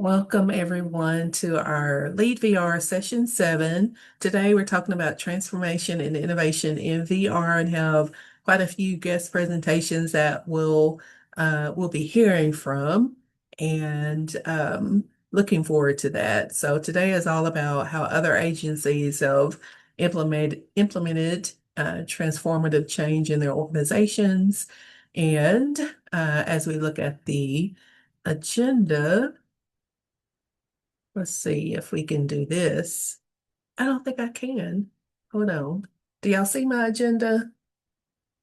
Welcome everyone to our LeadVR session 7. Today we're talking about transformation and innovation in VR and have quite a few guest presentations that we'll be hearing from and looking forward to that. So today is all about how other agencies have implemented transformative change in their organizations. And as we look at the agenda, let's see if we can do this. I don't think I can. Hold on. Do y'all see my agenda?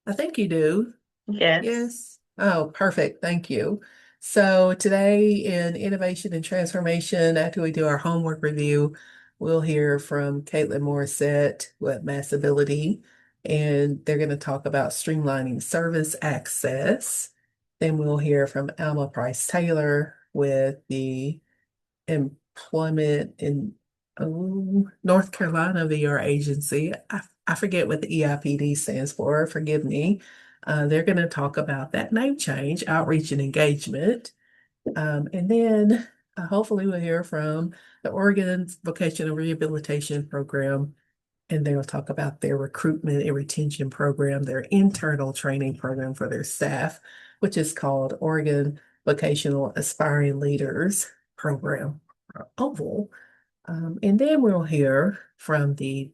I think you do. Yes. Yes. Oh, perfect. Thank you. So today in innovation and transformation, after we do our homework review, we'll hear from Caitlin Morissette with Massability, and they're going to talk about streamlining service access. Then we'll hear from Alma Price Taylor with the employment in North Carolina VR agency. I forget what the EIPD stands for, forgive me. They're going to talk about that name change, outreach and engagement. And then hopefully we'll hear from the Oregon Vocational Rehabilitation Program, and they'll talk about their recruitment and retention program, their internal training program for their staff, which is called Oregon Vocational Aspiring Leaders Program, or OVAL. And then we'll hear from the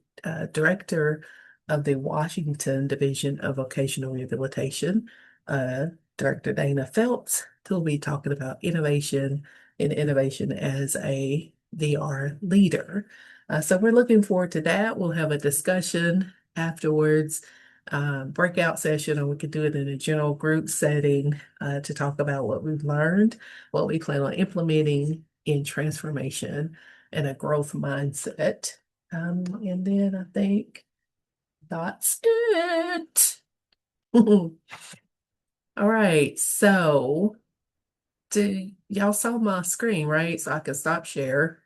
director of the Washington Division of Vocational Rehabilitation, uh, Director Dana Phelps, who'll be talking about innovation and innovation as a VR leader. So we're looking forward to that. We'll have a discussion afterwards, breakout session, or we could do it in a general group setting to talk about what we've learned, what we plan on implementing in transformation and a growth mindset. And then I think that's it. All right. So y'all saw my screen, right? So I can stop share.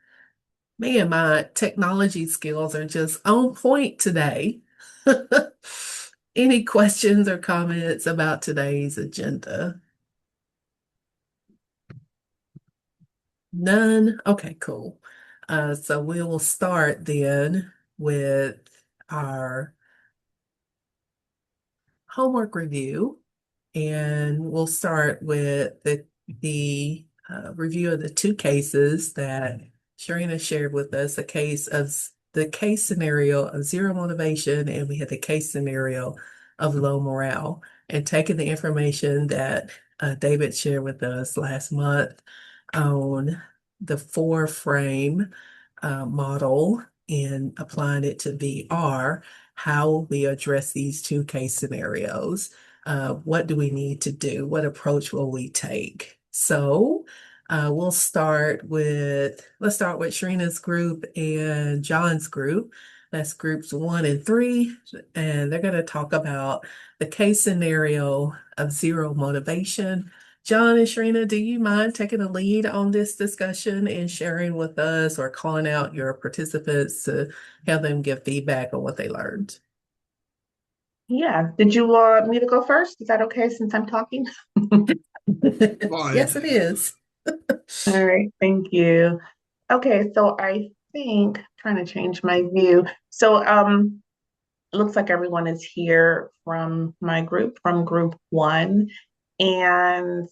Man, my technology skills are just on point today. Any questions or comments about today's agenda? None? Okay, cool. So we will start then with our homework review, and we'll start with the review of the two cases that Sharina shared with us, the case scenario of zero motivation, and we had the case scenario of low morale, and taking the information that David shared with us last month on the four frame model and applying it to VR. How will we address these two case scenarios? What do we need to do? What approach will we take? So let's start with Sharina's group and John's group. That's groups 1 and 3, and they're going to talk about the case scenario of zero motivation. John and Sharina, do you mind taking a lead on this discussion and sharing with us or calling out your participants to have them give feedback on what they learned? Yeah. Did you want me to go first? Is that okay since I'm talking? Fine. Yes, it is. All right. Thank you. Okay. So I think trying to change my view. So it looks like everyone is here from my group, from group one. And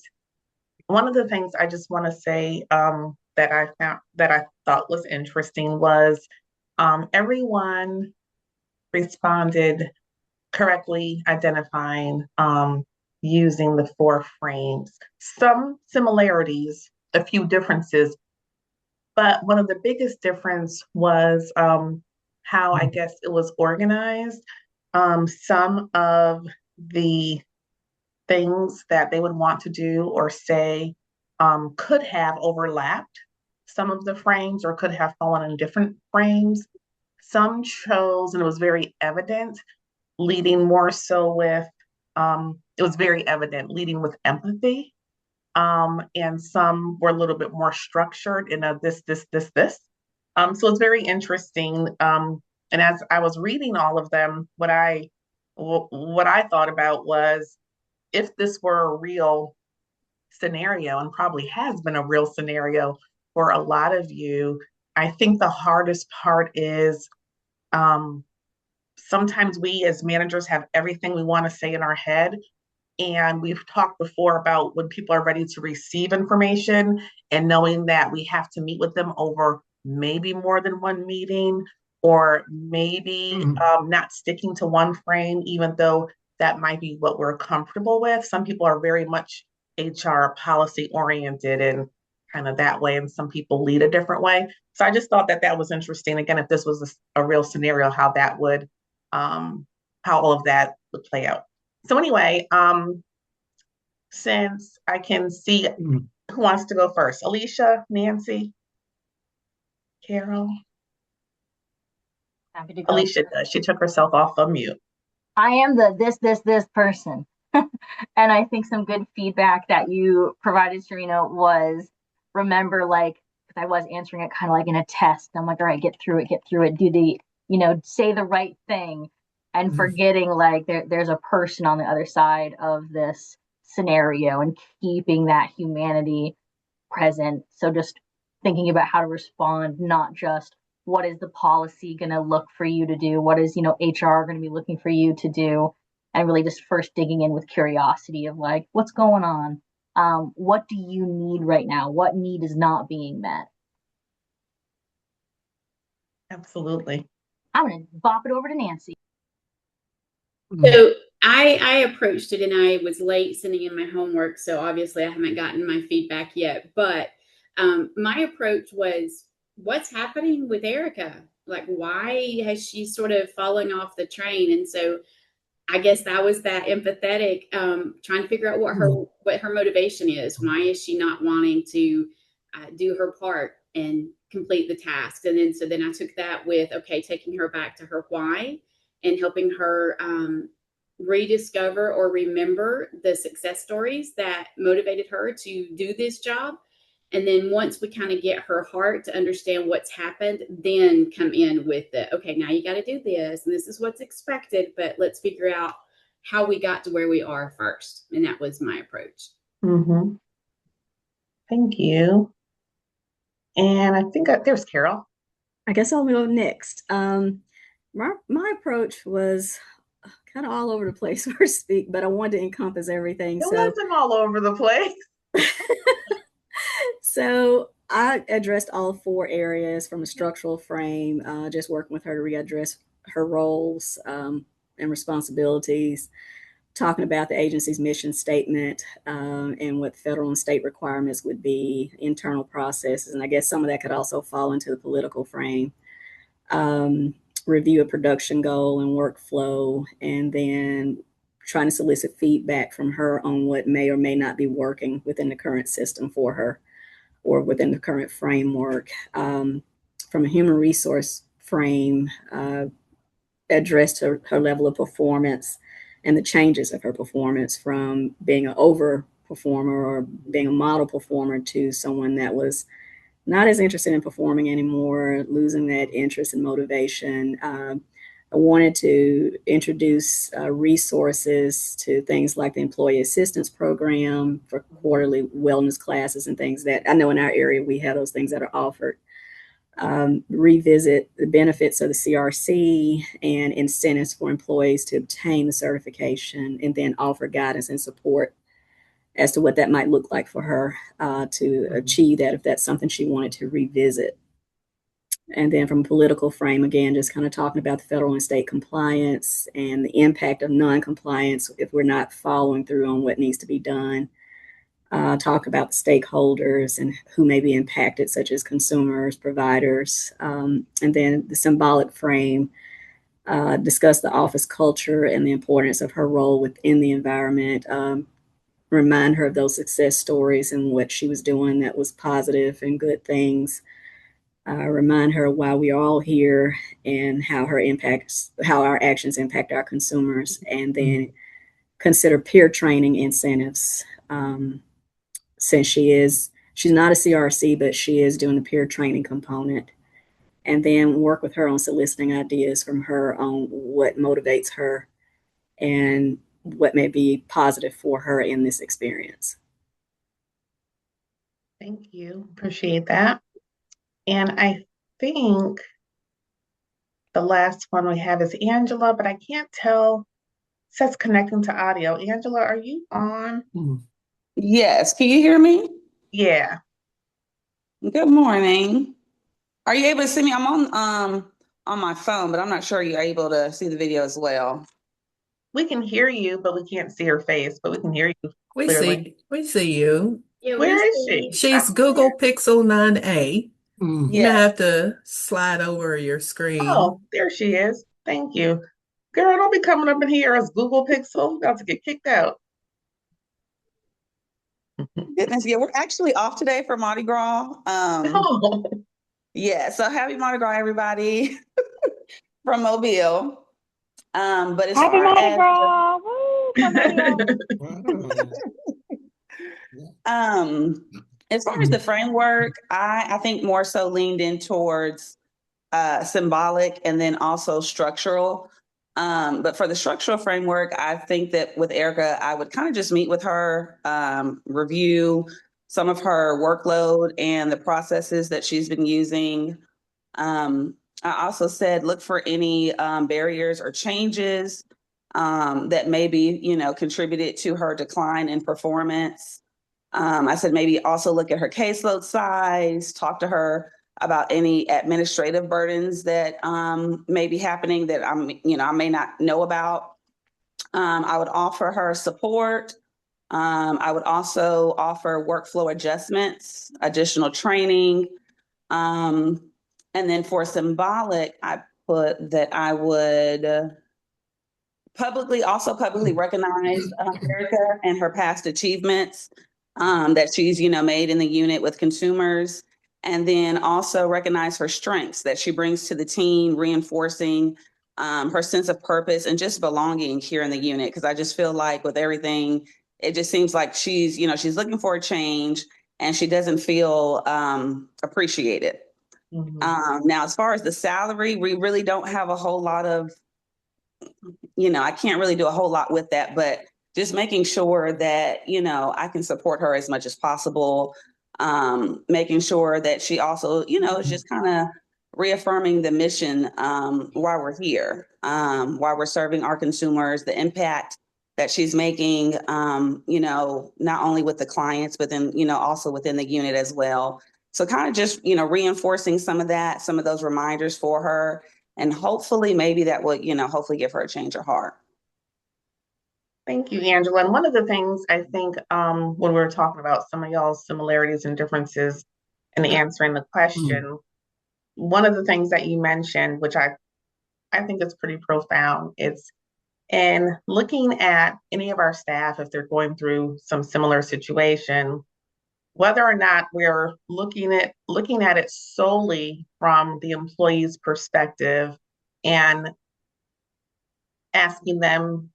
one of the things I just want to say that I found that I thought was interesting was everyone responded correctly identifying using the four frames. Some similarities, a few differences, but one of the biggest difference was how I guess it was organized. Some of the things that they would want to do or say could have overlapped some of the frames or could have fallen in different frames. Some chose, and it was very evident, leading more so with it was very evident leading with empathy, and some were a little bit more structured in a this. So it's very interesting, and as I was reading all of them, what I thought about was, if this were a real scenario, and probably has been a real scenario, for a lot of you. I think the hardest part is um, sometimes we as managers have everything we want to say in our head. And we've talked before about when people are ready to receive information and knowing that we have to meet with them over maybe more than one meeting, or maybe not sticking to one frame, even though that might be what we're comfortable with. Some people are very much HR policy oriented and kind of that way, and some people lead a different way. So I just thought that that was interesting. Again, if this was a real scenario, how that would, how all of that would play out. So anyway, since I can see who wants to go first, Alicia, Nancy, Carol. Happy to go. Alicia does. She took herself off of mute. I am the this person. And I think some good feedback that you provided, Serena, was remember, like, because I was answering it kind of like in a test. I'm like, all right, get through it, do the, say the right thing, and forgetting like there's a person on the other side of this scenario and keeping that humanity present. So just thinking about how to respond, not just what is the policy going to look for you to do, what is, HR going to be looking for you to do, and really just first digging in with curiosity of like, what's going on? What do you need right now? What need is not being met? Absolutely. I'm going to bop it over to Nancy. So I approached it and I was late sending in my homework. So obviously I haven't gotten my feedback yet, but my approach was, what's happening with Erica? Like, why has she sort of fallen off the train? And so I guess that was that empathetic, trying to figure out what her motivation is. Why is she not wanting to do her part and complete the task? And then I took that with, okay, taking her back to her why and helping her rediscover or remember the success stories that motivated her to do this job. And then once we kind of get her heart to understand what's happened, then come in with the, okay, now you got to do this, and this is what's expected, but let's figure out how we got to where we are first. And that was my approach. Mm-hmm. Thank you. And I think there's Carol. I guess I'll go next. My approach was kind of all over the place, so to speak, but I wanted to encompass everything. It wasn't all over the place. So I addressed all 4 areas from a structural frame, just working with her to readdress her roles and responsibilities, talking about the agency's mission statement and what federal and state requirements would be, internal processes, and I guess some of that could also fall into the political frame. Review a production goal and workflow, and then trying to solicit feedback from her on what may or may not be working within the current system for her or within the current framework. From a human resource frame, addressed her level of performance and the changes of her performance from being an over performer or being a model performer to someone that was not as interested in performing anymore, losing that interest and motivation. I wanted to introduce resources to things like the Employee Assistance Program for quarterly wellness classes and things that I know in our area we have those things that are offered. Revisit the benefits of the CRC and incentives for employees to obtain the certification, and then offer guidance and support as to what that might look like for her to achieve that, if that's something she wanted to revisit. And then from a political frame, again, just kind of talking about the federal and state compliance and the impact of non-compliance if we're not following through on what needs to be done. Talk about the stakeholders and who may be impacted, such as consumers, providers. And then the symbolic frame, discuss the office culture and the importance of her role within the environment. Remind her of those success stories and what she was doing that was positive and good things. Remind her why we are all here and how our actions impact our consumers, and then consider peer training incentives. Since she's not a CRC, but she is doing the peer training component, and then work with her on soliciting ideas from her on what motivates her and what may be positive for her in this experience. Thank you. Appreciate that. And I think the last one we have is Angela, but I can't tell. It says connecting to audio. Angela, are you on? Yes, can you hear me? Yeah, Good morning. Are you able to see me? I'm on my phone, but I'm not sure you're able to see the video as well. we can hear you, but we can't see her face, but we can hear you We clearly. see you. Yeah, we Where is see. she? She's I don't see Google her. Pixel 9a. You may Yeah. have to slide over your screen. Oh, there she is. Thank you. Girl, don't be coming up in here as Google Pixel. About to get kicked out. Goodness, yeah, we're actually off today for Mardi Gras. Oh, Yeah, so happy Mardi Gras, everybody from Mobile. But as Happy far Mardi as Gras! Woo! From Mobile. um as far as the framework, I think more so leaned in towards symbolic and then also structural. But for the structural framework, I think that with Erica, I would kind of just meet with her, review some of her workload and the processes that she's been using. I also said look for any barriers or changes that maybe contributed to her decline in performance. I said maybe also look at her caseload size, talk to her about any administrative burdens that may be happening that I may not know about. I would offer her support. I would also offer workflow adjustments, additional training. Um, and then for symbolic, I put that I would publicly recognize Erica and her past achievements that she's made in the unit with consumers, and then also recognize her strengths that she brings to the team, reinforcing her sense of purpose and just belonging here in the unit. Because I just feel like with everything, it just seems like she's looking for a change and she doesn't feel appreciated. Now, as far as the salary, we really don't have a whole lot of I can't really do a whole lot with that, but just making sure that, I can support her as much as possible. Making sure that she also, is just kind of reaffirming the mission while we're here, while we're serving our consumers, the impact that she's making, not only with the clients, but then, also within the unit as well. So kind of just, reinforcing some of that, some of those reminders for her. And hopefully maybe that will, hopefully give her a change of heart. thank you, Angela. And one of the things I think when we were talking about some of y'all's similarities and differences in answering the question, one of the things that you mentioned, which I think is pretty profound, is in looking at any of our staff, if they're going through some similar situation, whether or not we're looking at it solely from the employee's perspective and asking them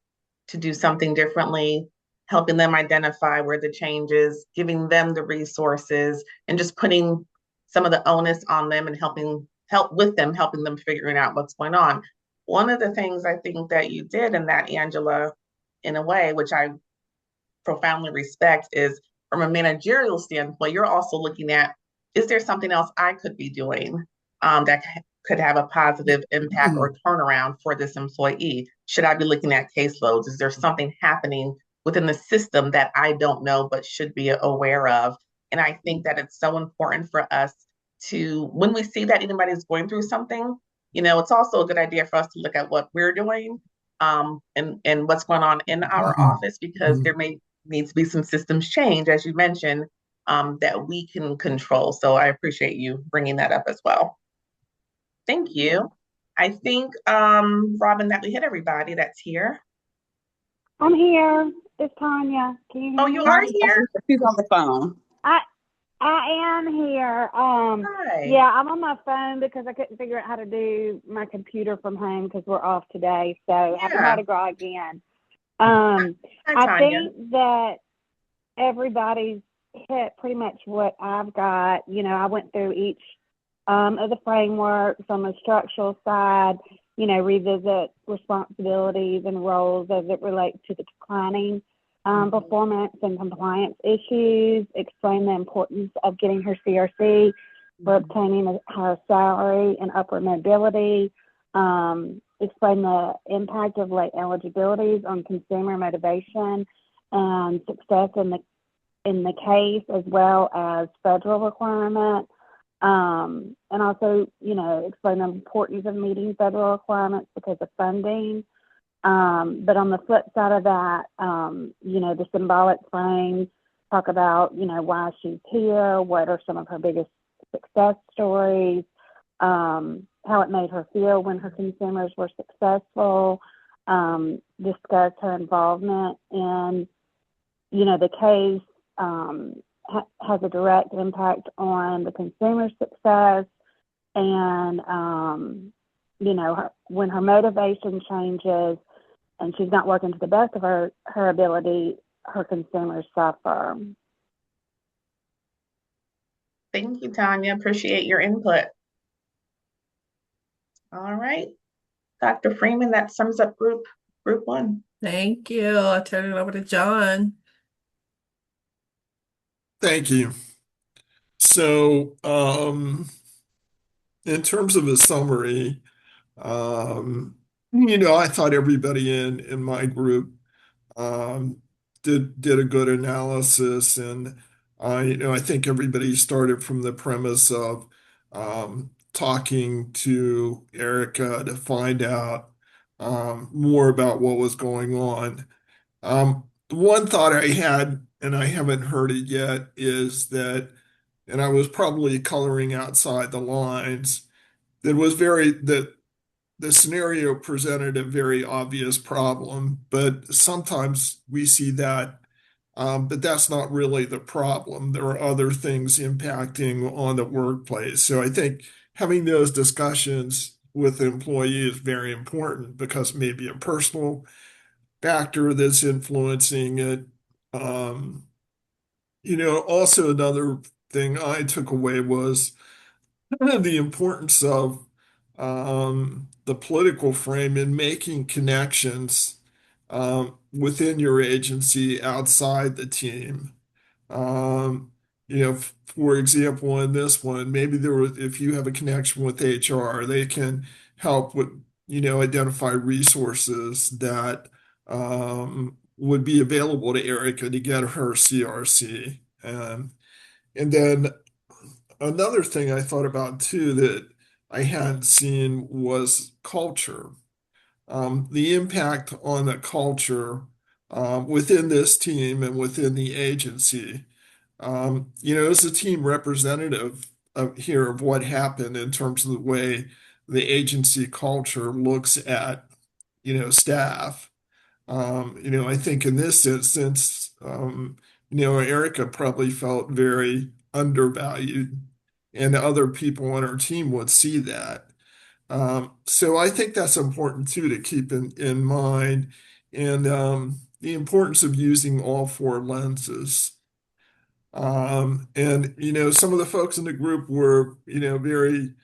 to do something differently, helping them identify where the change is, giving them the resources, and just putting some of the onus on them and helping them figuring out what's going on. One of the things I think that you did in that, Angela, in a way, which I profoundly respect, is from a managerial standpoint, you're also looking at, is there something else I could be doing that could have a positive impact or turnaround for this employee? Should I be looking at caseloads? Is there something happening within the system that I don't know but should be aware of? And I think that it's so important for us to, when we see that anybody's going through something, it's also a good idea for us to look at what we're doing and what's going on in our office, because there may needs to be some systems change, as you mentioned, that we can control. So I appreciate you bringing that up as well. Thank you. I think, Robin, that we hit everybody that's here. I'm here. It's Tanya. Can you hear Oh, me? you are here? She's on the phone. I am here. Hi. Yeah, I'm on my phone because I couldn't figure out how to do my computer from home because we're off today. So happy Yeah. Mardi Gras again. Hi, I Tanya. think that everybody's hit pretty much what I've got. I went through each of the frameworks on the structural side, revisit responsibilities and roles as it relates to the declining performance and compliance issues, explain the importance of getting her CRC, for obtaining a higher salary and upward mobility. Explain the impact of late eligibilities on consumer motivation and success in the case, as well as federal requirement. And also, explain the importance of meeting federal requirements because of funding. But on the flip side of that, the symbolic frames talk about, why she's here, what are some of her biggest success stories, how it made her feel when her consumers were successful, discuss her involvement in, the case, has a direct impact on the consumer's success, and when her motivation changes and she's not working to the best of her ability, her consumers suffer. Thank you, Tanya. Appreciate your input. All right, Dr. Freeman, that sums up group one. Thank you. I'll turn it over to John. Thank you. So, in terms of a summary, I thought everybody in my group did a good analysis, and I think everybody started from the premise of talking to Erica to find out more about what was going on. One thought I had, and I haven't heard it yet, is that, and I was probably coloring outside the lines, that the scenario presented a very obvious problem, but sometimes we see that, but that's not really the problem. There are other things impacting on the workplace. So I think having those discussions with the employee is very important because maybe a personal factor that's influencing it. Also another thing I took away was the importance of the political frame in making connections within your agency outside the team. For example, in this one, maybe if you have a connection with HR, they can help with, identify resources that would be available to Erica to get her CRC. And then another thing I thought about too that I hadn't seen was culture. The impact on the culture within this team and within the agency. As a team representative of what happened in terms of the way the agency culture looks at, staff. I think in this instance, Erica probably felt very undervalued, and other people on her team would see that. So I think that's important too to keep in mind, and the importance of using all four lenses. And some of the folks in the group were, very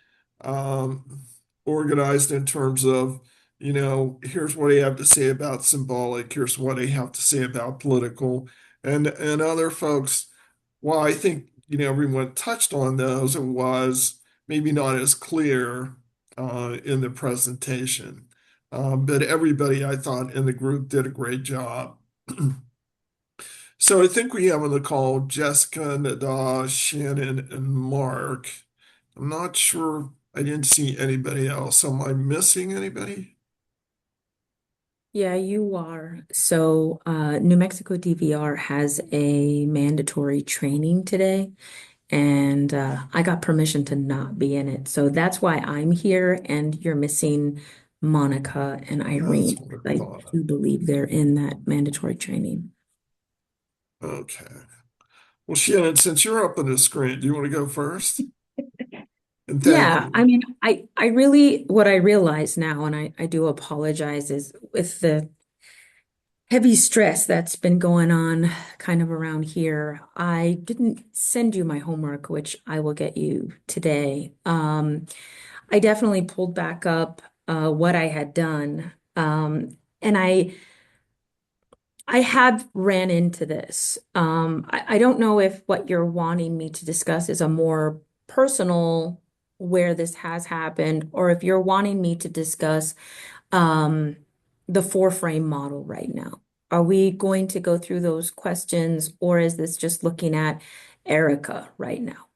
organized in terms of, here's what I have to say about symbolic, here's what I have to say about political, and other folks, well, I think, everyone touched on those. It was maybe not as clear in the presentation. But everybody I thought in the group did a great job. So I think we have on the call Jessica, Nada, Shannon, and Mark. I'm not sure. I didn't see anybody else. Am I missing anybody? Yeah, you are. So, New Mexico DVR has a mandatory training today, and I got permission to not be in it. So that's why I'm here, and you're missing Monica and Irene. That's what I I thought. do believe they're in that mandatory training. Okay. Well, Shannon, since you're up on the screen, do you want to go first? And thank Yeah, you. I mean, I really, what I realize now, and I do apologize, is with the heavy stress that's been going on kind of around here, I didn't send you my homework, which I will get you today. I definitely pulled back up what I had done. And I have ran into this. I don't know if what you're wanting me to discuss is a more personal where this has happened, or if you're wanting me to discuss um, the four frame model right now. Are we going to go through those questions, or is this just looking at Erica right now?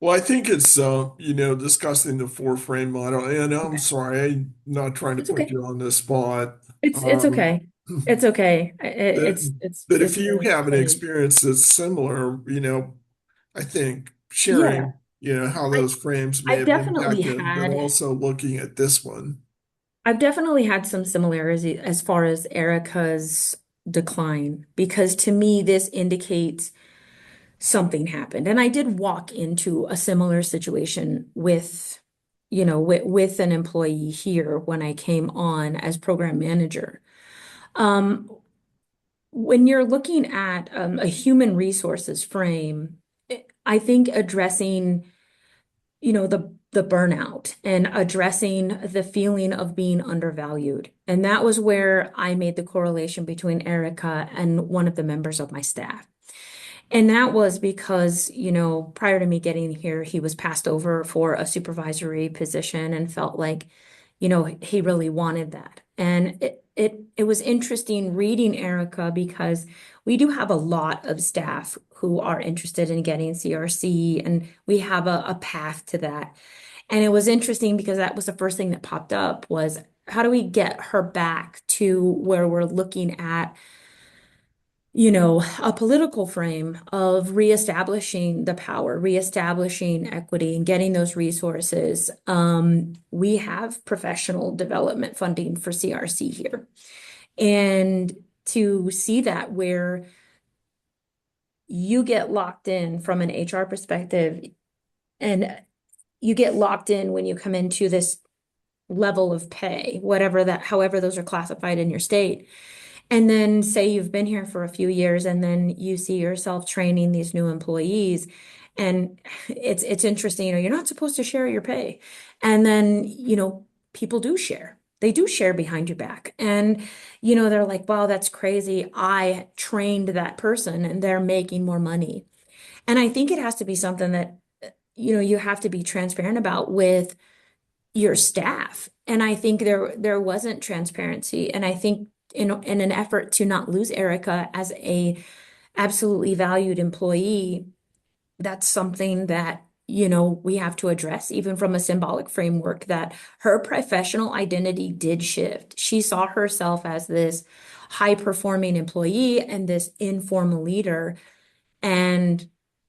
Well, I think it's discussing the four frame model, and I'm Okay. sorry, I'm not trying to It's put okay. you on the spot. It's Um, okay. It's okay. but but if It's you really have an funny. experience that's similar, I think Yeah, sharing, how I those frames may I've have definitely impacted, but had also looking at this one. I've definitely had some similarities as far as Erica's decline, because to me this indicates something happened. And I did walk into a similar situation with, with an employee here when I came on as program manager. Um, when you're looking at a human resources frame, I think addressing, the burnout and addressing the feeling of being undervalued. And that was where I made the correlation between Erica and one of the members of my staff. And that was because, prior to me getting here, he was passed over for a supervisory position and felt like, he really wanted that. And it was interesting reading Erica, because we do have a lot of staff who are interested in getting CRC, and we have a path to that. And it was interesting because that was the first thing that popped up was, how do we get her back to where we're looking at, a political frame of reestablishing the power, reestablishing equity, and getting those resources. We have professional development funding for CRC here. And to see that where you get locked in from an HR perspective, and you get locked in when you come into this level of pay, however those are classified in your state. And then say you've been here for a few years, and then you see yourself training these new employees. And it's interesting, you're not supposed to share your pay. And then, people do share. They do share behind your back. And, they're like, wow, that's crazy. I trained that person and they're making more money. And I think it has to be something that, you have to be transparent about with your staff. And I think there wasn't transparency. And I think in an effort to not lose Erica as a absolutely valued employee, that's something that, we have to address, even from a symbolic framework, that her professional identity did shift. She saw herself as this high performing employee and this informal leader. And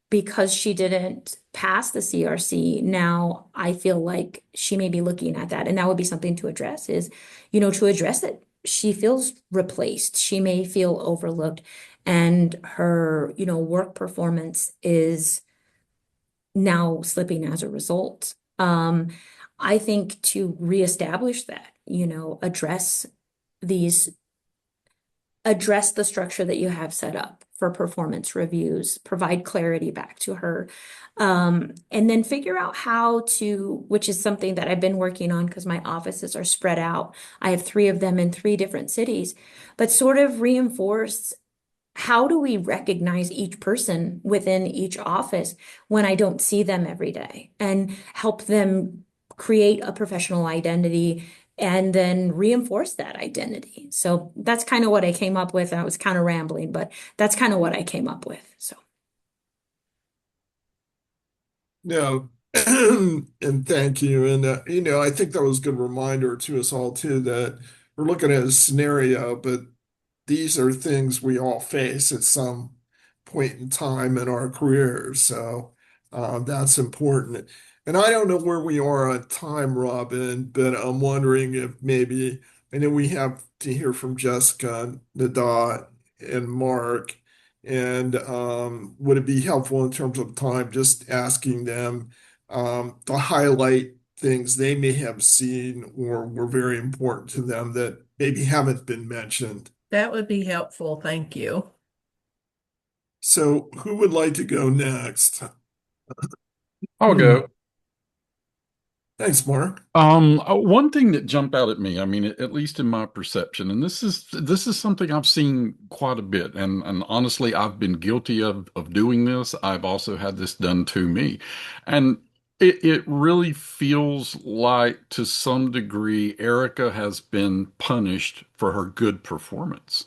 because she didn't pass the CRC, now I feel like she may be looking at that. And that would be something to address is, to address that she feels replaced. She may feel overlooked, and her, work performance is now slipping as a result. I think to reestablish that, these address the structure that you have set up for performance reviews, provide clarity back to her, and then figure out how to, which is something that I've been working on because my offices are spread out. I have 3 of them in 3 different cities, but sort of reinforce, how do we recognize each person within each office when I don't see them every day, and help them create a professional identity and then reinforce that identity. So that's kind of what I came up with. I was kind of rambling, but that's kind of what I came up with. So No, and thank you. And I think that was a good reminder to us all too that we're looking at a scenario, but these are things we all face at some point in time in our careers. So that's important. And I don't know where we are on time, Robin, but I'm wondering if maybe, I know we have to hear from Jessica, Nada, and Mark. And would it be helpful in terms of time, just asking them to highlight things they may have seen or were very important to them that maybe haven't been mentioned? That would be helpful. Thank you. So, who would like to go next? I'll go. Thanks, Mark. One thing that jumped out at me, I mean, at least in my perception, and this is something I've seen quite a bit, and honestly, I've been guilty of doing this. I've also had this done to me, and it really feels like, to some degree, Erica has been punished for her good performance.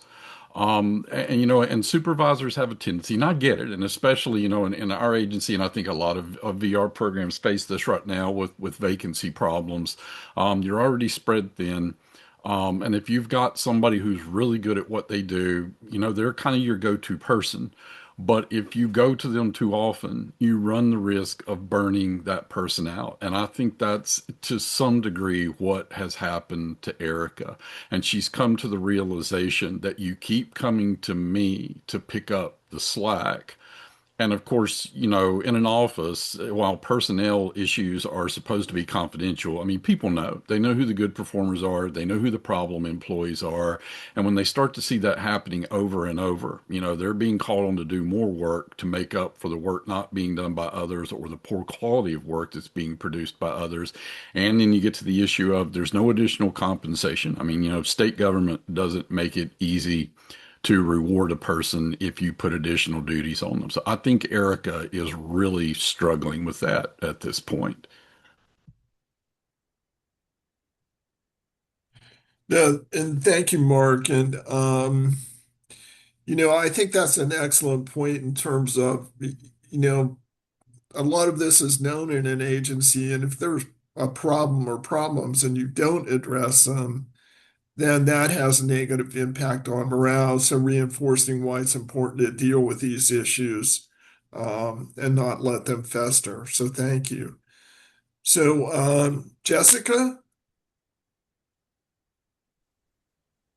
And supervisors have a tendency, and I get it, and especially, in our agency, and I think a lot of VR programs face this right now with vacancy problems. You're already spread thin. And if you've got somebody who's really good at what they do, they're kind of your go-to person. But if you go to them too often, you run the risk of burning that person out. And I think that's to some degree what has happened to Erica. And she's come to the realization that you keep coming to me to pick up the slack. And of course, in an office, while personnel issues are supposed to be confidential, I mean, people know. They know who the good performers are. They know who the problem employees are. And when they start to see that happening over and over, they're being called on to do more work to make up for the work not being done by others, or the poor quality of work that's being produced by others. And then you get to the issue of there's no additional compensation. I mean, state government doesn't make it easy to reward a person if you put additional duties on them. So I think Erica is really struggling with that at this point. Yeah, and thank you, Mark. And I think that's an excellent point in terms of, a lot of this is known in an agency, and if there's a problem or problems and you don't address them, then that has a negative impact on morale. So reinforcing why it's important to deal with these issues, and not let them fester. So thank you. So, Jessica?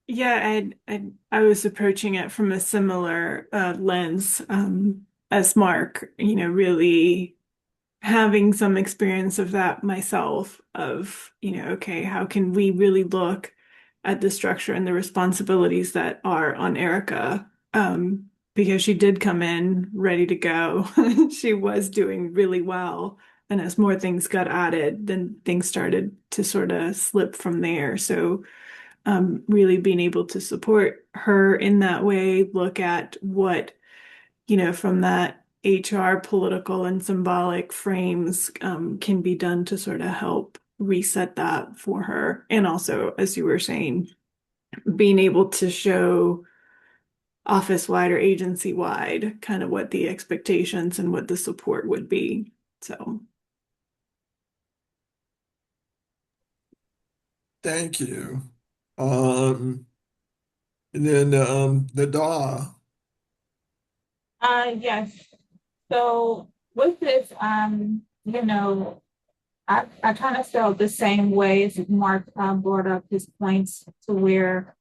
Yeah, I was approaching it from a similar lens as Mark, really having some experience of that myself of, okay, how can we really look at the structure and the responsibilities that are on Erica? Because she did come in ready to go. She was doing really well. And as more things got added, then things started to sort of slip from there. So really being able to support her in that way, look at what, from that HR political and symbolic frames can be done to sort of help reset that for her. And also, as you were saying, being able to show office-wide or agency-wide kind of what the expectations and what the support would be. So. Thank you. And then the DAW. Yes. So with this, I kind of felt the same way as Mark brought up his points to where,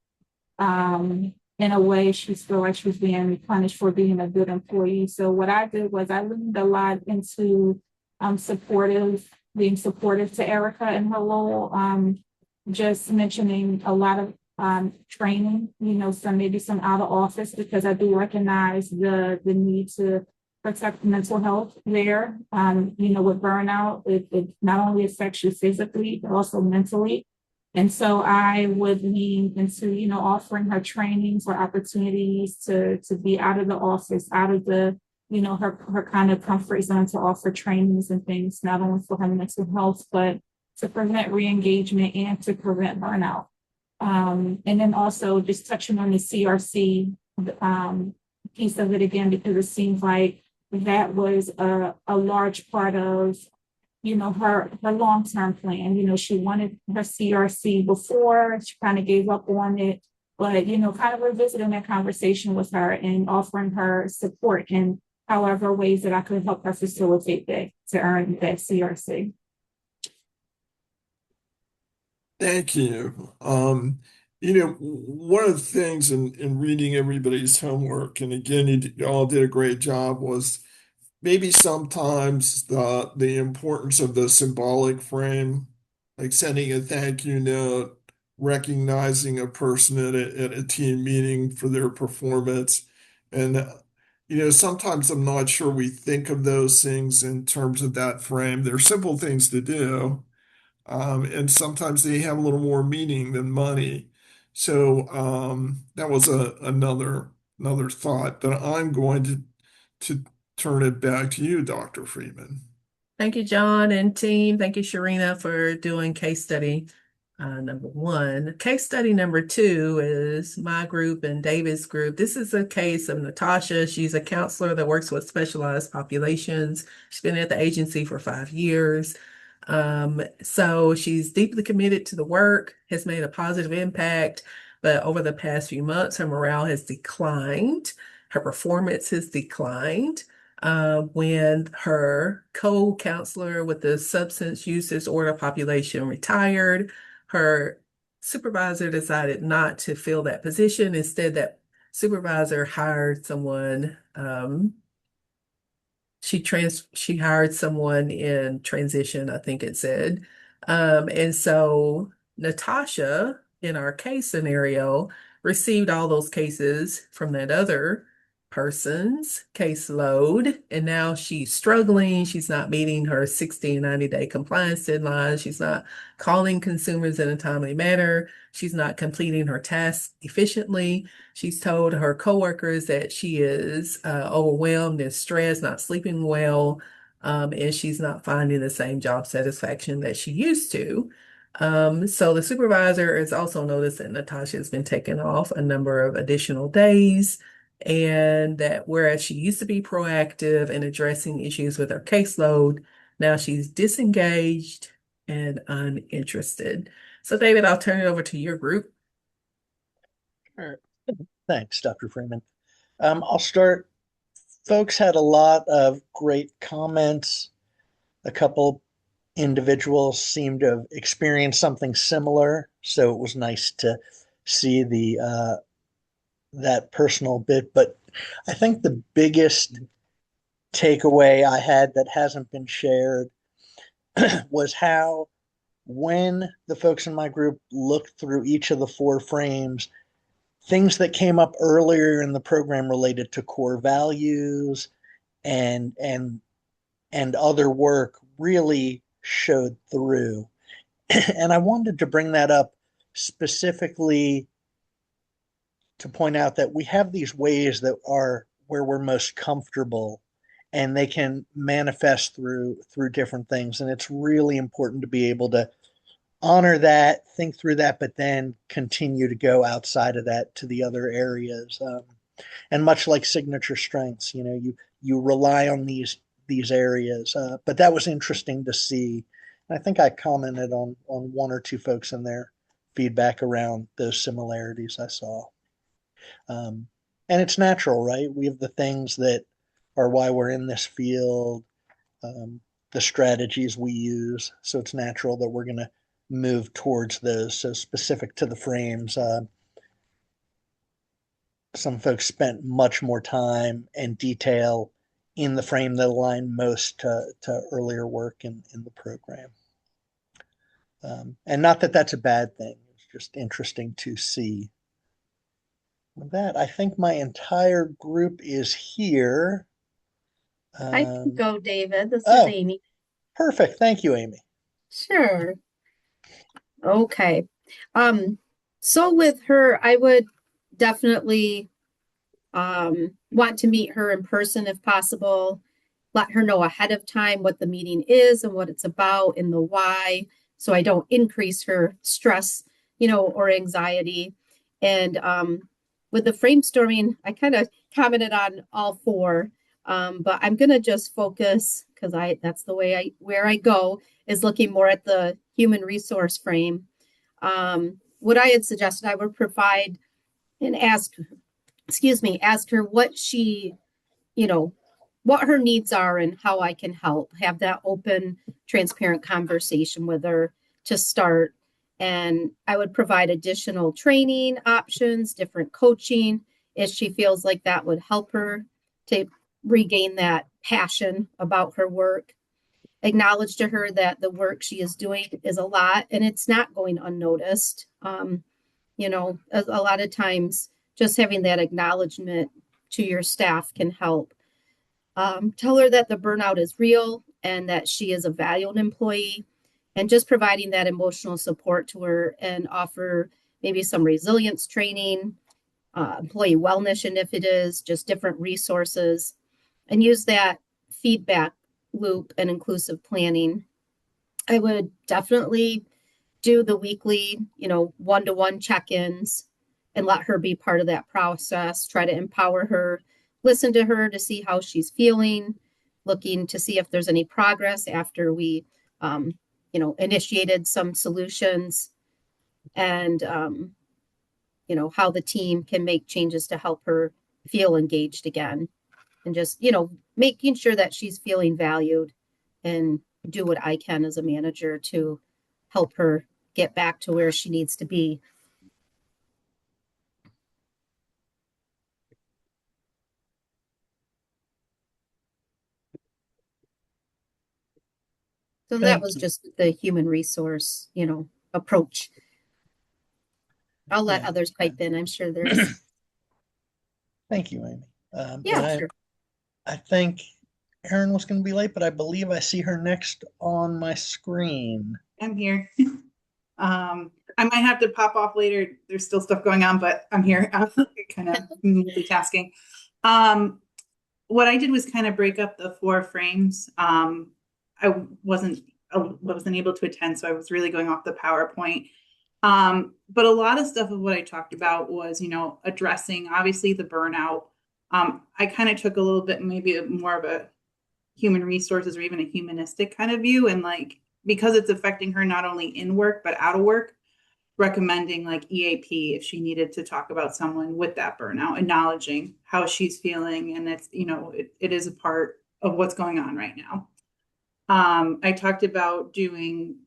in a way, she felt like she was being punished for being a good employee. So what I did was I leaned a lot into being supportive to Erica in her role. Just mentioning a lot of training, some out of office, because I do recognize the need to protect mental health there. With burnout, it not only affects you physically, but also mentally. And so I would lean into, offering her trainings or opportunities to be out of the office, out of the, her kind of comfort zone, to offer trainings and things, not only for her mental health, but to prevent re-engagement and to prevent burnout. And then also just touching on the CRC piece of it again, because it seems like that was a large part of, her long-term plan. She wanted her CRC before, she kind of gave up on it, but, kind of revisiting that conversation with her and offering her support in however ways that I could help her facilitate that to earn that CRC. Thank you. One of the things in reading everybody's homework, and again, you all did a great job, was maybe sometimes the importance of the symbolic frame, like sending a thank you note, recognizing a person at a team meeting for their performance. And, sometimes I'm not sure we think of those things in terms of that frame. They're simple things to do, And sometimes they have a little more meaning than money. So that was another thought, but I'm going to turn it back to you, Dr. Freeman. Thank you, John and team. Thank you, Sharina, for doing case study number one. Case study number two is my group and David's group. This is a case of Natasha. She's a counselor that works with specialized populations. She's been at the agency for 5 years. So she's deeply committed to the work, has made a positive impact, but over the past few months, her morale has declined. Her performance has declined. When her co-counselor with the substance use disorder population retired, her supervisor decided not to fill that position. Instead, that supervisor hired someone, she hired someone in transition, I think it said. And so Natasha, in our case scenario, received all those cases from that other person's caseload, and now she's struggling. She's not meeting her 60 and 90-day compliance deadline. She's not calling consumers in a timely manner. She's not completing her tasks efficiently. She's told her coworkers that she is overwhelmed and stressed, not sleeping well, and she's not finding the same job satisfaction that she used to. So the supervisor has also noticed that Natasha has been taking off a number of additional days, and that whereas she used to be proactive in addressing issues with her caseload, now she's disengaged and uninterested. So David, I'll turn it over to your group. Sure. Thanks, Dr. Freeman. I'll start. Folks had a lot of great comments. A couple individuals seemed to have experienced something similar, so it was nice to see that personal bit. But I think the biggest takeaway I had that hasn't been shared was how, when the folks in my group looked through each of the 4 frames, things that came up earlier in the program related to core values and other work really showed through. And I wanted to bring that up specifically to point out that we have these ways that are where we're most comfortable, and they can manifest through different things. And it's really important to be able to honor that, think through that, but then continue to go outside of that to the other areas. And much like signature strengths, you rely on these areas. But that was interesting to see. I think I commented on 1 or 2 folks in their feedback around those similarities I saw. And it's natural, right? We have the things that are why we're in this field, the strategies we use. So it's natural that we're going to move towards those. So specific to the frames, some folks spent much more time and detail in the frame that aligned most to earlier work in the program. And not that that's a bad thing. It's just interesting to see. With that, I think my entire group is here. I can go, David. This is Amy. Perfect. Thank you, Amy. Sure. Okay. So with her, I would definitely want to meet her in person if possible. Let her know ahead of time what the meeting is and what it's about and the why, so I don't increase her stress, or anxiety. And with the framestorming, I kind of commented on all 4, but I'm gonna just focus, because that's the way where I go, is looking more at the human resource frame. What I had suggested, I would provide and ask her what she, what her needs are and how I can help. Have that open, transparent conversation with her to start. And I would provide additional training options, different coaching, if she feels like that would help her to regain that passion about her work. Acknowledge to her that the work she is doing is a lot and it's not going unnoticed. A lot of times just having that acknowledgement to your staff can help. Tell her that the burnout is real and that she is a valued employee and just providing that emotional support to her and offer maybe some resilience training, employee wellness initiatives, just different resources, and use that feedback loop and inclusive planning. I would definitely do the weekly, one-to-one check-ins and let her be part of that process, try to empower her, listen to her to see how she's feeling, looking to see if there's any progress after we, initiated some solutions and, how the team can make changes to help her feel engaged again and just, making sure that she's feeling valued and do what I can as a manager to help her get back to where she needs to be. So that was just the human resource, approach. I'll let others pipe in. I'm sure there's. Thank you, Amy. Yeah, sure. I think Erin was going to be late, but I believe I see her next on my screen. I'm here. I might have to pop off later. There's still stuff going on, but I'm here. Kind of multitasking. What I did was kind of break up the 4 frames. I wasn't able to attend, so I was really going off the PowerPoint. But a lot of stuff of what I talked about was, addressing obviously the burnout. I kind of took a little bit, maybe more of a human resources or even a humanistic kind of view. And because it's affecting her not only in work, but out of work, recommending EAP if she needed to talk about someone with that burnout, acknowledging how she's feeling. And it's, it is a part of what's going on right now. I talked about doing,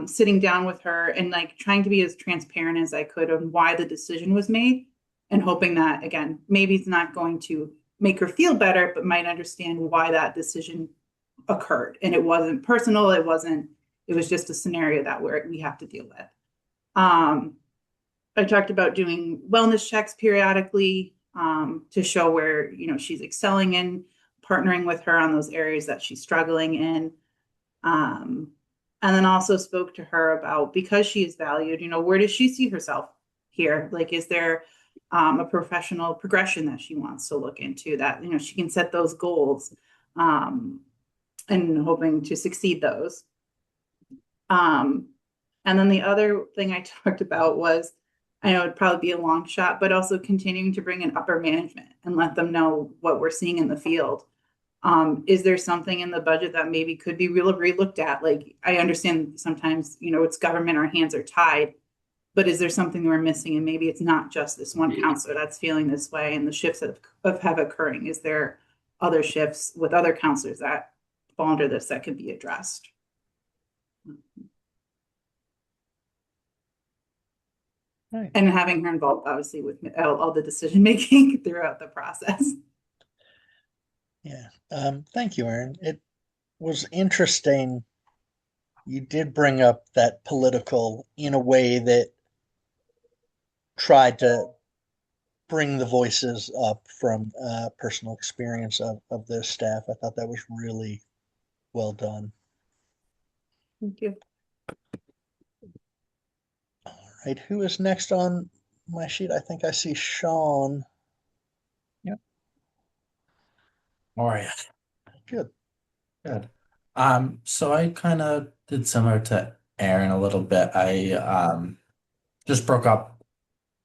sitting down with her and trying to be as transparent as I could on why the decision was made and hoping that, again, maybe it's not going to make her feel better, but might understand why that decision occurred. And it wasn't personal. It was just a scenario that we have to deal with. I talked about doing wellness checks periodically to show where, she's excelling in, partnering with her on those areas that she's struggling in. And then also spoke to her about, because she is valued, where does she see herself here? Is there a professional progression that she wants to look into that, she can set those goals and hoping to succeed those. And then the other thing I talked about was, I know it'd probably be a long shot, but also continuing to bring in upper management and let them know what we're seeing in the field. Is there something in the budget that maybe could be re-looked at? I understand sometimes, it's government, our hands are tied, but is there something that we're missing? And maybe it's not just this one counselor that's feeling this way and the shifts that have occurring. Is there other shifts with other counselors that fall under this that could be addressed? Right. And having her involved, obviously, with all the decision making throughout the process. Yeah. Thank you, Erin. It was interesting. You did bring up that political in a way that tried to bring the voices up from personal experience of this staff. I thought that was really well done. Thank you. All right. Who is next on my sheet? I think I see Sean. Yep. All right. Good. Good. So I kind of did similar to Aaron a little bit. I just broke up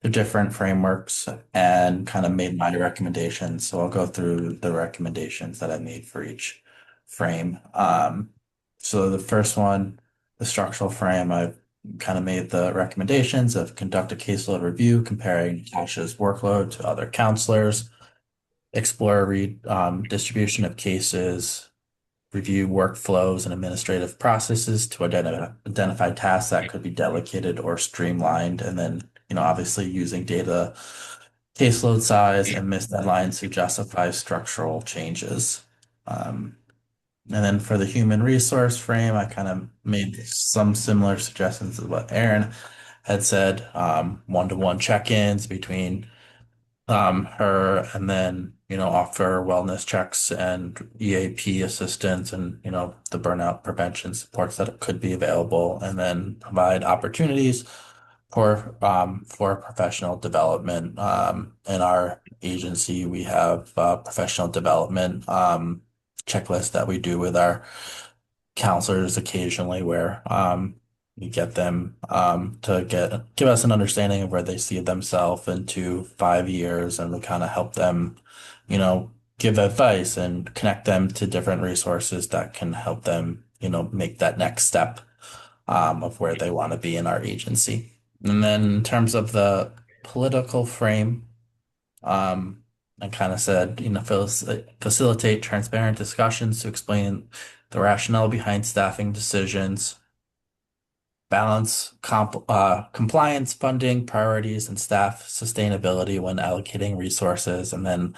the different frameworks and kind of made my recommendations. So I'll go through the recommendations that I made for each frame. So the first one, the structural frame, I've kind of made the recommendations of conduct a caseload review comparing Natasha's workload to other counselors, explore distribution of cases, review workflows and administrative processes to identify tasks that could be delegated or streamlined, and then, obviously using data, caseload size, and missed deadlines to justify structural changes. And then for the human resource frame, I kind of made some similar suggestions to what Aaron had said, one-to-one check-ins between her and then offer wellness checks and EAP assistance and, the burnout prevention supports that could be available, and then provide opportunities for professional development. In our agency, we have professional development checklist that we do with our counselors occasionally, where we get them to give us an understanding of where they see themselves in 2 5 years, and we kind of help them, give advice and connect them to different resources that can help them, make that next step of where they want to be in our agency. And then in terms of the political frame, I kind of said, facilitate transparent discussions to explain the rationale behind staffing decisions, balance compliance, funding, priorities, and staff sustainability when allocating resources, and then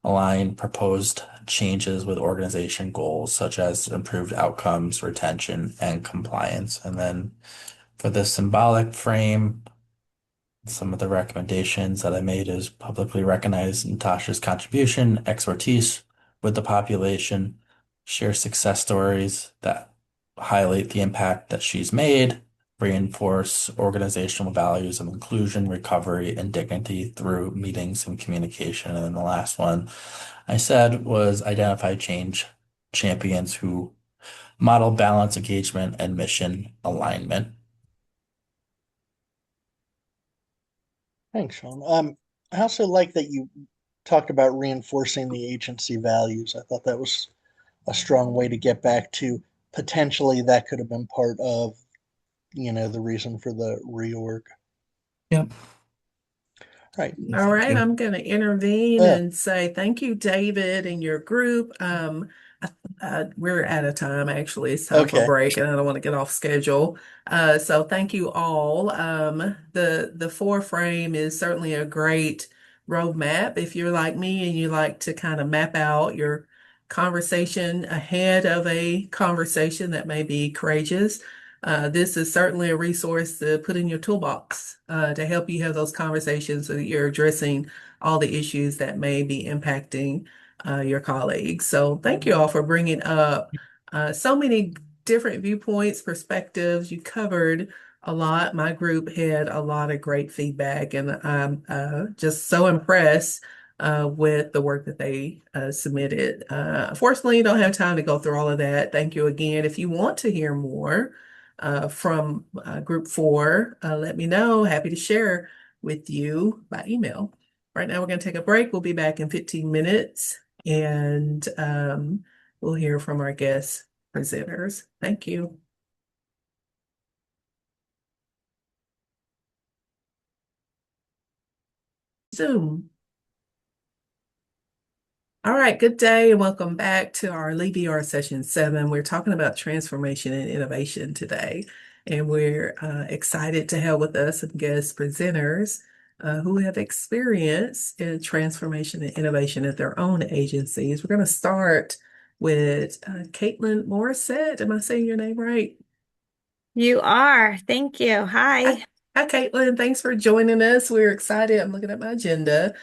align proposed changes with organization goals such as improved outcomes, retention, and compliance. And then for the symbolic frame, some of the recommendations that I made is publicly recognize Natasha's contribution, expertise with the population, share success stories that highlight the impact that she's made, reinforce organizational values of inclusion, recovery, and dignity through meetings and communication. And then the last one I said was identify change champions who model balance, engagement, and mission alignment. Thanks, Sean. I also like that you talked about reinforcing the agency values. I thought that was a strong way to get back to potentially that could have been part of, the reason for the reorg. Yep. Right. All right, you. I'm going to intervene and say thank you, David, and your group. We're out of time, actually. It's time for a Okay. break, and I don't want to get off schedule. So thank you all. The four frame is certainly a great roadmap. If you're like me and you like to kind of map out your conversation ahead of a conversation that may be courageous, this is certainly a resource to put in your toolbox to help you have those conversations so that you're addressing all the issues that may be impacting your colleagues. So thank you all for bringing up so many different viewpoints, perspectives. You covered a lot. My group had a lot of great feedback, and I'm just so impressed with the work that they submitted. Unfortunately, you don't have time to go through all of that. Thank you again. If you want to hear more from group 4, let me know. Happy to share with you by email. Right now, we're going to take a break. We'll be back in 15 minutes, and we'll hear from our guest presenters. Thank you. Zoom. All right, good day and welcome back to our LeadVR session 7. We're talking about transformation and innovation today, and we're excited to have with us some guest presenters who have experience in transformation and innovation at their own agencies. We're going to start with Caitlin Morissette. Am I saying your name right? You are. Thank you. Hi. Hi, Caitlin. Thanks for joining us. We're excited. I'm looking at my agenda.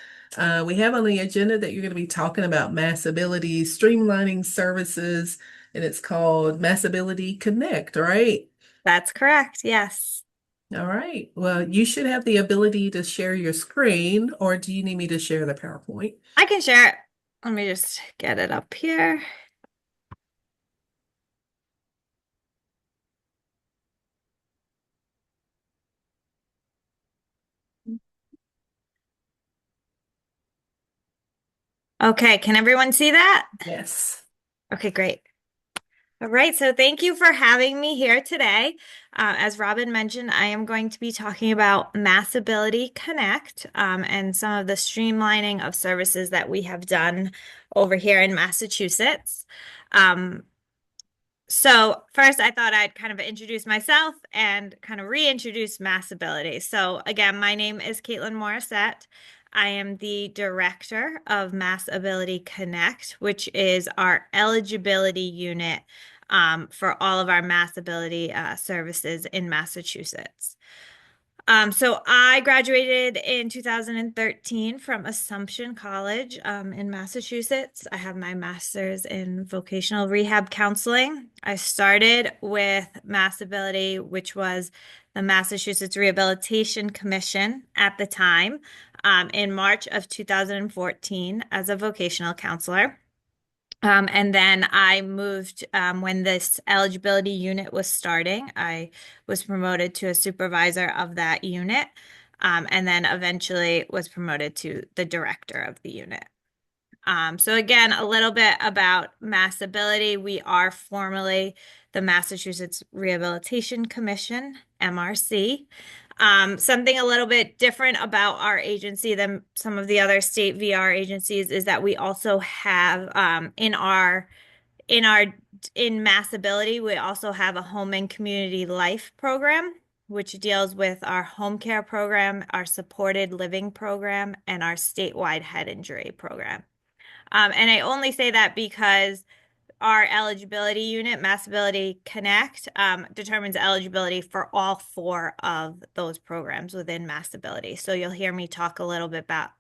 We have on the agenda that you're going to be talking about Massability, streamlining services, and it's called Massability Connect, right? That's correct. Yes. All right. Well, you should have the ability to share your screen, or do you need me to share the PowerPoint? I can share it. Let me just get it up here. Okay, can everyone see that? Yes. Okay, great. All right, so thank you for having me here today. As Robin mentioned, I am going to be talking about Massability Connect and some of the streamlining of services that we have done over here in Massachusetts. So first, I thought I'd kind of introduce myself and kind of reintroduce Massability. So again, my name is Caitlin Morissette. I am the director of Massability Connect, which is our eligibility unit for all of our Massability services in Massachusetts. So I graduated in 2013 from Assumption College in Massachusetts. I have my master's in vocational rehab counseling. I started with Massability, which was the Massachusetts Rehabilitation Commission at the time, in March of 2014 as a vocational counselor. And then I moved when this eligibility unit was starting. I was promoted to a supervisor of that unit, and then eventually was promoted to the director of the unit. So again, a little bit about Massability. We are formally the Massachusetts Rehabilitation Commission, MRC. Something a little bit different about our agency than some of the other state VR agencies is that we also have in Massability, we also have a home and community life program, which deals with our home care program, our supported living program, and our statewide head injury program. And I only say that because our eligibility unit, Massability Connect, determines eligibility for all 4 of those programs within Massability. So you'll hear me talk a little bit about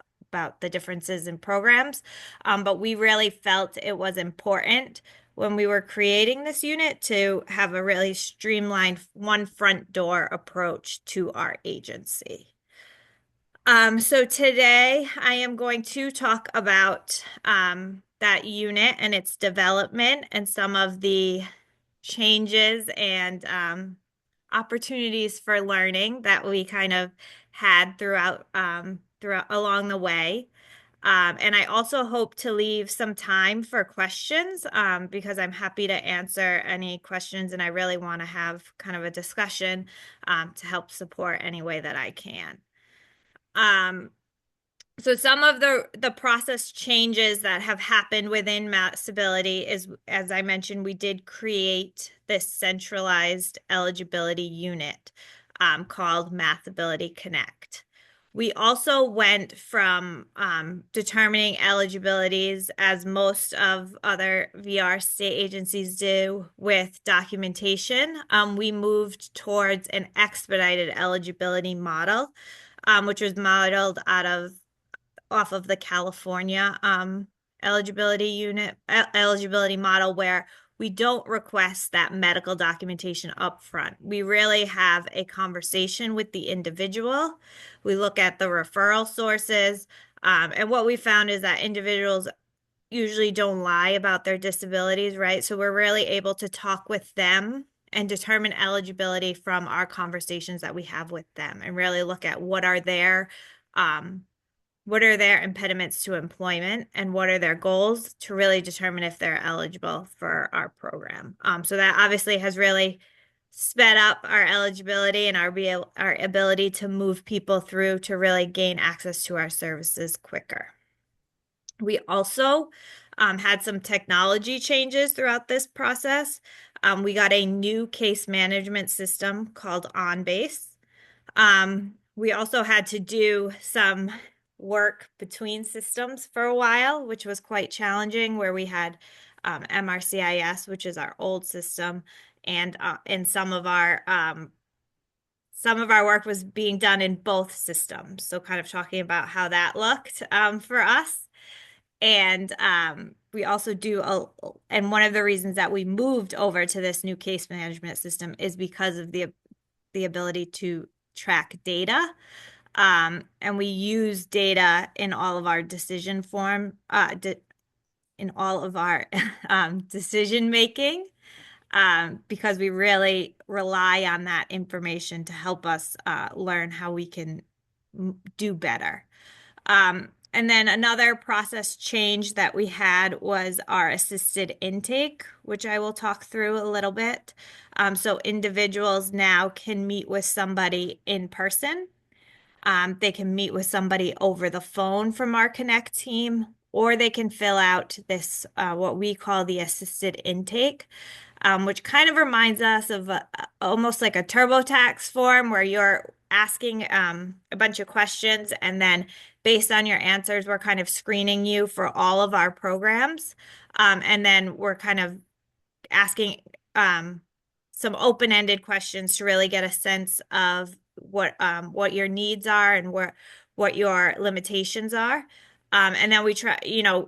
the differences in programs, but we really felt it was important when we were creating this unit to have a really streamlined one front door approach to our agency. So today I am going to talk about that unit and its development and some of the changes and opportunities for learning that we kind of had throughout along the way. And I also hope to leave some time for questions because I'm happy to answer any questions, and I really want to have kind of a discussion to help support any way that I can. So some of the process changes that have happened within Massability is, as I mentioned, we did create this centralized eligibility unit called Massability Connect. We also went from determining eligibilities, as most of other VR state agencies do, with documentation. We moved towards an expedited eligibility model, which was modeled off of the California eligibility model, where we don't request that medical documentation up front. We really have a conversation with the individual. We look at the referral sources, and what we found is that individuals usually don't lie about their disabilities, right? So we're really able to talk with them and determine eligibility from our conversations that we have with them, and really look at what are their impediments to employment and what are their goals to really determine if they're eligible for our program. So that obviously has really sped up our eligibility and our ability to move people through to really gain access to our services quicker. We also had some technology changes throughout this process. We got a new case management system called OnBase. We also had to do some work between systems for a while, which was quite challenging, where we had MRCIS, which is our old system, and some of our work was being done in both systems. So kind of talking about how that looked for us. And we also and one of the reasons that we moved over to this new case management system is because of the ability to track data. And we use data in all of our decision in all of our decision making, because we really rely on that information to help us learn how we can do better. And then another process change that we had was our assisted intake, which I will talk through a little bit. So individuals now can meet with somebody in person. They can meet with somebody over the phone from our Connect team, or they can fill out this, what we call the assisted intake, which kind of reminds us of almost like a TurboTax form, where you're asking a bunch of questions, and then based on your answers, we're kind of screening you for all of our programs. And then we're kind of asking some open-ended questions to really get a sense of what your needs are and what your limitations are. And then we try,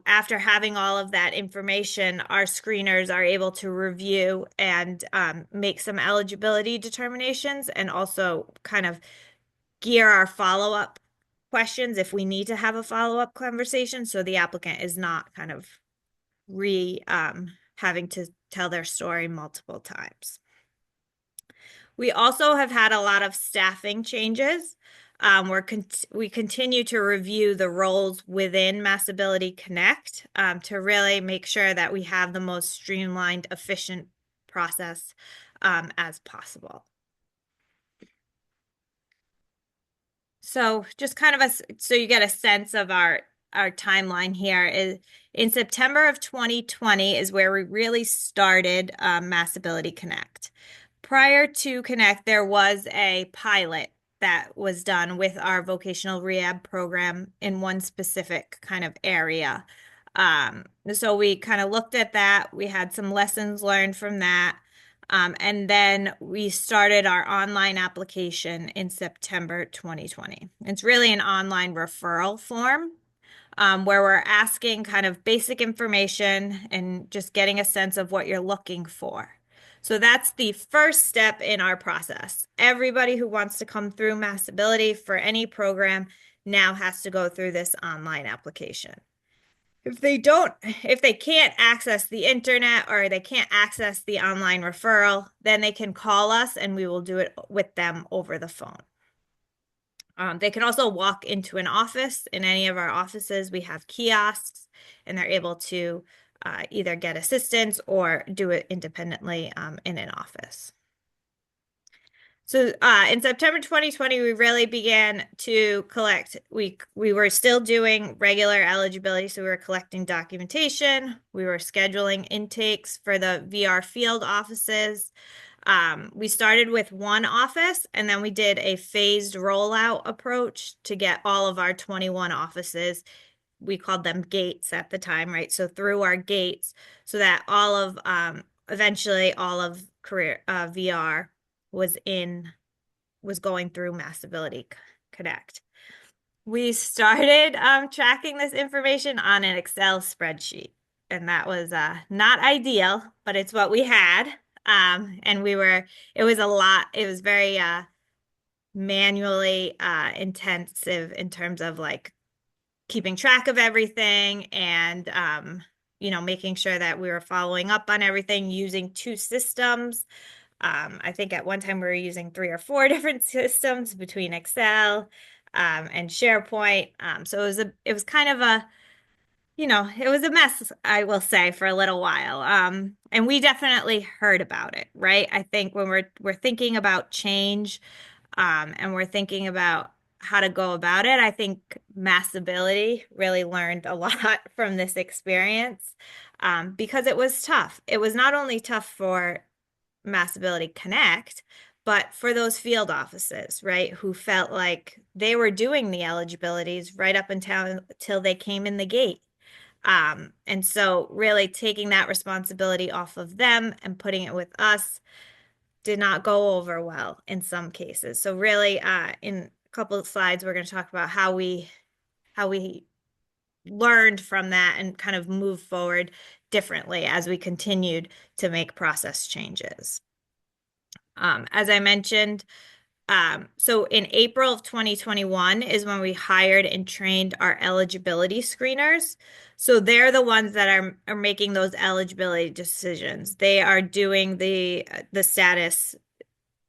after having all of that information, our screeners are able to review and make some eligibility determinations and also kind of gear our follow-up questions if we need to have a follow-up conversation, so the applicant is not kind of having to tell their story multiple times. We also have had a lot of staffing changes. We continue to review the roles within Massability Connect to really make sure that we have the most streamlined, efficient process as possible. So just kind of so you get a sense of our timeline here is in September of 2020 is where we really started Massability Connect. Prior to Connect, there was a pilot that was done with our vocational rehab program in one specific kind of area. So we kind of looked at that. We had some lessons learned from that. And then we started our online application in September 2020. It's really an online referral form where we're asking kind of basic information and just getting a sense of what you're looking for. So that's the first step in our process. Everybody who wants to come through Massability for any program now has to go through this online application. If they can't access the internet or they can't access the online referral, then they can call us and we will do it with them over the phone. They can also walk into an office. In any of our offices, we have kiosks and they're able to either get assistance or do it independently in an office. So in September 2020, we really began to collect. We were still doing regular eligibility, so we were collecting documentation. We were scheduling intakes for the VR field offices. We started with one office, and then we did a phased rollout approach to get all of our 21 offices. We called them gates at the time, right? So through our gates, so that all of eventually all of career VR was going through Massability Connect. We started tracking this information on an Excel spreadsheet, and that was not ideal, but it's what we had. And it was a lot. It was very manually intensive in terms of like keeping track of everything and making sure that we were following up on everything using two systems. I think at one time we were using 3 or 4 different systems between Excel and SharePoint. So it was kind of it was a mess, I will say, for a little while. And we definitely heard about it, right? I think when we're thinking about change and we're thinking about how to go about it, I think Massability really learned a lot from this experience because it was tough. It was not only tough for Massability Connect, but for those field offices, right, who felt like they were doing the eligibilities right up until they came in the gate. And so really taking that responsibility off of them and putting it with us did not go over well in some cases. So really, in a couple of slides, we're going to talk about how we learned from that and kind of move forward differently as we continued to make process changes. As I mentioned, so in April of 2021 is when we hired and trained our eligibility screeners. So they're the ones that are making those eligibility decisions. They are doing the status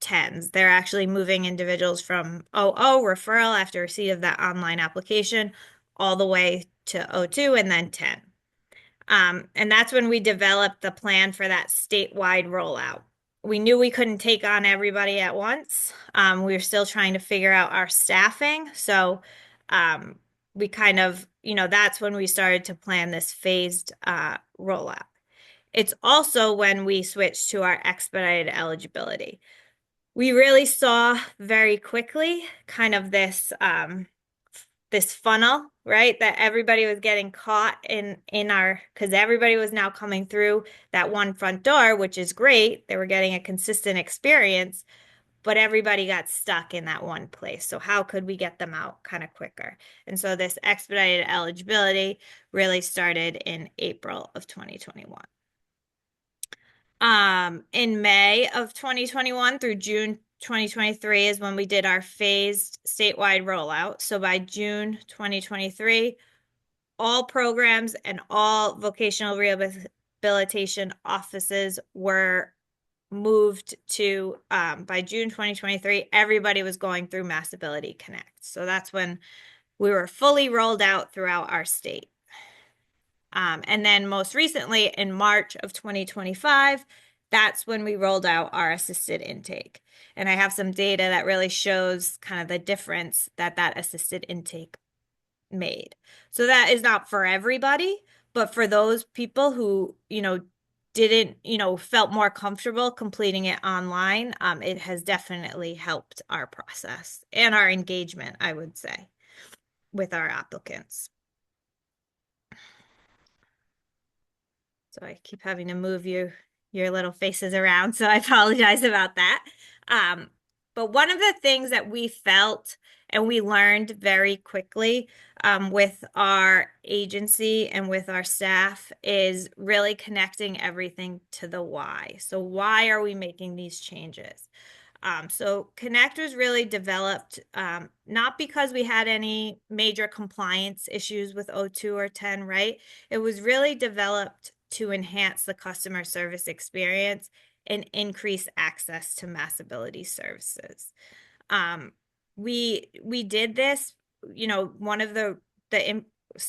10s. They're actually moving individuals from OO referral after receipt of that online application all the way to O2 and then 10. And that's when we developed the plan for that statewide rollout. We knew we couldn't take on everybody at once. We were still trying to figure out our staffing. So we kind of, that's when we started to plan this phased rollout. It's also when we switched to our expedited eligibility. We really saw very quickly kind of this funnel, right? That everybody was getting caught in because everybody was now coming through that one front door, which is great. They were getting a consistent experience, but everybody got stuck in that one place. So how could we get them out kind of quicker? And so this expedited eligibility really started in April of 2021. In May of 2021 through June 2023 is when we did our phased statewide rollout. So by June 2023, all programs and all vocational rehabilitation offices were moved to, by June 2023, everybody was going through Massability Connect. So that's when we were fully rolled out throughout our state. And then most recently in March of 2025, that's when we rolled out our assisted intake. And I have some data that really shows kind of the difference that that assisted intake made. So that is not for everybody, but for those people who, didn't, felt more comfortable completing it online, it has definitely helped our process and our engagement, I would say, with our applicants. So I keep having to move your little faces around, so I apologize about that. But one of the things that we felt and we learned very quickly with our agency and with our staff is really connecting everything to the why. So why are we making these changes? So Connect was really developed not because we had any major compliance issues with O2 or 10, right? It was really developed to enhance the customer service experience and increase access to Massability services. We did this, one of the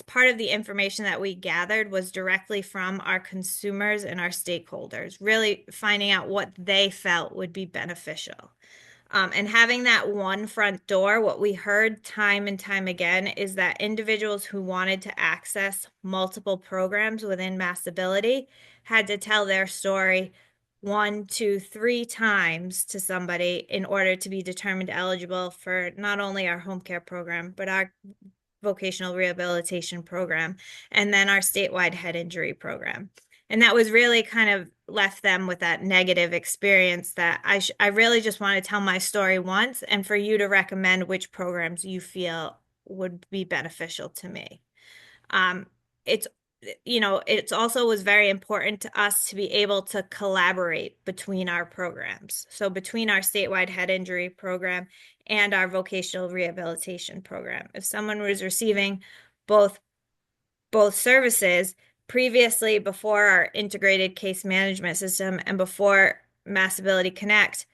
part of the information that we gathered was directly from our consumers and our stakeholders, really finding out what they felt would be beneficial. And having that one front door, what we heard time and time again is that individuals who wanted to access multiple programs within Massability had to tell their story 1, 2, 3 times to somebody in order to be determined eligible for not only our home care program, but our vocational rehabilitation program, and then our statewide head injury program. And that was really kind of left them with that negative experience that I really just want to tell my story once and for you to recommend which programs you feel would be beneficial to me. It's also was very important to us to be able to collaborate between our programs. So between our statewide head injury program and our vocational rehabilitation program. If someone was receiving both services previously before our integrated case management system and before Massability Connect,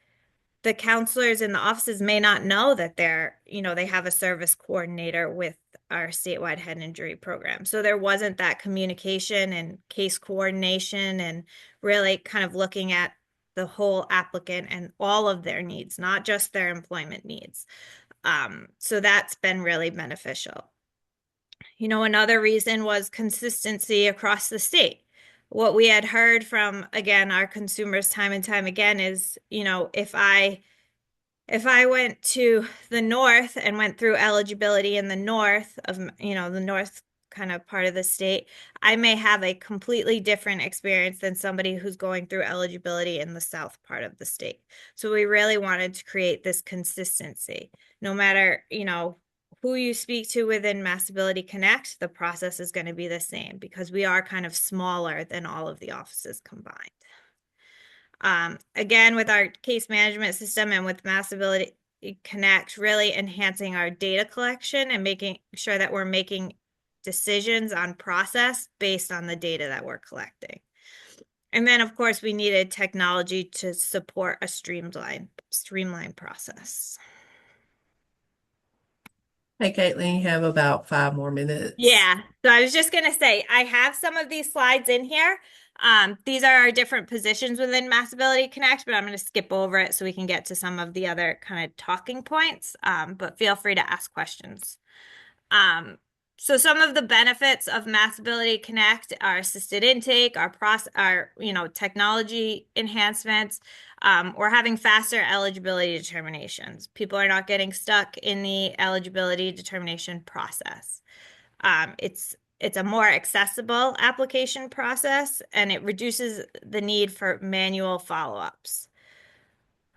the counselors in the offices may not know that they have a service coordinator with our statewide head injury program. So there wasn't that communication and case coordination and really kind of looking at the whole applicant and all of their needs, not just their employment needs. So that's been really beneficial. Another reason was consistency across the state. What we had heard from, again, our consumers time and time again is, if I went to the north and went through eligibility in the north of, the north kind of part of the state, I may have a completely different experience than somebody who's going through eligibility in the south part of the state. So we really wanted to create this consistency. No matter, who you speak to within Massability Connect, the process is going to be the same because we are kind of smaller than all of the offices combined. Again, with our case management system and with Massability Connect, really enhancing our data collection and making sure that we're making decisions on process based on the data that we're collecting. And then, of course, we needed technology to support a streamlined process. Hey, Caitlin, you have about 5 more minutes. Yeah. So I was just going to say, I have some of these slides in here. These are our different positions within Massability Connect, but I'm going to skip over it so we can get to some of the other kind of talking points. But feel free to ask questions. So some of the benefits of Massability Connect are assisted intake, our technology enhancements. We're having faster eligibility determinations. People are not getting stuck in the eligibility determination process. It's a more accessible application process, and it reduces the need for manual follow-ups.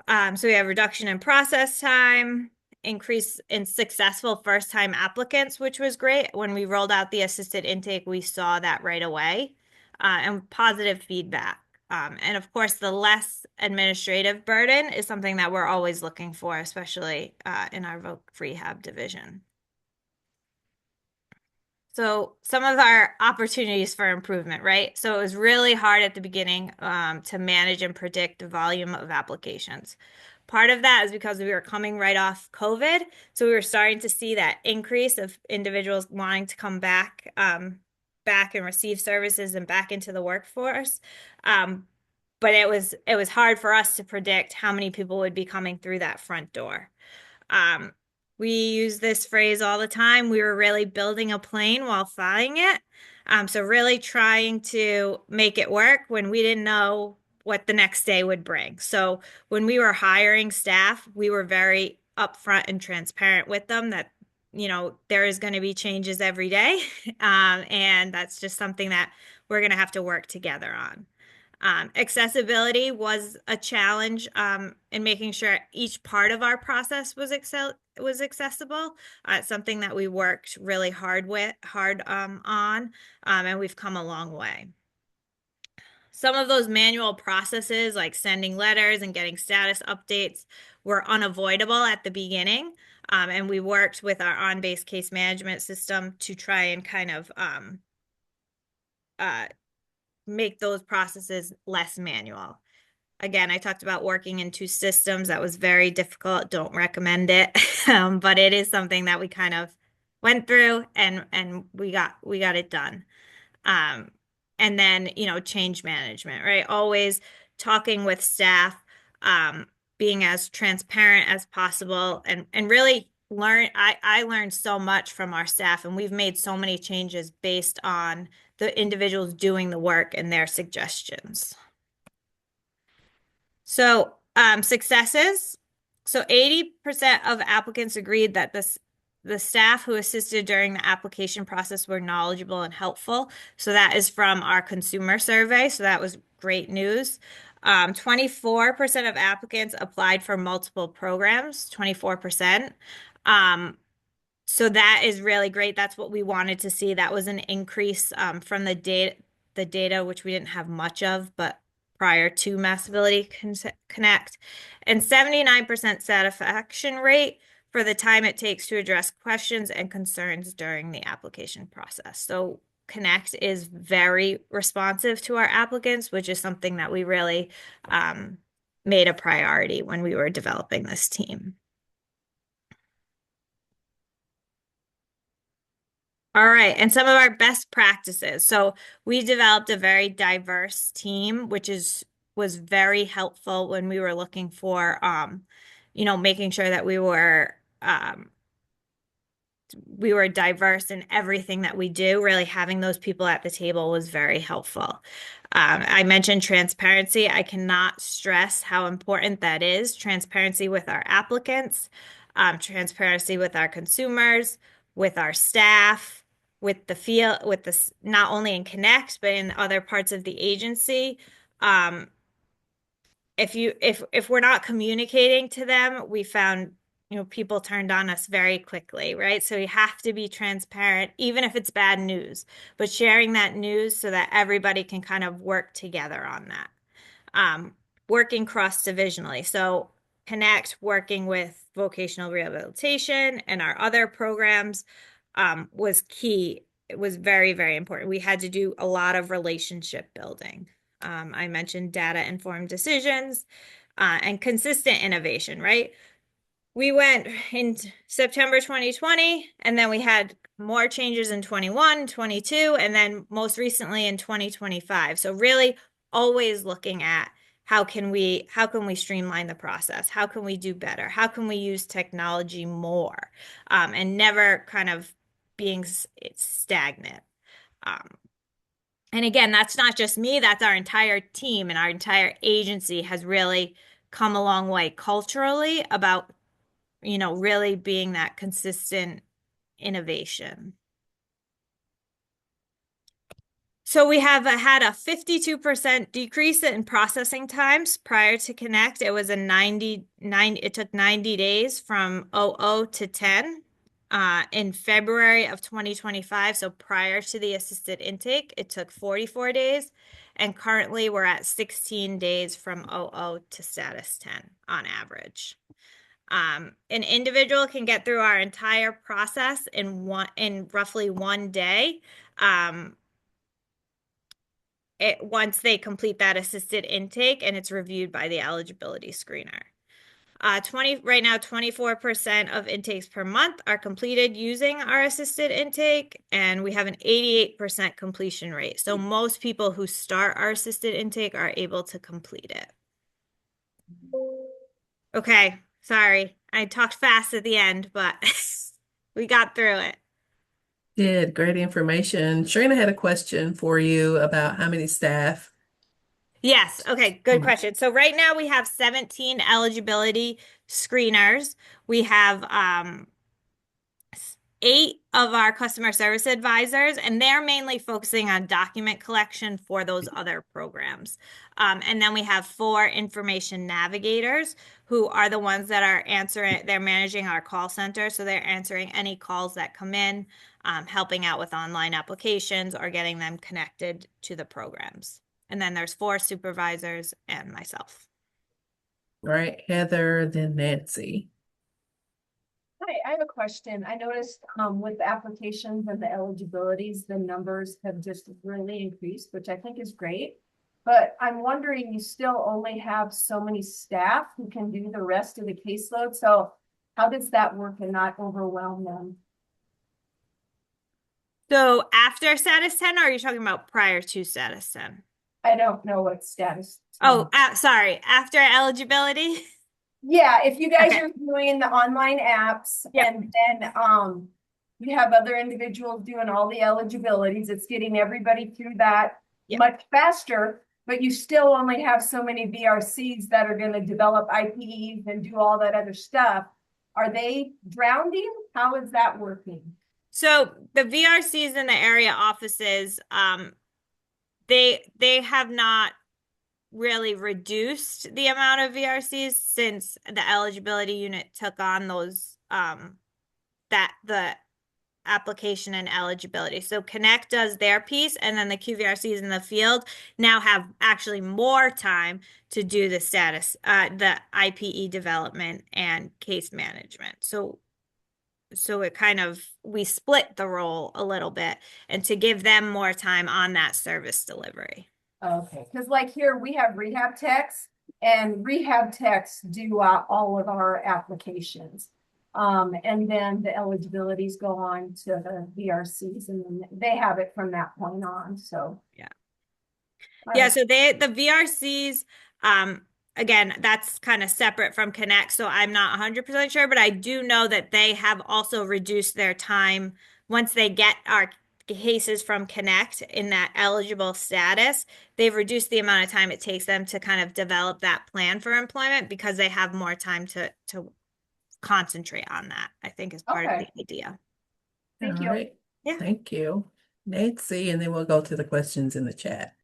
So we have reduction in process time, increase in successful first-time applicants, which was great. When we rolled out the assisted intake, we saw that right away, and positive feedback. And of course, the less administrative burden is something that we're always looking for, especially in our voc rehab division. So some of our opportunities for improvement, right? So it was really hard at the beginning to manage and predict the volume of applications. Part of that is because we were coming right off COVID. So we were starting to see that increase of individuals wanting to come back, back and receive services and back into the workforce. But it was hard for us to predict how many people would be coming through that front door. We use this phrase all the time. We were really building a plane while flying it. So really trying to make it work when we didn't know what the next day would bring. So when we were hiring staff, we were very upfront and transparent with them that, you know, there is going to be changes every day. And that's just something that we're going to have to work together on. Accessibility was a challenge in making sure each part of our process was accessible. It's something that we worked really hard on, and we've come a long way. Some of those manual processes, like sending letters and getting status updates, were unavoidable at the beginning, and we worked with our on-base case management system to try and kind of make those processes less manual. Again, I talked about working in two systems. That was very difficult. Don't recommend it. But it is something that we kind of went through and we got it done. And then, you know, change management, right? Always talking with staff, being as transparent as possible and really I learned so much from our staff, and we've made so many changes based on the individuals doing the work and their suggestions. So successes. So 80% of applicants agreed that the staff who assisted during the application process were knowledgeable and helpful. So that is from our consumer survey. So that was great news. 24% of applicants applied for multiple programs, 24%. So that is really great. That's what we wanted to see. That was an increase from the data, which we didn't have much of, but prior to Massability Connect, and 79% satisfaction rate for the time it takes to address questions and concerns during the application process. So Connect is very responsive to our applicants, which is something that we really made a priority when we were developing this team. All right, and some of our best practices. So we developed a very diverse team, which was very helpful when we were looking for, you know, making sure that we were diverse in everything that we do. Really having those people at the table was very helpful. I mentioned transparency. I cannot stress how important that is. Transparency with our applicants, transparency with our consumers, with our staff, with the field, with this, not only in Connect, but in other parts of the agency. If we're not communicating to them, we found, you know, people turned on us very quickly, right? So you have to be transparent, even if it's bad news, but sharing that news so that everybody can kind of work together on that. Working cross-divisionally. So Connect, working with vocational rehabilitation and our other programs was key. It was very, very important. We had to do a lot of relationship building. I mentioned data-informed decisions and consistent innovation, right? We went in September 2020, and then we had more changes in 21, 22, and then most recently in 2025. So really always looking at how can we streamline the process? How can we do better? How can we use technology more? And never kind of being stagnant. And again, that's not just me, that's our entire team, and our entire agency has really come a long way culturally about, you know, really being that consistent innovation. So we have had a 52% decrease in processing times prior to Connect. It was it took 90 days from 00 to 10. In February of 2025, so prior to the assisted intake, it took 44 days. And currently we're at 16 days from 00 to status 10 on average. An individual can get through our entire process in roughly 1 day. Once they complete that assisted intake and it's reviewed by the eligibility screener. Right now, 24% of intakes per month are completed using our assisted intake, and we have an 88% completion rate. So most people who start our assisted intake are able to complete it. Okay, sorry. I talked fast at the end, but we got through it. Did great information. Trina had a question for you about how many staff. Yes. Okay. Good question. So right now we have 17 eligibility screeners. We have 8 of our customer service advisors, and they're mainly focusing on document collection for those other programs. And then we have 4 information navigators who are the ones that are they're managing our call center. So they're answering any calls that come in, helping out with online applications or getting them connected to the programs. And then there's 4 supervisors and myself. Right, Heather, then Nancy. Hi, I have a question. I noticed with the applications and the eligibilities, the numbers have just really increased, which I think is great. But I'm wondering, you still only have so many staff who can do the rest of the caseload. So how does that work and not overwhelm them? So after status 10, or are you talking about prior to status 10? I don't know what status. Oh, sorry. After eligibility? Yeah, if you guys Okay. are doing the online apps and then you have other individuals doing all the eligibilities, it's getting everybody through that much faster, but you still only have so many VRCs that are going to develop IPEs and do all that other stuff. Are they drowning? How is that working? So the VRCs in the area offices, they have not really reduced the amount of VRCs since the eligibility unit took on those the application and eligibility. So Connect does their piece, and then the QVRCs in the field now have actually more time to do the status, the IPE development and case management. So it kind of, we split the role a little bit and to give them more time on that service delivery. Okay, because like here we have rehab techs, and rehab techs do all of our applications. And then the eligibilities go on to the VRCs, and then they have it from that point on. So yeah, so the VRCs, again, that's kind of separate from Connect, so I'm not 100% sure, but I do know that they have also reduced their time once they get our cases from Connect in that eligible status. They've reduced the amount of time it takes them to kind of develop that plan for employment because they have more time to concentrate on that, I think is part of the idea. Thank you. All right. Yeah. Thank you, Nancy, and then we'll go to the questions in the chat.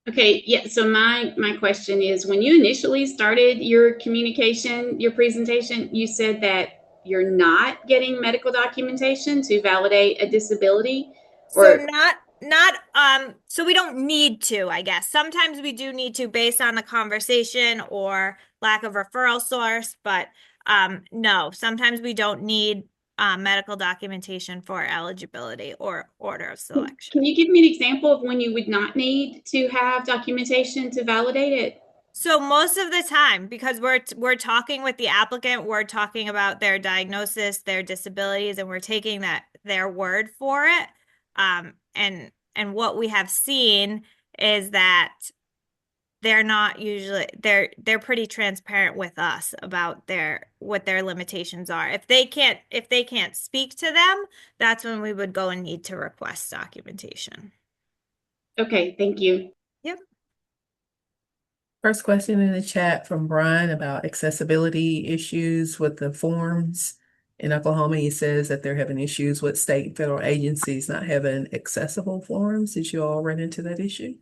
Okay, yeah, so my question is, when you initially started your communication, your presentation, you said that you're not getting medical documentation to validate a disability? So so we don't need to, I guess. Sometimes we do need to based on the conversation or lack of referral source, but no, sometimes we don't need medical documentation for eligibility or order of selection. Can you give me an example of when you would not need to have documentation to validate it? So most of the time, because we're talking with the applicant, we're talking about their diagnosis, their disabilities, and we're taking their word for it. And what we have seen is that they're not usually they're pretty transparent with us about what their limitations are. If they can't speak to them, that's when we would go and need to request documentation. Okay, thank you. Yep. First question in the chat from Brian about accessibility issues with the forms In Oklahoma, he says that they're having issues with state and federal agencies not having accessible forms. Did you all run into that issue?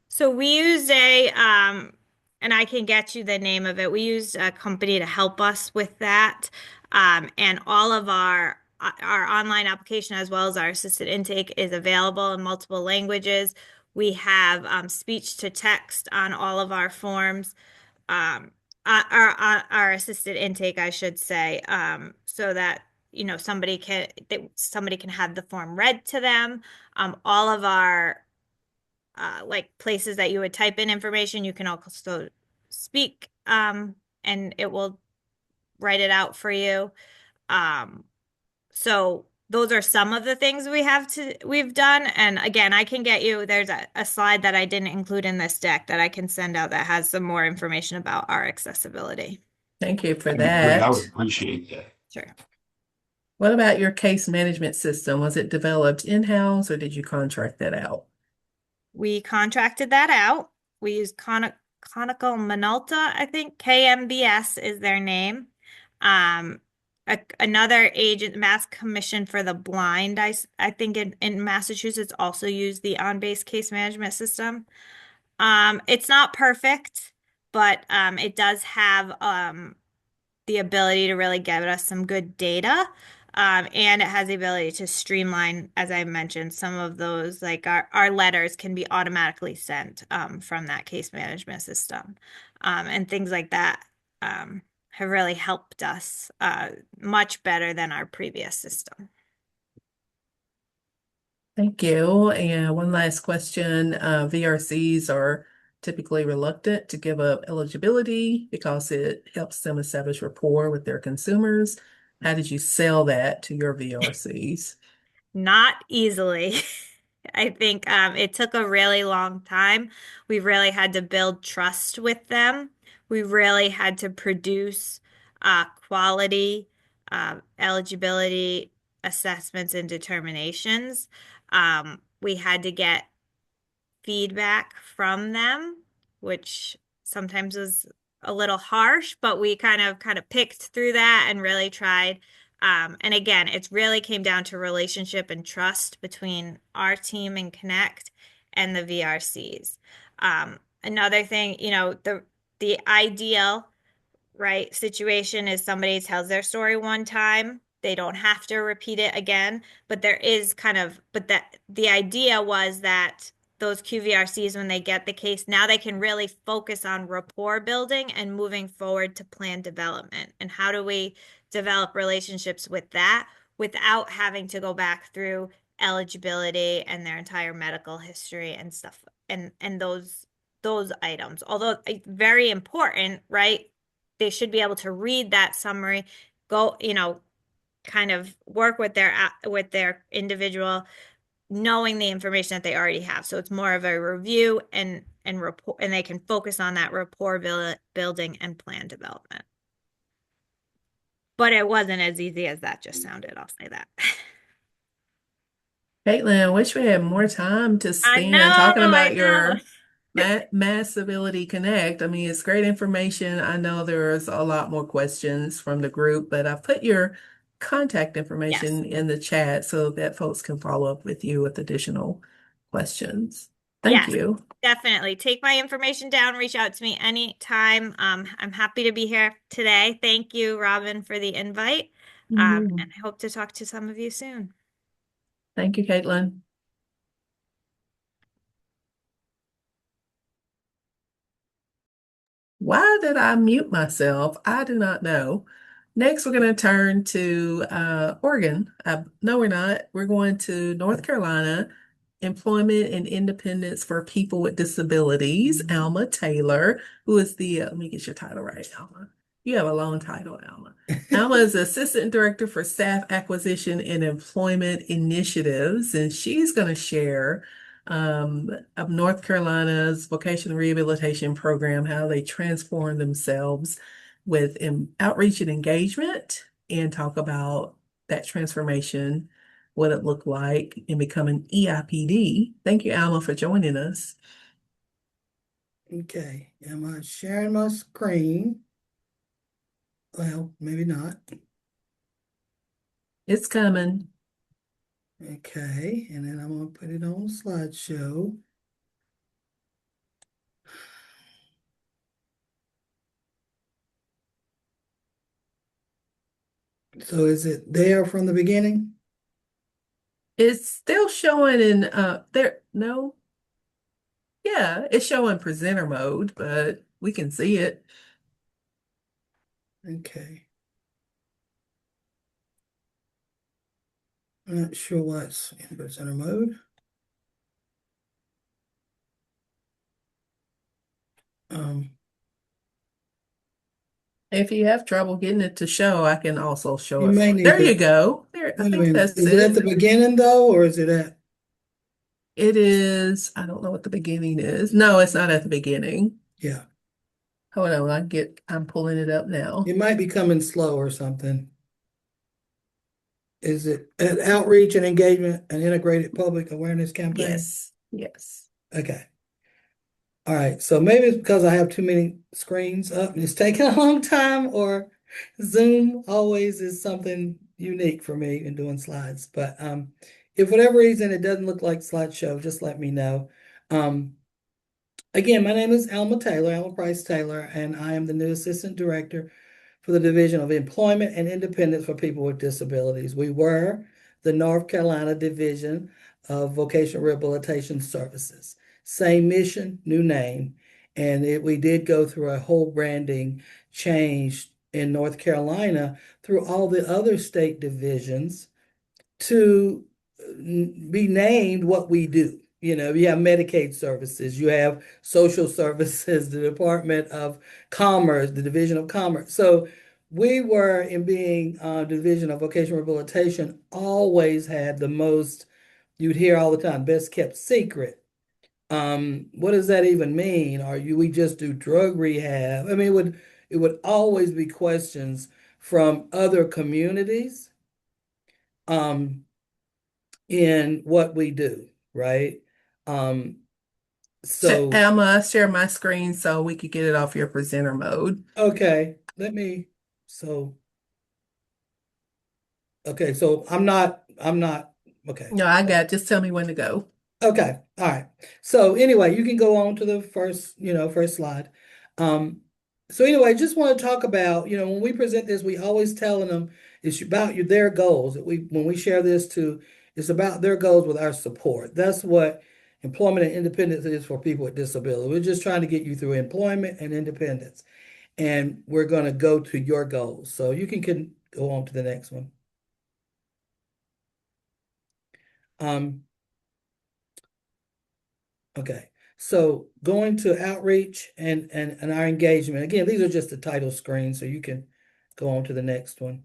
So we used and I can get you the name of it. We used a company to help us with that. And all of our online application as well as our assisted intake is available in multiple languages. We have speech to text on all of our forms. Our assisted intake, I should say, so that somebody can have the form read to them. All of our like places that you would type in information, you can also speak, and it will write it out for you. So those are some of the things we've done. And again, I can get you, there's a slide that I didn't include in this deck that I can send out that has some more information about our accessibility. Thank you for That'd be great. I that. would appreciate that. Sure. What about your case management system? Was it developed in-house or did you contract that out? We contracted that out. We used Conical Minolta, I think. KMBS is their name. Another agent, Mass Commission for the Blind, I think in Massachusetts also used the on-base case management system. It's not perfect, but it does have the ability to really give us some good data. And it has the ability to streamline, as I mentioned, some of those, like our letters can be automatically sent from that case management system. And things like that have really helped us much better than our previous system. Thank you. And one last question. VRCs are typically reluctant to give up eligibility because it helps them establish rapport with their consumers. How did you sell that to your VRCs? Not easily. I think it took a really long time. We really had to build trust with them. We really had to produce quality eligibility assessments and determinations. We had to get feedback from them, which sometimes was a little harsh, but we kind of picked through that and really tried. And again, it really came down to relationship and trust between our team and Connect and the VRCs. Another thing, the ideal right situation is somebody tells their story one time, they don't have to repeat it again, but the idea was that those QVRCs, when they get the case, now they can really focus on rapport building and moving forward to plan development. And how do we develop relationships with that without having to go back through eligibility and their entire medical history and stuff and those items, although very important, right? They should be able to read that summary, go, kind of work with their individual, knowing the information that they already have. So it's more of a review and rapport, and they can focus on that rapport building and plan development. But it wasn't as easy as that just sounded, I'll say that. Caitlin, I wish we had more time to spend talking about your Massability Connect. I mean, it's great information. I know there's a lot more questions from the group, but I've put your contact information in the chat so that folks can follow up with you with additional questions. Thank you. Definitely. Take my information down, reach out to me anytime. I'm happy to be here today. Thank you, Robin, for the invite. And I hope to talk to some of you soon. Thank you, Caitlin. Why did I mute myself? I do not know. Next, we're going to turn to Oregon. No, we're not. We're going to North Carolina, Employment and Independence for People with Disabilities, Alma Taylor, who is let me get your title right, Alma. You have a long title, Alma. Alma is Assistant Director for Staff Acquisition and Employment Initiatives, and she's going to share of North Carolina's vocational rehabilitation program, how they transform themselves with outreach and engagement, and talk about that transformation, what it looked like in becoming EIPD. Thank you, Alma, for joining us. Okay, am I sharing my screen? Well, maybe not. It's coming. Okay, and then I'm gonna put it on slideshow. So is it there from the beginning? It's still showing in there. No. Yeah, it's showing presenter mode, but we can see it. Okay. I'm not sure what's in presenter mode. Um, If you have trouble getting it to show, I can also show you it may for you. need There to. you go. There, I Wait a think minute. that's Is it at the it. beginning though, or is it at? It is, I don't know what the beginning is. No, it's not at the beginning. Yeah. Hold on, I'm pulling it up now. It might be coming slow or something. Is it an outreach and engagement and integrated public awareness campaign? Yes, yes. Okay. All right. So maybe it's because I have too many screens up and it's taking a long time, or Zoom always is something unique for me in doing slides. But if for whatever reason it doesn't look like slideshow, just let me know. Again, my name is Alma Taylor, Alma Price Taylor, and I am the new Assistant Director for the Division of Employment and Independence for People with Disabilities. We were the North Carolina Division of Vocational Rehabilitation Services. Same mission, new name, and we did go through a whole branding change in North Carolina through all the other state divisions to be named what we do. You know, you have Medicaid services, you have social services, the Department of Commerce, the Division of Commerce. So we were, in being Division of Vocational Rehabilitation, always had the most, you'd hear all the time, best kept secret. What does that even mean? We just do drug rehab? I mean, it would always be questions from other communities. In what we do, right? So Alma, share my screen so we could get it off your presenter mode. okay, so I'm not okay. No, I got, just tell me when to go. Okay, all right. So anyway, you can go on to the first slide. So anyway, just want to talk about, when we present this, we always telling them it's about their goals. When we share this it's about their goals with our support. That's what employment and independence is for people with disability. We're just trying to get you through employment and independence. And we're going to go to your goals. So you can go on to the next one. Okay, so going to outreach and our engagement. Again, these are just the title screens, so you can go on to the next one.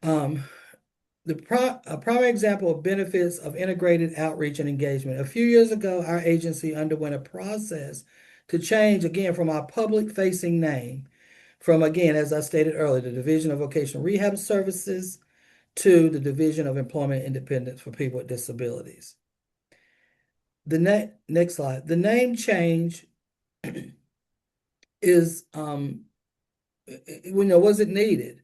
A primary example of benefits of integrated outreach and engagement. A few years ago, our agency underwent a process to change, again, from our public-facing name, from, again, as I stated earlier, the Division of Vocational Rehab Services to the Division of Employment Independence for People with Disabilities. The next slide. The name change is, was it needed?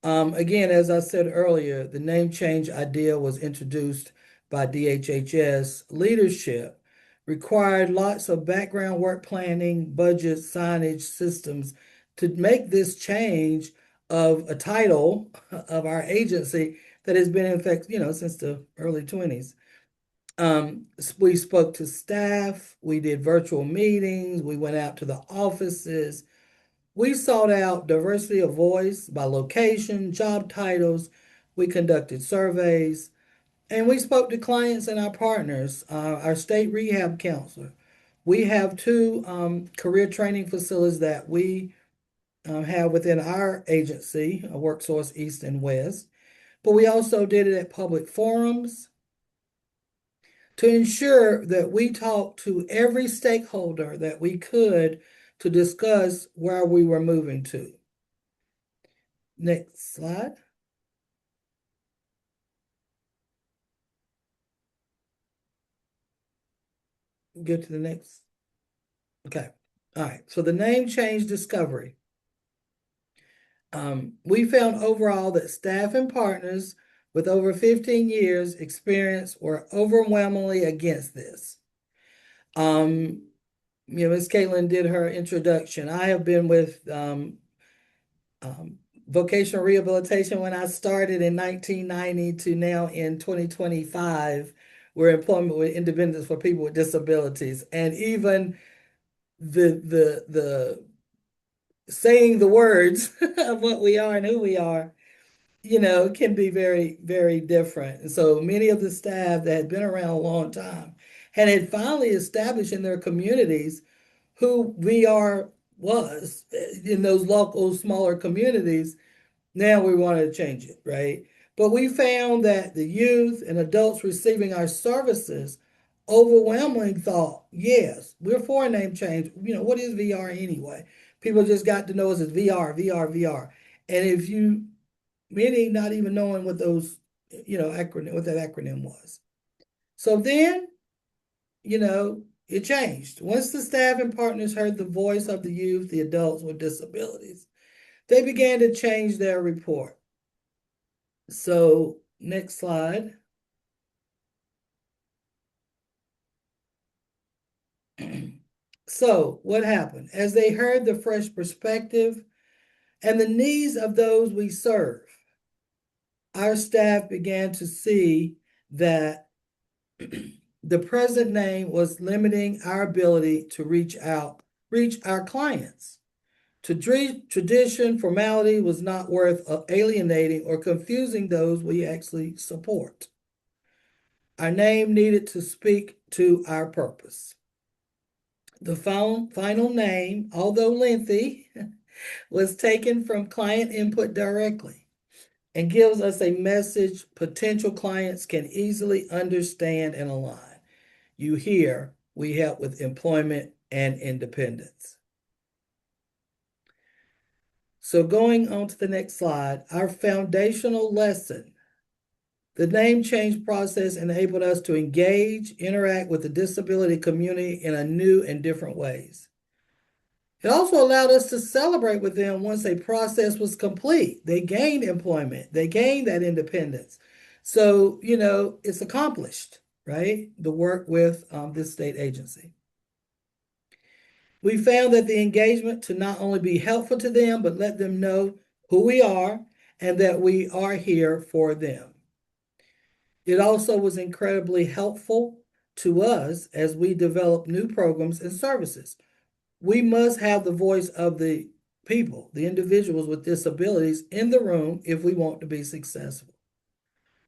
Again, as I said earlier, the name change idea was introduced by DHHS leadership, required lots of background work planning, budget, signage, systems to make this change of a title of our agency that has been in effect, since the early 20s. We spoke to staff, we did virtual meetings, we went out to the offices. We sought out diversity of voice by location, job titles. We conducted surveys, and we spoke to clients and our partners, our state rehab counselor. We have two career training facilities that we have within our agency, WorkSource East and West, but we also did it at public forums to ensure that we talked to every stakeholder that we could to discuss where we were moving to. Next slide. Go to the next. Okay. All right. So the name change discovery. We found overall that staff and partners with over 15 years experience were overwhelmingly against this. Ms. Caitlin did her introduction. I have been with vocational rehabilitation when I started in 1990 to now in 2025. We're employment with independence for people with disabilities, and even the saying the words of what we are and who we are, can be very, very different. And so many of the staff that had been around a long time and had finally established in their communities who VR was in those local smaller communities. Now we wanted to change it, right? But we found that the youth and adults receiving our services overwhelmingly thought, yes, we're for a name change. What is VR anyway? People just got to know us as VR, VR, VR. And if you, many not even knowing what those, what that acronym was. So then, it changed. Once the staff and partners heard the voice of the youth, the adults with disabilities, they began to change their report. So next slide. So what happened? As they heard the fresh perspective and the needs of those we serve, our staff began to see that the present name was limiting our ability to reach our clients. Tradition, formality was not worth alienating or confusing those we actually support. Our name needed to speak to our purpose. The final name, although lengthy, was taken from client input directly and gives us a message potential clients can easily understand and align. You hear, we help with employment and independence. So going on to the next slide, our foundational lesson. The name change process enabled us to engage, interact with the disability community in a new and different ways. It also allowed us to celebrate with them once a process was complete. They gained employment, they gained that independence. So, it's accomplished, right? The work with this state agency. We found that the engagement to not only be helpful to them, but let them know who we are and that we are here for them. It also was incredibly helpful to us as we develop new programs and services. We must have the voice of the people, the individuals with disabilities in the room if we want to be successful.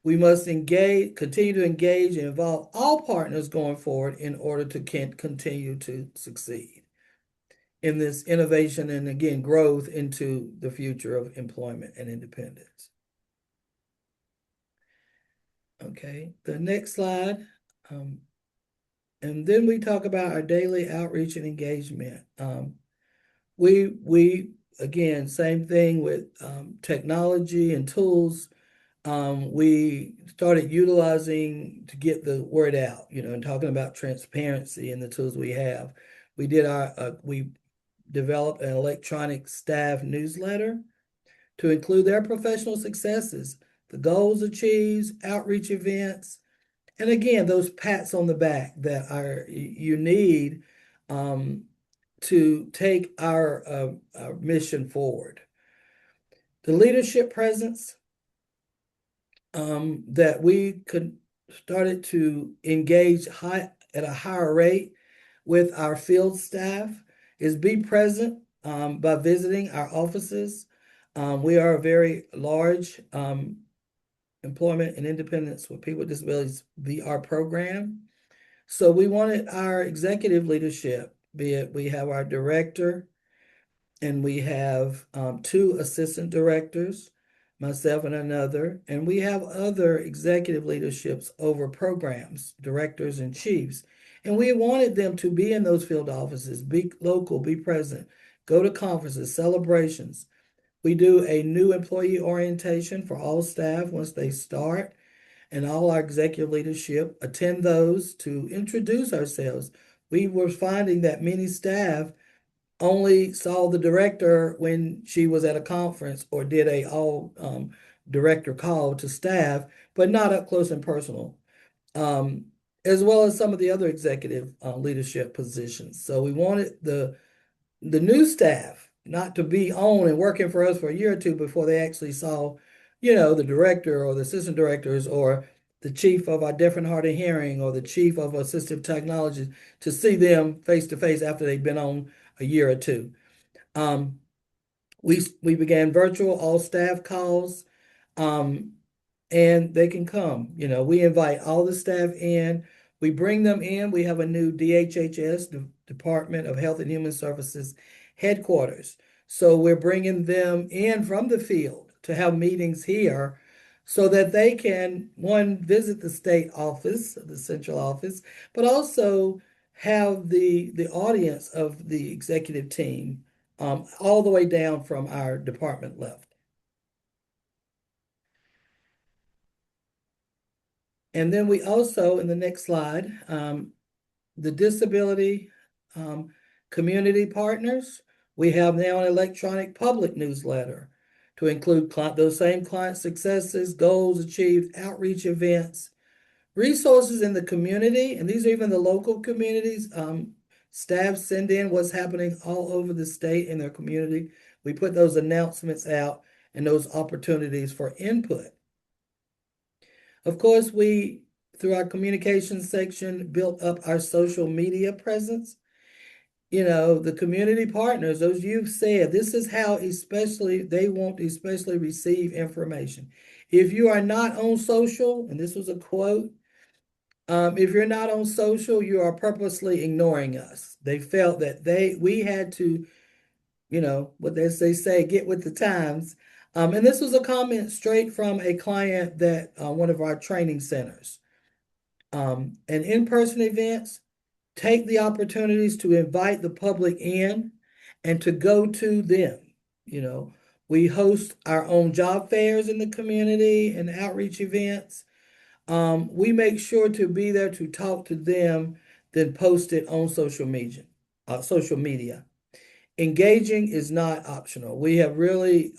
We must continue to engage and involve all partners going forward in order to continue to succeed in this innovation and, again, growth into the future of employment and independence. Okay, the next slide. And then we talk about our daily outreach and engagement. We again, same thing with technology and tools. We started utilizing to get the word out, and talking about transparency and the tools we have. We developed an electronic staff newsletter to include their professional successes, the goals achieved, outreach events, and again, those pats on the back that you need to take our mission forward. The leadership presence that we started to engage at a higher rate with our field staff is be present by visiting our offices. We are a very large employment and independence with people with disabilities VR program. So we wanted our executive leadership, be it we have our director and we have 2 assistant directors, myself and another, and we have other executive leaderships over programs, directors and chiefs. And we wanted them to be in those field offices, be local, be present, go to conferences, celebrations. We do a new employee orientation for all staff once they start, and all our executive leadership attend those to introduce ourselves. We were finding that many staff only saw the director when she was at a conference or did a all director call to staff, but not up close and personal, as well as some of the other executive leadership positions. So we wanted the new staff not to be on and working for us for a year or two before they actually saw, the director or the assistant directors or the chief of our deaf and hard of hearing or the chief of assistive technology, to see them face to face after they've been on a year or two. We began virtual all staff calls, and they can come. We invite all the staff in. We bring them in. We have a new DHHS, Department of Health and Human Services headquarters. So we're bringing them in from the field to have meetings here so that they can, one, visit the state office, the central office, but also have the audience of the executive team, all the way down from our department level. And then we also, in the next slide, the disability community partners, we have now an electronic public newsletter to include those same client successes, goals achieved, outreach events, resources in the community, and these are even the local communities. Staff send in what's happening all over the state in their community. We put those announcements out and those opportunities for input. Of course, we, through our communications section, built up our social media presence. The community partners, those you've said, this is how they want to especially receive information. If you are not on social, and this was a quote, if you're not on social, you are purposely ignoring us. They felt that we had to, what they say, get with the times. And this was a comment straight from a client that one of our training centers. And in-person events, take the opportunities to invite the public in and to go to them. We host our own job fairs in the community and outreach events. We make sure to be there to talk to them, then post it on social media. Engaging is not optional. We have really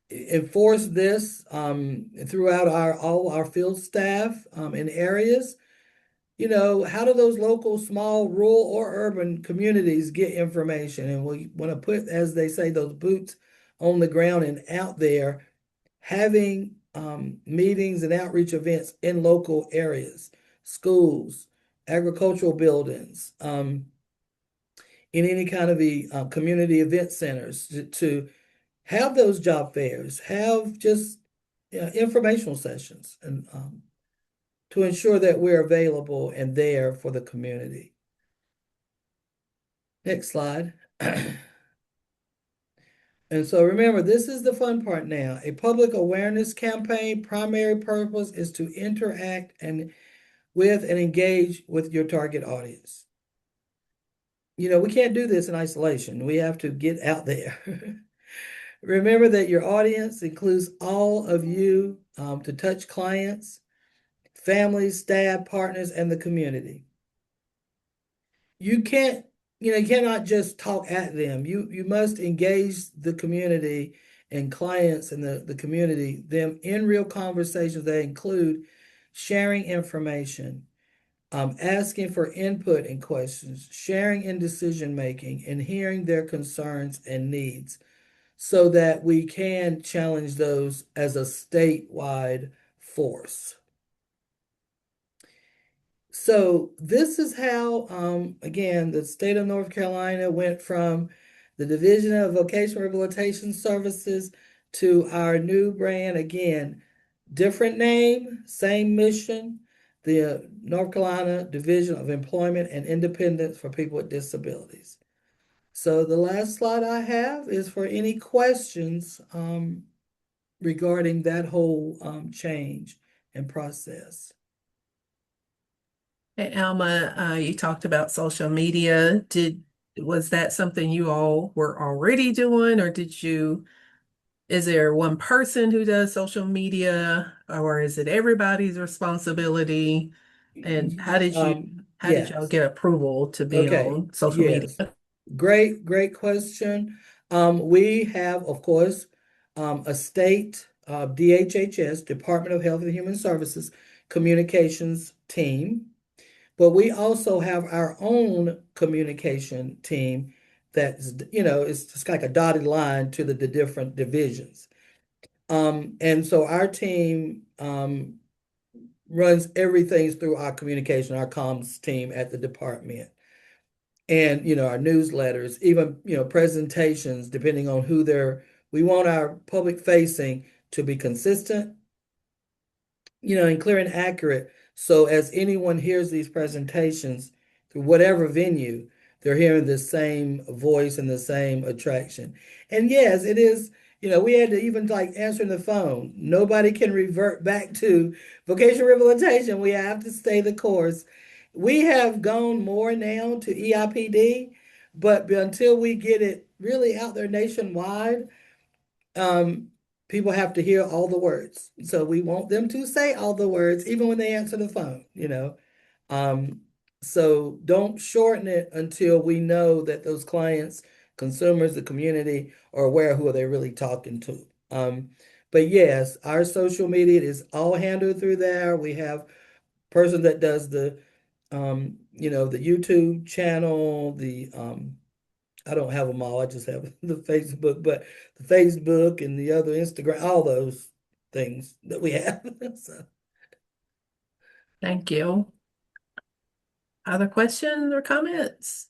enforced this throughout all our field staff in areas. How do those local, small, rural, or urban communities get information? And we want to put, as they say, those boots on the ground and out there, having meetings and outreach events in local areas, schools, agricultural buildings, in any kind of the community event centers, to have those job fairs, have just informational sessions, and to ensure that we're available and there for the community. Next slide. And so remember, this is the fun part now. A public awareness campaign primary purpose is to interact with and engage with your target audience. We can't do this in isolation. We have to get out there. Remember that your audience includes all of you to touch clients, families, staff, partners, and the community. You cannot just talk at them. You must engage the community and clients and the community, them in real conversations that include sharing information, asking for input and questions, sharing in decision making, and hearing their concerns and needs so that we can challenge those as a statewide force. So this is how, again, the state of North Carolina went from the Division of Vocational Rehabilitation Services to our new brand. Again, different name, same mission, the North Carolina Division of Employment and Independence for People with Disabilities. So the last slide I have is for any questions regarding that whole change and process. Hey, Alma, you talked about social media. Was that something you all were already doing, or is there one person who does social media, or is it everybody's responsibility? And how did y'all Yes. get approval to be Okay. on social Yes. media? Great question. We have, of course, a state DHHS, Department of Health and Human Services communications team, but we also have our own communication team that's, it's just like a dotted line to the different divisions. And so our team runs everything through our communication, our comms team at the department. And, our newsletters, even, presentations, depending on who we want our public facing to be consistent, and clear and accurate. So as anyone hears these presentations through whatever venue, they're hearing the same voice and the same attraction. And yes, it is, we had to even like answering the phone. Nobody can revert back to vocational rehabilitation. We have to stay the course. We have gone more now to EIPD, but until we get it really out there nationwide, people have to hear all the words. So we want them to say all the words, even when they answer the phone, So don't shorten it until we know that those clients, consumers, the community are aware who are they really talking to. But yes, our social media is all handled through there. We have a person that does the YouTube channel, I don't have them all. I just have the Facebook, but the Facebook and the other Instagram, all those things that we have. So. Thank you. Other questions or comments?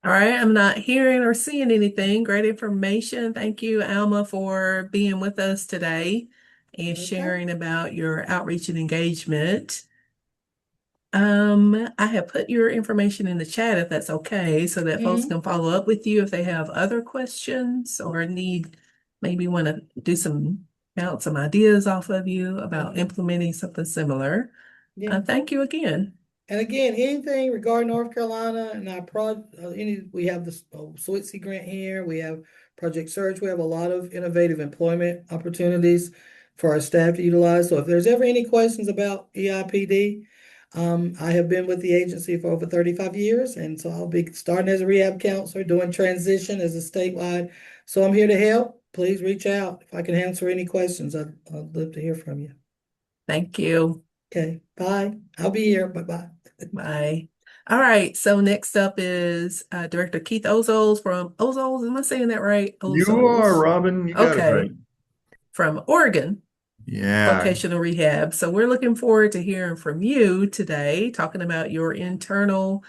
All right, I'm not hearing or seeing anything. Great information. Thank you, Alma, for being with us today and sharing about your outreach and engagement. I have put your information in the chat if that's okay, so that folks can follow up with you if they have other questions or maybe want to bounce some ideas off of you about implementing something similar. Yeah. Thank you again. And again, anything regarding North Carolina and our we have the SWITC grant here, we have Project Search, we have a lot of innovative employment opportunities for our staff to utilize. So if there's ever any questions about EIPD, I have been with the agency for over 35 years, and so I'll be starting as a rehab counselor, doing transition as a statewide. So I'm here to help. Please reach out if I can answer any questions. I'd love to hear from you. Thank you. Okay, bye. I'll be here. Bye-bye. Bye. All right, so next up is Director Keith Ozols from Ozols. Am I saying that right? You Ozols. are, Robin. You got it right. From Oregon. Yeah. Vocational Rehab. So we're looking forward to hearing from you today, talking about your internal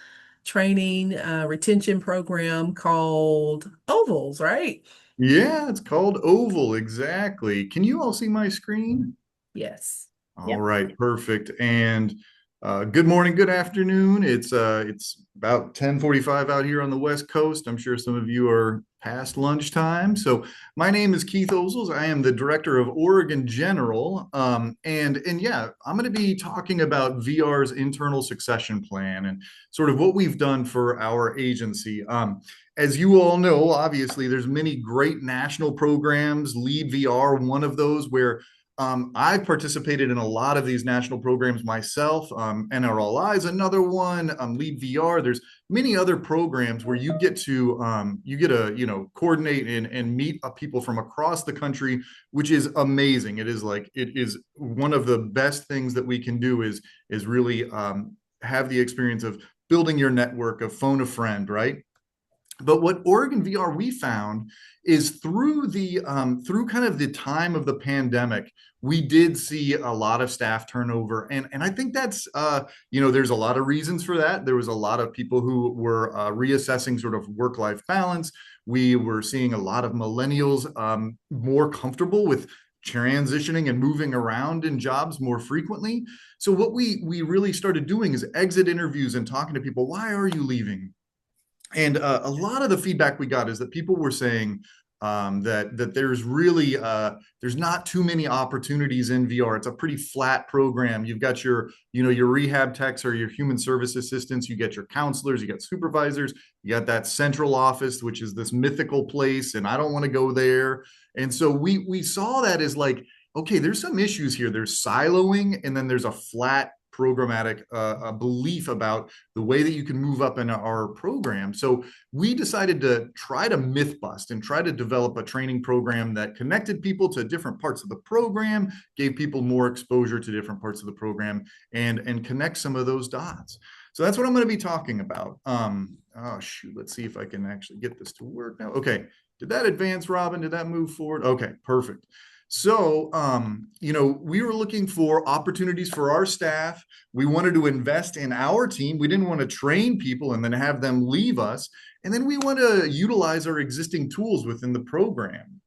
training retention program called Ovals, right? Yeah, it's called Oval. Exactly. Can you all see my screen? Yes. All right, perfect. And good morning, good afternoon. It's about 10:45 out here on the West Coast. I'm sure some of you are past lunchtime. So my name is Keith Ozels. I am the director of Oregon General. And yeah, I'm going to be talking about VR's internal succession plan and sort of what we've done for our agency. As you all know, obviously, there's many great national programs, LeadVR, one of those where I've participated in a lot of these national programs myself. NRLI is another one. LeadVR. There's many other programs where you get to coordinate and meet people from across the country, which is amazing. It is one of the best things that we can do is really have the experience of building your network, of phone a friend, right? But what Oregon VR we found is through kind of the time of the pandemic, we did see a lot of staff turnover. And I think that's, there's a lot of reasons for that. There was a lot of people who were reassessing sort of work-life balance. We were seeing a lot of millennials more comfortable with transitioning and moving around in jobs more frequently. So what we really started doing is exit interviews and talking to people. Why are you leaving? And a lot of the feedback we got is that people were saying, that there's really there's not too many opportunities in VR. It's a pretty flat program. You've got your your rehab techs or your human service assistants. You get your counselors. You got supervisors. You got that central office, which is this mythical place, and I don't want to go there. And so we saw that as like, okay, there's some issues here. There's siloing, and then there's a flat programmatic belief about the way that you can move up in our program. So we decided to try to myth bust and try to develop a training program that connected people to different parts of the program, gave people more exposure to different parts of the program, and connect some of those dots. So that's what I'm going to be talking about. Oh shoot, let's see if I can actually get this to work now. Okay, did that advance, Robin? Did that move forward? Okay, perfect. So, we were looking for opportunities for our staff. We wanted to invest in our team. We didn't want to train people and then have them leave us. And then we want to utilize our existing tools within the program.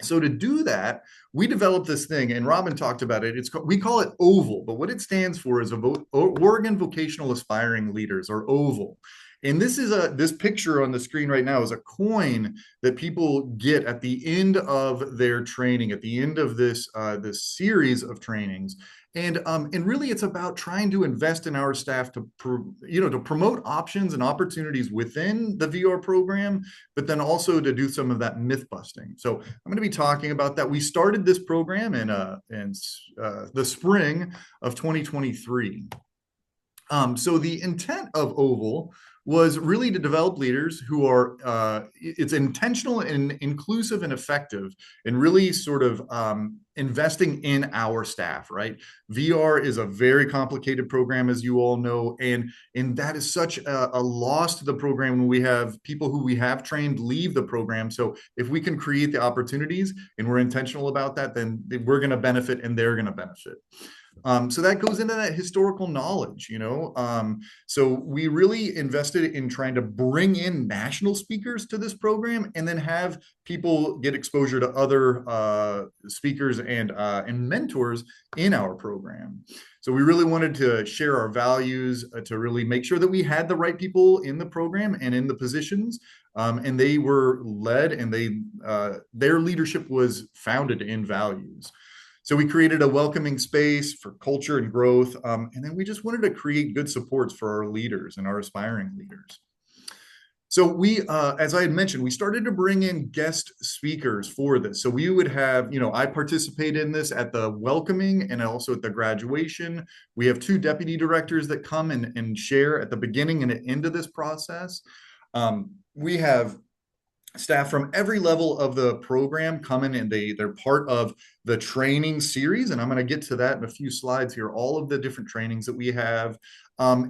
So to do that, we developed this thing, and Robin talked about it. We call it OVAL, but what it stands for is Oregon Vocational Aspiring Leaders, or OVAL. And this picture on the screen right now is a coin that people get at the end of their training, at the end of this series of trainings. And really it's about trying to invest in our staff to promote options and opportunities within the VR program, but then also to do some of that myth busting. So I'm going to be talking about that. We started this program in the spring of 2023. So the intent of OVAL was really to develop leaders who are, it's intentional and inclusive and effective, and really sort of investing in our staff, right? VR is a very complicated program, as you all know, and that is such a loss to the program when we have people who we have trained leave the program. So if we can create the opportunities and we're intentional about that, then we're going to benefit and they're going to benefit. So that goes into that historical knowledge, so we really invested in trying to bring in national speakers to this program and then have people get exposure to other speakers and mentors in our program. So we really wanted to share our values to really make sure that we had the right people in the program and in the positions. And they were led, and their leadership was founded in values. So we created a welcoming space for culture and growth. And then we just wanted to create good supports for our leaders and our aspiring leaders. So we, as I had mentioned, we started to bring in guest speakers for this. So we would have, I participated in this at the welcoming and also at the graduation. We have 2 deputy directors that come and share at the beginning and at end of this process. We have staff from every level of the program come in, and they're part of the training series. And I'm going to get to that in a few slides here, all of the different trainings that we have. I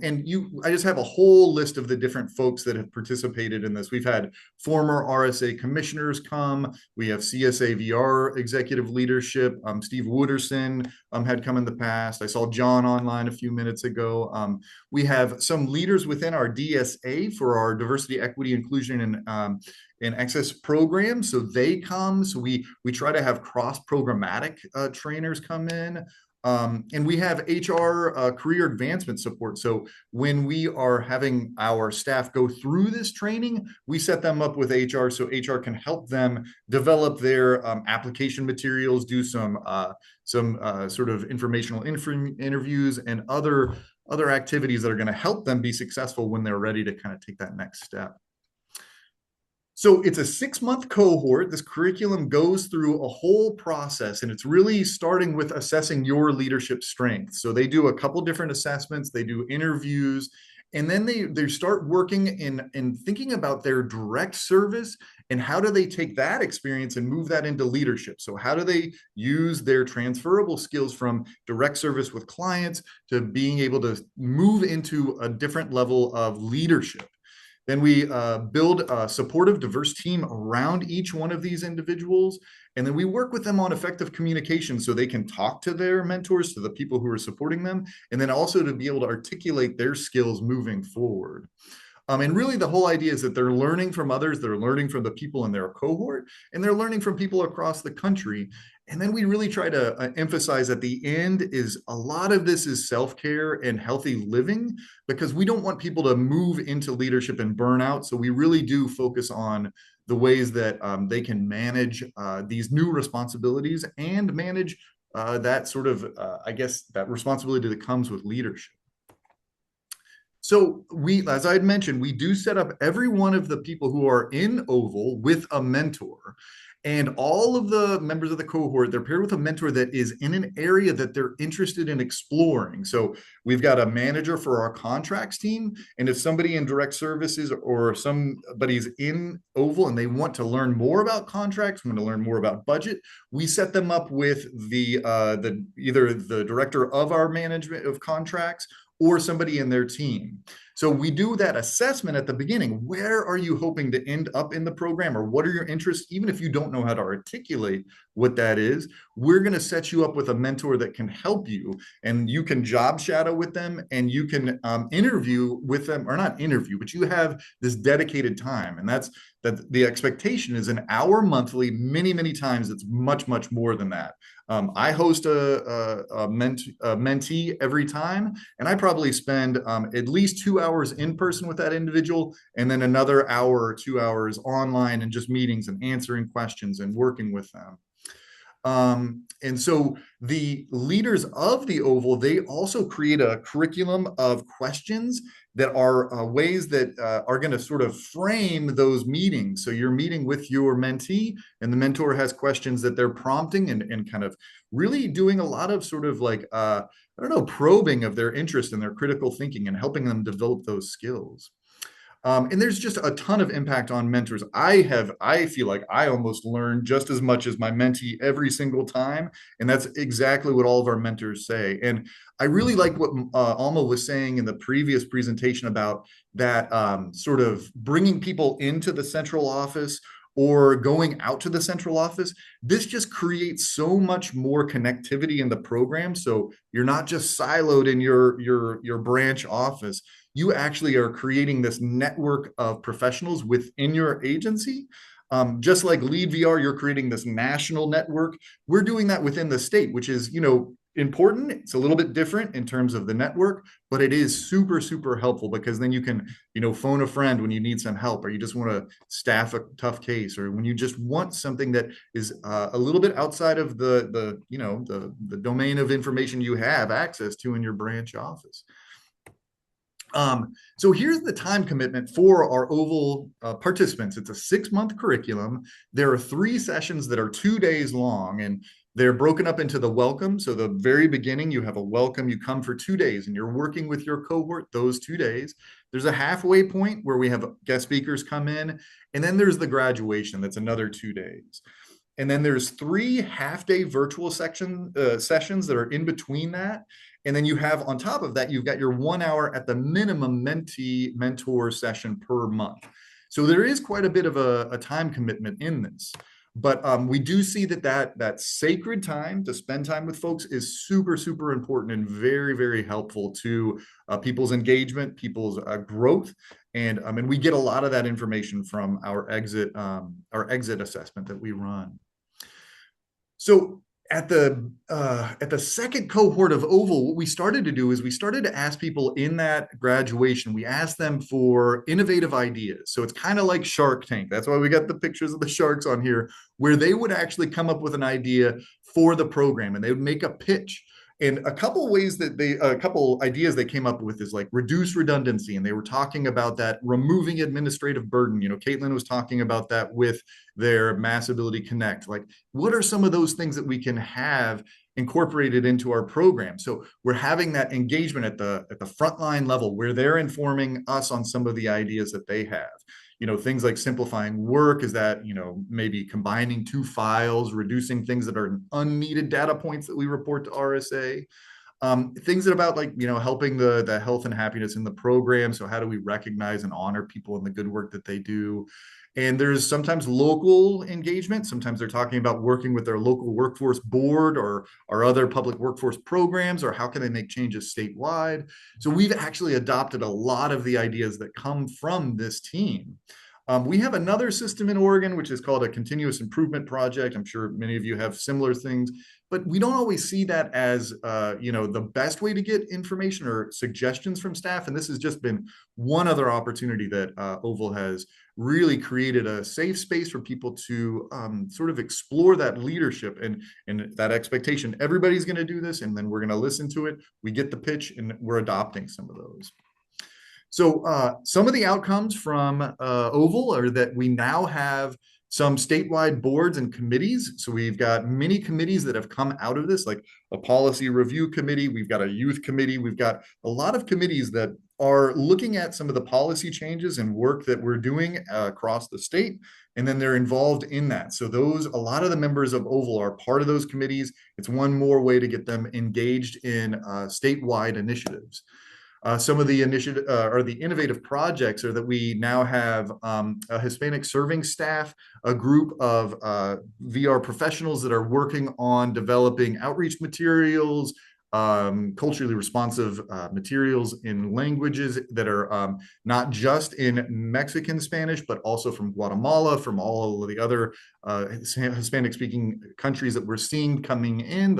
just have a whole list of the different folks that have participated in this. We've had former RSA commissioners come. We have CSA VR executive leadership. Steve Wooderson had come in the past. I saw John online a few minutes ago. We have some leaders within our DSA for our diversity, equity, inclusion, and access program. So they come. So we try to have cross-programmatic trainers come in. And we have HR career advancement support. So when we are having our staff go through this training, we set them up with HR so HR can help them develop their application materials, do some sort of informational interviews and other activities that are going to help them be successful when they're ready to kind of take that next step. So it's a 6-month cohort. This curriculum goes through a whole process, and it's really starting with assessing your leadership strengths. So they do a couple different assessments, they do interviews, and then they start working in thinking about their direct service and how do they take that experience and move that into leadership. So how do they use their transferable skills from direct service with clients to being able to move into a different level of leadership? Then we build a supportive, diverse team around each one of these individuals. And then we work with them on effective communication so they can talk to their mentors, to the people who are supporting them, and then also to be able to articulate their skills moving forward. And really the whole idea is that they're learning from others, they're learning from the people in their cohort, and they're learning from people across the country. And then we really try to emphasize at the end is a lot of this is self-care and healthy living, because we don't want people to move into leadership and burn out. So we really do focus on the ways that they can manage these new responsibilities and manage that sort of, I guess, that responsibility that comes with leadership. So we, as I had mentioned, we do set up every one of the people who are in Oval with a mentor. And all of the members of the cohort, they're paired with a mentor that is in an area that they're interested in exploring. So we've got a manager for our contracts team. And if somebody in direct services or somebody's in Oval and they want to learn more about contracts, want to learn more about budget, we set them up with either the director of our management of contracts or somebody in their team. So we do that assessment at the beginning. Where are you hoping to end up in the program, or what are your interests? Even if you don't know how to articulate what that is, we're going to set you up with a mentor that can help you, and you can job shadow with them, and you can interview with them, or not interview, but you have this dedicated time. And that the expectation is an hour monthly, many times. It's much more than that. I host a mentee every time, and I probably spend at least 2 hours in person with that individual, and then another hour or 2 hours online and just meetings and answering questions and working with them. And so the leaders of the Oval, they also create a curriculum of questions that are ways that are going to sort of frame those meetings. So you're meeting with your mentee, and the mentor has questions that they're prompting and kind of really doing a lot of sort of like, I don't know, probing of their interest and their critical thinking and helping them develop those skills. And there's just a ton of impact on mentors. I feel like I almost learn just as much as my mentee every single time. And that's exactly what all of our mentors say. And I really like what Alma was saying in the previous presentation about that sort of bringing people into the central office or going out to the central office. This just creates so much more connectivity in the program. So you're not just siloed in your branch office. You actually are creating this network of professionals within your agency. Just like LeadVR, you're creating this national network. We're doing that within the state, which is, important. It's a little bit different in terms of the network, but it is super helpful, because then you can, phone a friend when you need some help, or you just want to staff a tough case, or when you just want something that is a little bit outside of the domain of information you have access to in your branch office. So here's the time commitment for our Oval participants. It's a 6-month curriculum. There are 3 sessions that are 2 days long, and they're broken up into the welcome. So the very beginning, you have a welcome. You come for 2 days, and you're working with your cohort those 2 days. There's a halfway point where we have guest speakers come in, and then there's the graduation. That's another 2 days. And then there's 3 half-day virtual sessions that are in between that. And then you have, on top of that, you've got your 1 hour at the minimum mentee-mentor session per month. So there is quite a bit of a time commitment in this. But we do see that sacred time to spend time with folks is super important and very helpful to people's engagement, people's growth. And we get a lot of that information from our exit assessment that we run. So at the second cohort of Oval, what we started to do is we started to ask people in that graduation, we asked them for innovative ideas. So it's kind of like Shark Tank. That's why we got the pictures of the sharks on here, where they would actually come up with an idea for the program, and they would make a pitch. And a couple ideas they came up with is like reduce redundancy. And they were talking about that, removing administrative burden. Caitlin was talking about that with their Massability Connect. Like, what are some of those things that we can have incorporated into our program? So we're having that engagement at the frontline level, where they're informing us on some of the ideas that they have. Things like simplifying work, is that, maybe combining 2 files, reducing things that are unneeded data points that we report to RSA. Things that about like, helping the health and happiness in the program. So how do we recognize and honor people in the good work that they do? And there's sometimes local engagement. Sometimes they're talking about working with their local workforce board or other public workforce programs, or how can they make changes statewide. So we've actually adopted a lot of the ideas that come from this team. We have another system in Oregon, which is called a continuous improvement project. I'm sure many of you have similar things, but we don't always see that as the best way to get information or suggestions from staff. And this has just been one other opportunity that Oval has really created a safe space for people to sort of explore that leadership and that expectation. Everybody's going to do this, and then we're going to listen to it. We get the pitch, and we're adopting some of those. So some of the outcomes from Oval are that we now have some statewide boards and committees. So we've got many committees that have come out of this, like a policy review committee. We've got a youth committee. We've got a lot of committees that are looking at some of the policy changes and work that we're doing across the state. And then they're involved in that. So a lot of the members of Oval are part of those committees. It's one more way to get them engaged in statewide initiatives. Some of the initiative or the innovative projects are that we now have a Hispanic serving staff, a group of VR professionals that are working on developing outreach materials, culturally responsive materials in languages that are not just in Mexican Spanish, but also from Guatemala, from all of the other Hispanic-speaking countries that we're seeing coming in.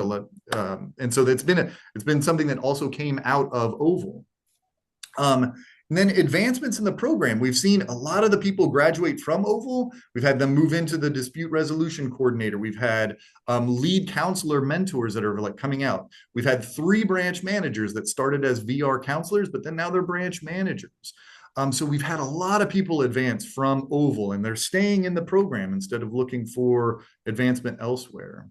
And so it's been something that also came out of Oval. And then advancements in the program. We've seen a lot of the people graduate from Oval. We've had them move into the dispute resolution coordinator. We've had lead counselor mentors that are like coming out. We've had 3 branch managers that started as VR counselors, but then now they're branch managers. So we've had a lot of people advance from Oval, and they're staying in the program instead of looking for advancement elsewhere.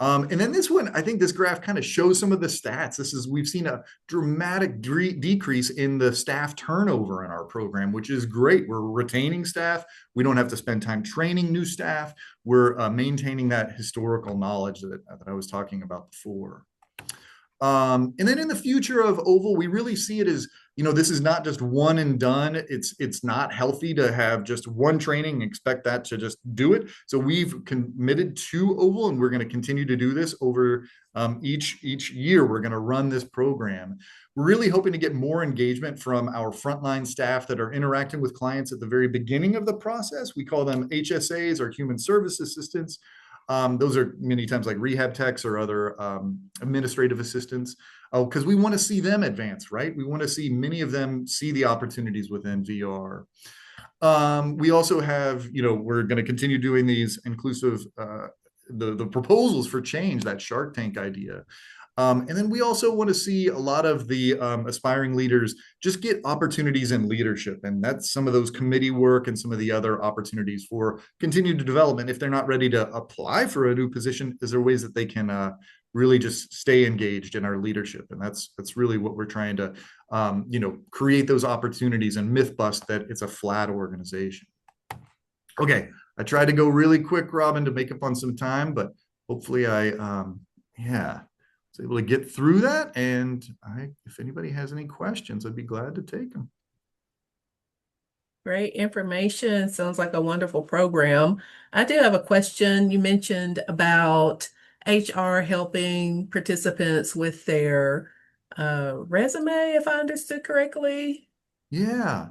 And then this one, I think this graph kind of shows some of the stats. We've seen a dramatic decrease in the staff turnover in our program, which is great. We're retaining staff. We don't have to spend time training new staff. We're maintaining that historical knowledge that I was talking about before. And then in the future of Oval, we really see it as, this is not just one and done. It's not healthy to have just one training and expect that to just do it. So we've committed to Oval, and we're going to continue to do this over each year. We're going to run this program. We're really hoping to get more engagement from our frontline staff that are interacting with clients at the very beginning of the process. We call them HSAs, or human service assistants. Those are many times like rehab techs or other administrative assistants, because we want to see them advance, right? We want to see many of them see the opportunities within VR. We also have, we're going to continue doing these inclusive, the proposals for change, that Shark Tank idea. And then we also want to see a lot of the aspiring leaders just get opportunities in leadership. And that's some of those committee work and some of the other opportunities for continued development. If they're not ready to apply for a new position, is there ways that they can really just stay engaged in our leadership? And that's really what we're trying to, create those opportunities and myth bust that it's a flat organization. Okay, I tried to go really quick, Robin, to make up on some time, but hopefully was able to get through that. And if anybody has any questions, I'd be glad to take them. Great information. Sounds like a wonderful program. I do have a question. You mentioned about HR helping participants with their resume, if I understood correctly. Yeah.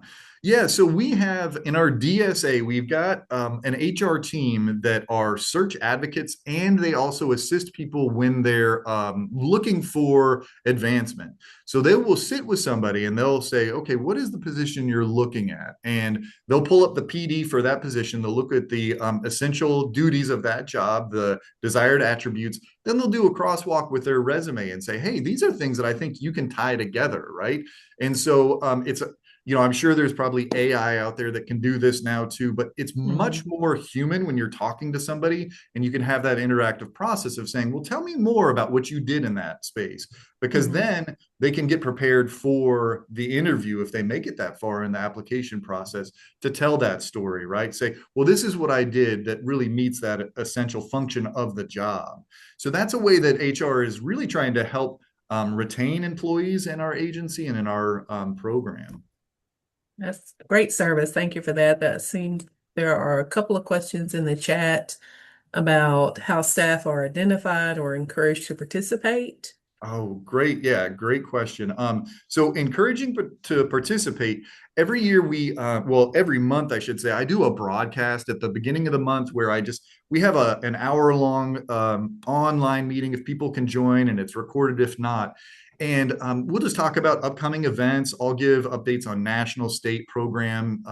So we have in our DSA, we've got an HR team that are search advocates, and they also assist people when they're looking for advancement. So they will sit with somebody and they'll say, okay, what is the position you're looking at? And they'll pull up the PD for that position. They'll look at the essential duties of that job, the desired attributes. Then they'll do a crosswalk with their resume and say, hey, these are things that I think you can tie together, right? And so I'm sure there's probably AI out there that can do this now too, but it's much more human when you're talking to somebody and you can have that interactive process of saying, well, tell me more about what you did in that space, because then they can get prepared for the interview if they make it that far in the application process to tell that story, right? Say, well, this is what I did that really meets that essential function of the job. So that's a way that HR is really trying to help retain employees in our agency and in our program. That's great service. Thank you for that. There are a couple of questions in the chat about how staff are identified or encouraged to participate. Oh, great. Yeah, great question. So encouraging to participate, every year every month, I should say, I do a broadcast at the beginning of the month where we have an hour-long online meeting if people can join, and it's recorded if not. And we'll just talk about upcoming events. I'll give updates on national, state program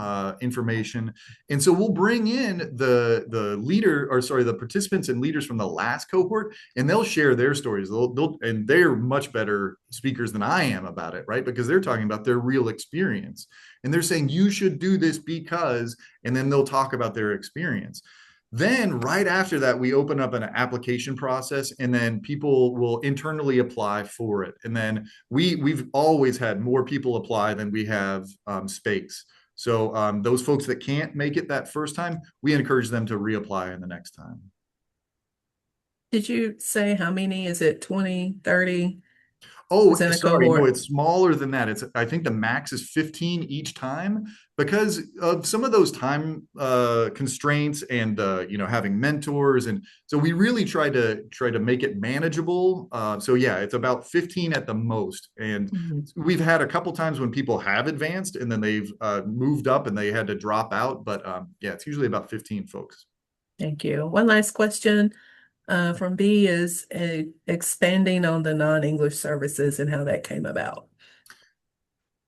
information. And so we'll bring in the participants and leaders from the last cohort, and they'll share their stories. And they're much better speakers than I am about it, right? Because they're talking about their real experience. And they're saying, you should do this because, and then they'll talk about their experience. Then right after that, we open up an application process, and then people will internally apply for it. And then we've always had more people apply than we have space. So those folks that can't make it that first time, we encourage them to reapply in the next time. Did you say how many? Is it 20, 30? Oh, in a sorry. No, cohort? it's smaller than that. I think the max is 15 each time because of some of those time constraints and having mentors. And so we really try to make it manageable. So yeah, it's about 15 at the most. And we've had a couple times when people have advanced and then they've moved up and they had to drop out. But yeah, it's usually about 15 folks. Thank you. One last question from B is expanding on the non-English services and how that came about.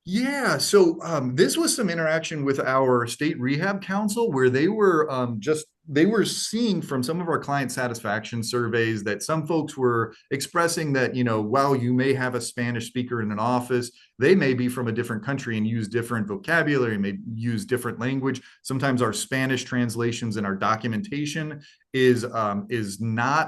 Yeah, so this was some interaction with our state rehab council where they were seeing from some of our client satisfaction surveys that some folks were expressing that, while you may have a Spanish speaker in an office, they may be from a different country and use different vocabulary, may use different language. Sometimes our Spanish translations and our documentation is not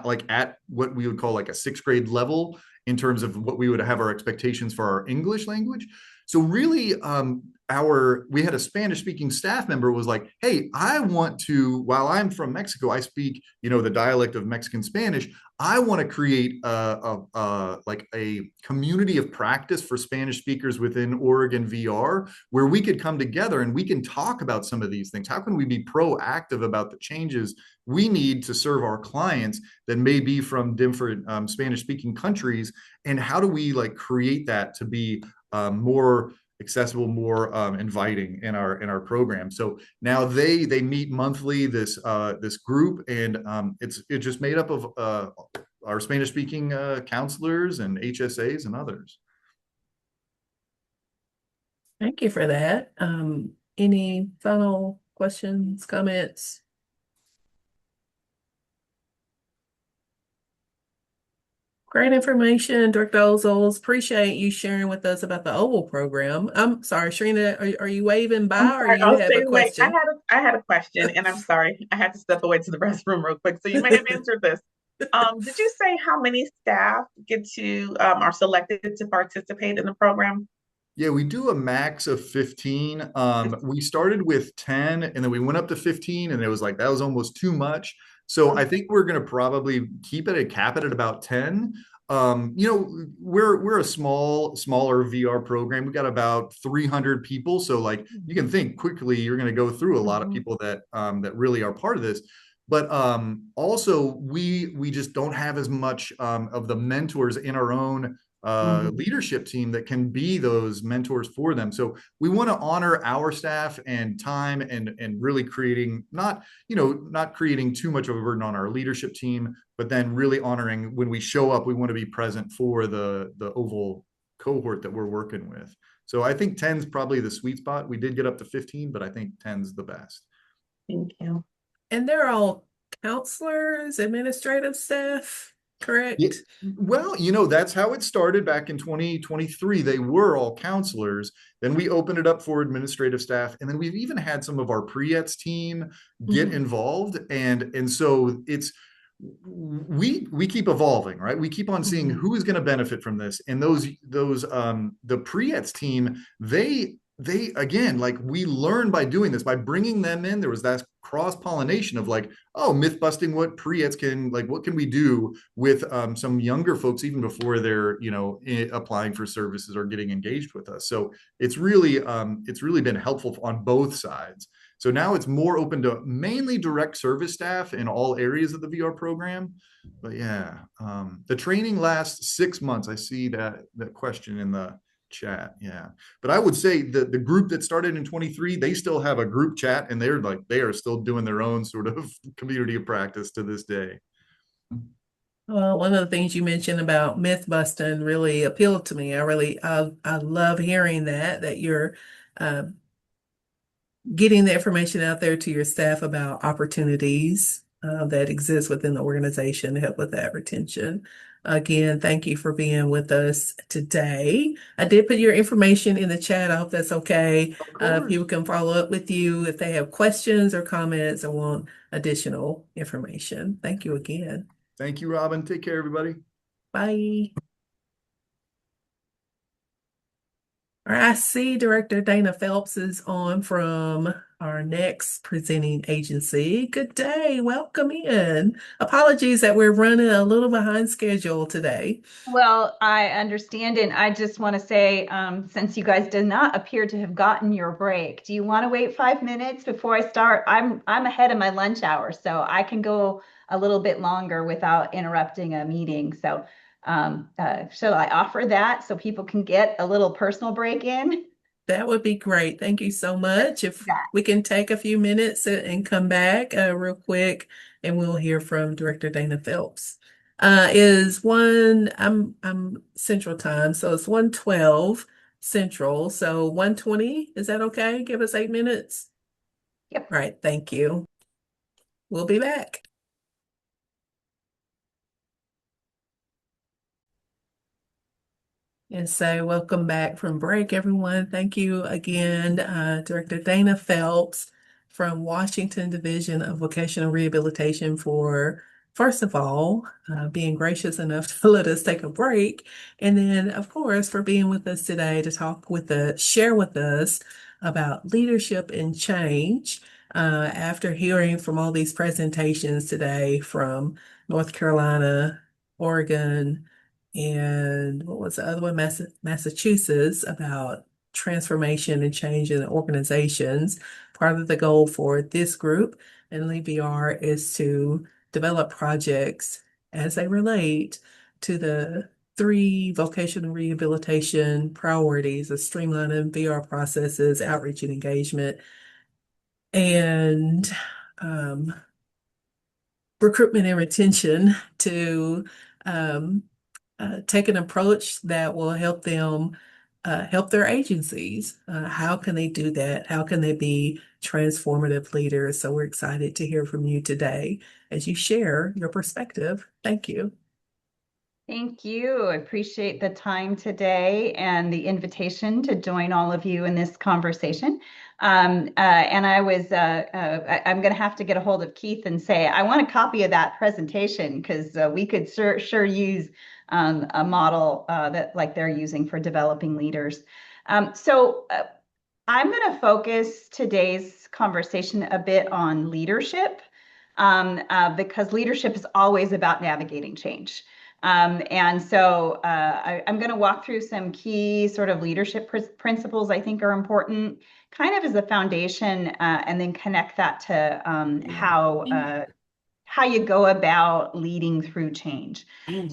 like at what we would call like a 6th grade level in terms of what we would have our expectations for our English language. So really, we had a Spanish speaking staff member was like, hey, I want to, while I'm from Mexico, I speak, the dialect of Mexican Spanish. I want to create like a community of practice for Spanish speakers within Oregon VR, where we could come together and we can talk about some of these things. How can we be proactive about the changes we need to serve our clients that may be from different Spanish speaking countries? And how do we like create that to be more accessible, more inviting in our program? So now they meet monthly, this group, and it's just made up of our Spanish speaking counselors and HSAs and others. Thank you for that. Any final questions, comments? Great information, Director Ozols. Appreciate you sharing with us about the OVAL program. I'm sorry, Sharina, are you waving by or you have a question? I had a question, and I'm sorry. I had to step away to the restroom real quick. So you may have answered this. Did you say how many staff are selected to participate in the program? Yeah, we do a max of 15. We started with 10 and then we went up to 15 and it was like, that was almost too much. So I think we're going to probably cap it at about 10. We're a smaller VR program. We've got about 300 people. So like you can think quickly, you're going to go through a lot of people that really are part of this. But also we just don't have as much of the mentors in our own leadership team that can be those mentors for them. So we want to honor our staff and time and really creating not creating too much of a burden on our leadership team, but then really honoring when we show up, we want to be present for the OVAL cohort that we're working with. So I think 10 is probably the sweet spot. We did get up to 15, but I think 10 is the best. Thank you. And they're all counselors, administrative staff, correct? Yeah. Well, that's how it started back in 2023. They were all counselors. Then we opened it up for administrative staff. And then we've even had some of our pre-ETS team get involved. And so we keep evolving, right? We keep on seeing who is going to benefit from this. And the pre-ETS team, they again, like we learn by doing this, by bringing them in. There was that cross-pollination of like, oh, myth busting what pre-ETS can, like, what can we do with some younger folks even before they're, applying for services or getting engaged with us. So it's really been helpful on both sides. So now it's more open to mainly direct service staff in all areas of the VR program. But yeah, the training lasts 6 months. I see that question in the chat. Yeah. But I would say the group that started in 23, they still have a group chat and they are still doing their own sort of community of practice to this day. Well, one of the things you mentioned about myth busting really appealed to me. I love hearing that you're uh, getting the information out there to your staff about opportunities that exist within the organization to help with that retention. Again, thank you for being with us today. I did put your information in the chat. I hope that's okay. People can follow up with you if they have questions or comments or want additional information. Thank you again. Thank you, Robin. Take care, everybody. Bye. All right, I see Director Dana Phelps is on from our next presenting agency. Good day, welcome in. Apologies that we're running a little behind schedule today. Well, I understand, and I just want to say, since you guys did not appear to have gotten your break, do you want to wait 5 minutes before I start? I'm ahead of my lunch hour, so I can go a little bit longer without interrupting a meeting. So, shall I offer that so people can get a little personal break in? That would be great. Thank you so much. If we can take a few minutes and come back real quick, and we'll hear from Director Dana Phelps. I'm Central Time, so it's 1:12 Central. So 1:20, is that okay? Give us 8 minutes. Yep. All right, thank you. We'll be back. And so welcome back from break, everyone. Thank you again, Director Dana Phelps from Washington Division of Vocational Rehabilitation for, first of all, being gracious enough to let us take a break. And then, of course, for being with us today to share with us about leadership and change. After hearing from all these presentations today from North Carolina, Oregon, and what was the other one? Massachusetts, about transformation and change in organizations. Part of the goal for this group and LeadVR is to develop projects as they relate to the 3 vocational rehabilitation priorities of streamlining VR processes, outreach and engagement, and recruitment and retention to take an approach that will help them help their agencies. How can they do that? How can they be transformative leaders? So we're excited to hear from you today as you share your perspective. Thank you. Thank you. I appreciate the time today and the invitation to join all of you in this conversation. And I'm going to have to get a hold of Keith and say, I want a copy of that presentation because we could sure use a model that like they're using for developing leaders. So I'm going to focus today's conversation a bit on leadership because leadership is always about navigating change. And so I'm going to walk through some key sort of leadership principles I think are important, kind of as a foundation, and then connect that to how you go about leading through change.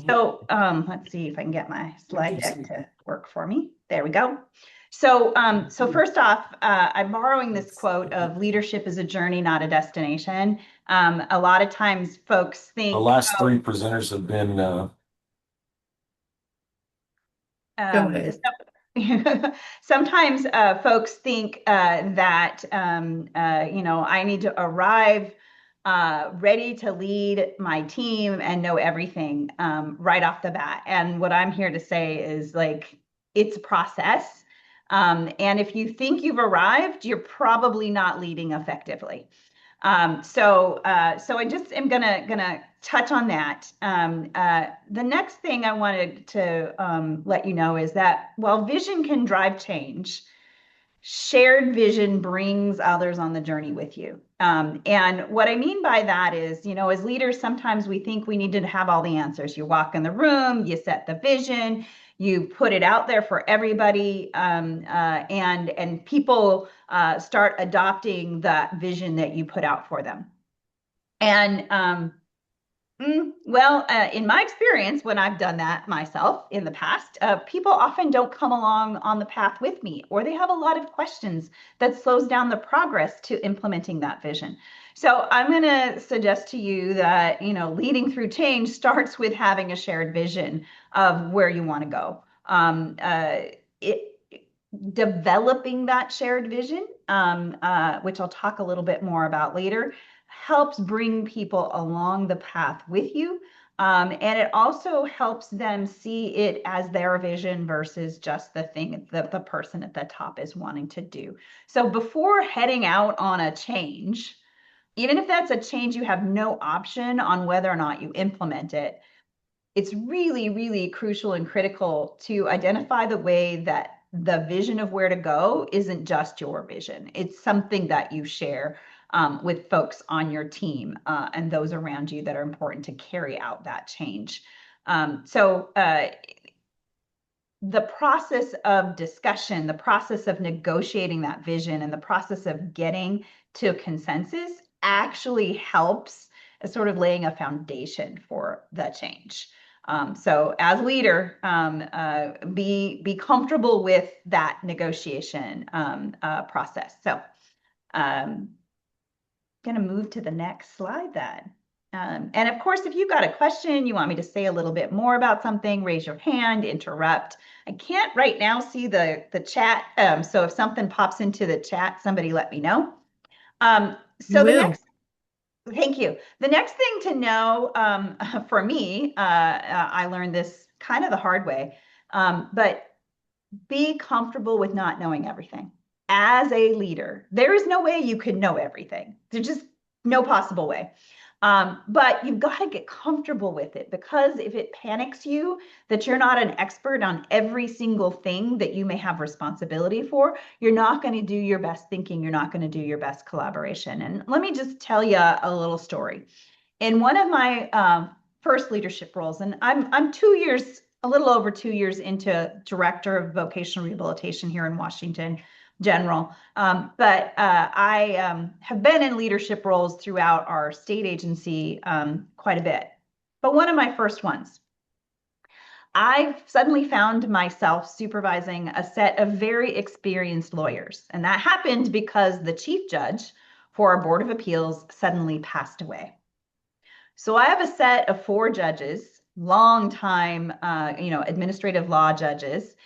So let's see if I can get my slide deck to work for me. There we go. So first off, I'm borrowing this quote of leadership is a journey, not a destination. A lot of times folks think— The last 3 presenters have been Go ahead. sometimes folks think that I need to arrive ready to lead my team and know everything right off the bat. And what I'm here to say is, like, it's a process. And if you think you've arrived, you're probably not leading effectively. So I just am gonna touch on that. The next thing I wanted to let you know is that while vision can drive change, shared vision brings others on the journey with you. And what I mean by that is, as leaders, sometimes we think we need to have all the answers. You walk in the room, you set the vision, you put it out there for everybody, and people start adopting that vision that you put out for them. And Well, in my experience, when I've done that myself in the past, people often don't come along on the path with me, or they have a lot of questions that slows down the progress to implementing that vision. So I'm going to suggest to you that, leading through change starts with having a shared vision of where you want to go. Developing that shared vision, which I'll talk a little bit more about later, helps bring people along the path with you. And it also helps them see it as their vision versus just the thing that the person at the top is wanting to do. So before heading out on a change, even if that's a change you have no option on whether or not you implement it, it's really, really crucial and critical to identify the way that the vision of where to go isn't just your vision. It's something that you share with folks on your team and those around you that are important to carry out that change. The process of discussion, the process of negotiating that vision, and the process of getting to a consensus actually helps as sort of laying a foundation for the change. So as leader, be comfortable with that negotiation process. So going to move to the next slide then. And of course, if you've got a question, you want me to say a little bit more about something, raise your hand, interrupt. I can't right now see the chat. So if something pops into the chat, somebody let me know. Thank you. The next thing to know for me, I learned this kind of the hard way, but be comfortable with not knowing everything. As a leader, there is no way you can know everything. There's just no possible way. But you've got to get comfortable with it, because if it panics you that you're not an expert on every single thing that you may have responsibility for, you're not going to do your best thinking. You're not going to do your best collaboration. And let me just tell you a little story. In one of my first leadership roles, and I'm 2 years, a little over 2 years into director of vocational rehabilitation here in Washington General. But I have been in leadership roles throughout our state agency quite a bit. But one of my first ones, I suddenly found myself supervising a set of very experienced lawyers. And that happened because the chief judge for our Board of Appeals suddenly passed away. So I have a set of 4 judges, long-time, administrative law judges,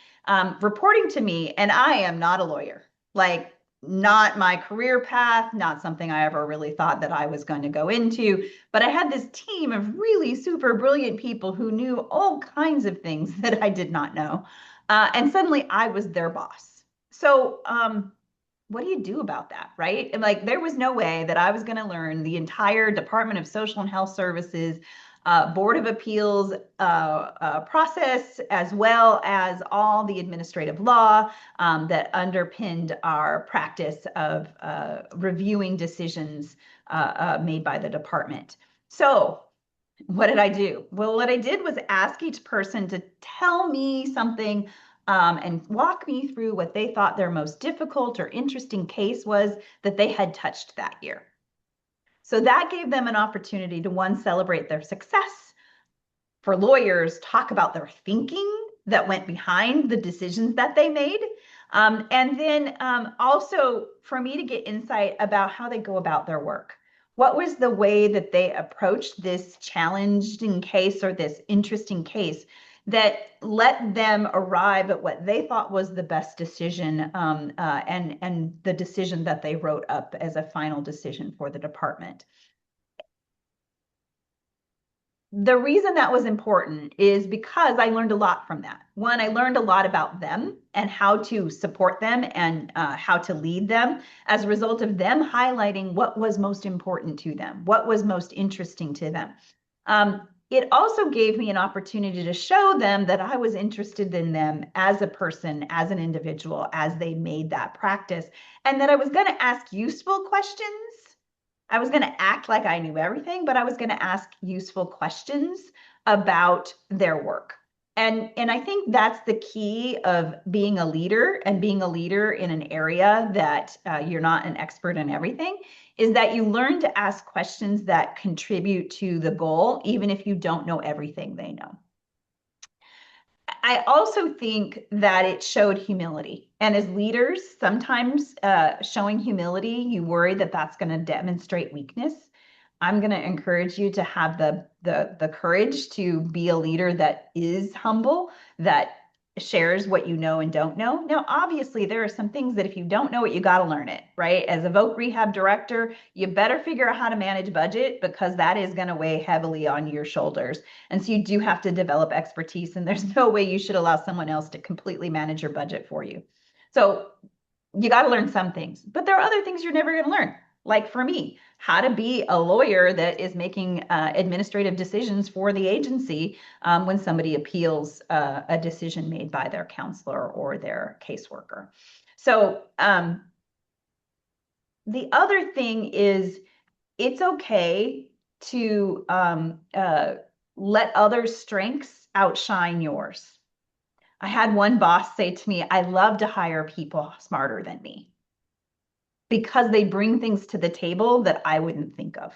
reporting to me, and I am not a lawyer. Like, not my career path, not something I ever really thought that I was going to go into. But I had this team of really super brilliant people who knew all kinds of things that I did not know. And suddenly I was their boss. So, what do you do about that, right? And like, there was no way that I was going to learn the entire Department of Social and Health Services, Board of Appeals process, as well as all the administrative law that underpinned our practice of reviewing decisions made by the department. So what did I do? Well, what I did was ask each person to tell me something and walk me through what they thought their most difficult or interesting case was that they had touched that year. So that gave them an opportunity to, one, celebrate their success. For lawyers, talk about their thinking that went behind the decisions that they made. And then also for me to get insight about how they go about their work. What was the way that they approached this challenging case or this interesting case that let them arrive at what they thought was the best decision and the decision that they wrote up as a final decision for the department. The reason that was important is because I learned a lot from that. One, I learned a lot about them and how to support them and how to lead them as a result of them highlighting what was most important to them, what was most interesting to them. It also gave me an opportunity to show them that I was interested in them as a person, as an individual, as they made that practice, and that I was going to ask useful questions. I was going to act like I knew everything, but I was going to ask useful questions about their work. And I think that's the key of being a leader, and being a leader in an area that you're not an expert in everything, is that you learn to ask questions that contribute to the goal, even if you don't know everything they know. I also think that it showed humility. And as leaders, sometimes showing humility, you worry that that's going to demonstrate weakness. I'm going to encourage you to have the courage to be a leader that is humble, that shares what you know and don't know. Now, obviously, there are some things that if you don't know it, you got to learn it, right? As a voc rehab director, you better figure out how to manage budget, because that is going to weigh heavily on your shoulders. And so you do have to develop expertise, and there's no way you should allow someone else to completely manage your budget for you. So you got to learn some things, but there are other things you're never going to learn. Like for me, how to be a lawyer that is making administrative decisions for the agency when somebody appeals a decision made by their counselor or their caseworker. So the other thing is, it's okay to let others' strengths outshine yours. I had one boss say to me, I love to hire people smarter than me, because they bring things to the table that I wouldn't think of.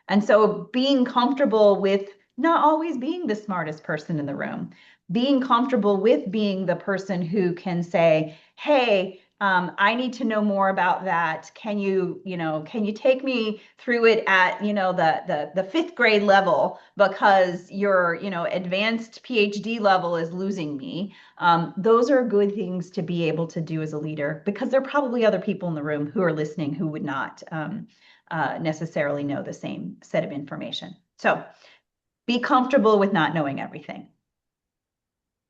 And so being comfortable with not always being the smartest person in the room, being comfortable with being the person who can say, hey, I need to know more about that. Can you take me through it at, the fifth grade level, because your, advanced PhD level is losing me. Those are good things to be able to do as a leader, because there are probably other people in the room who are listening who would not necessarily know the same set of information. So be comfortable with not knowing everything.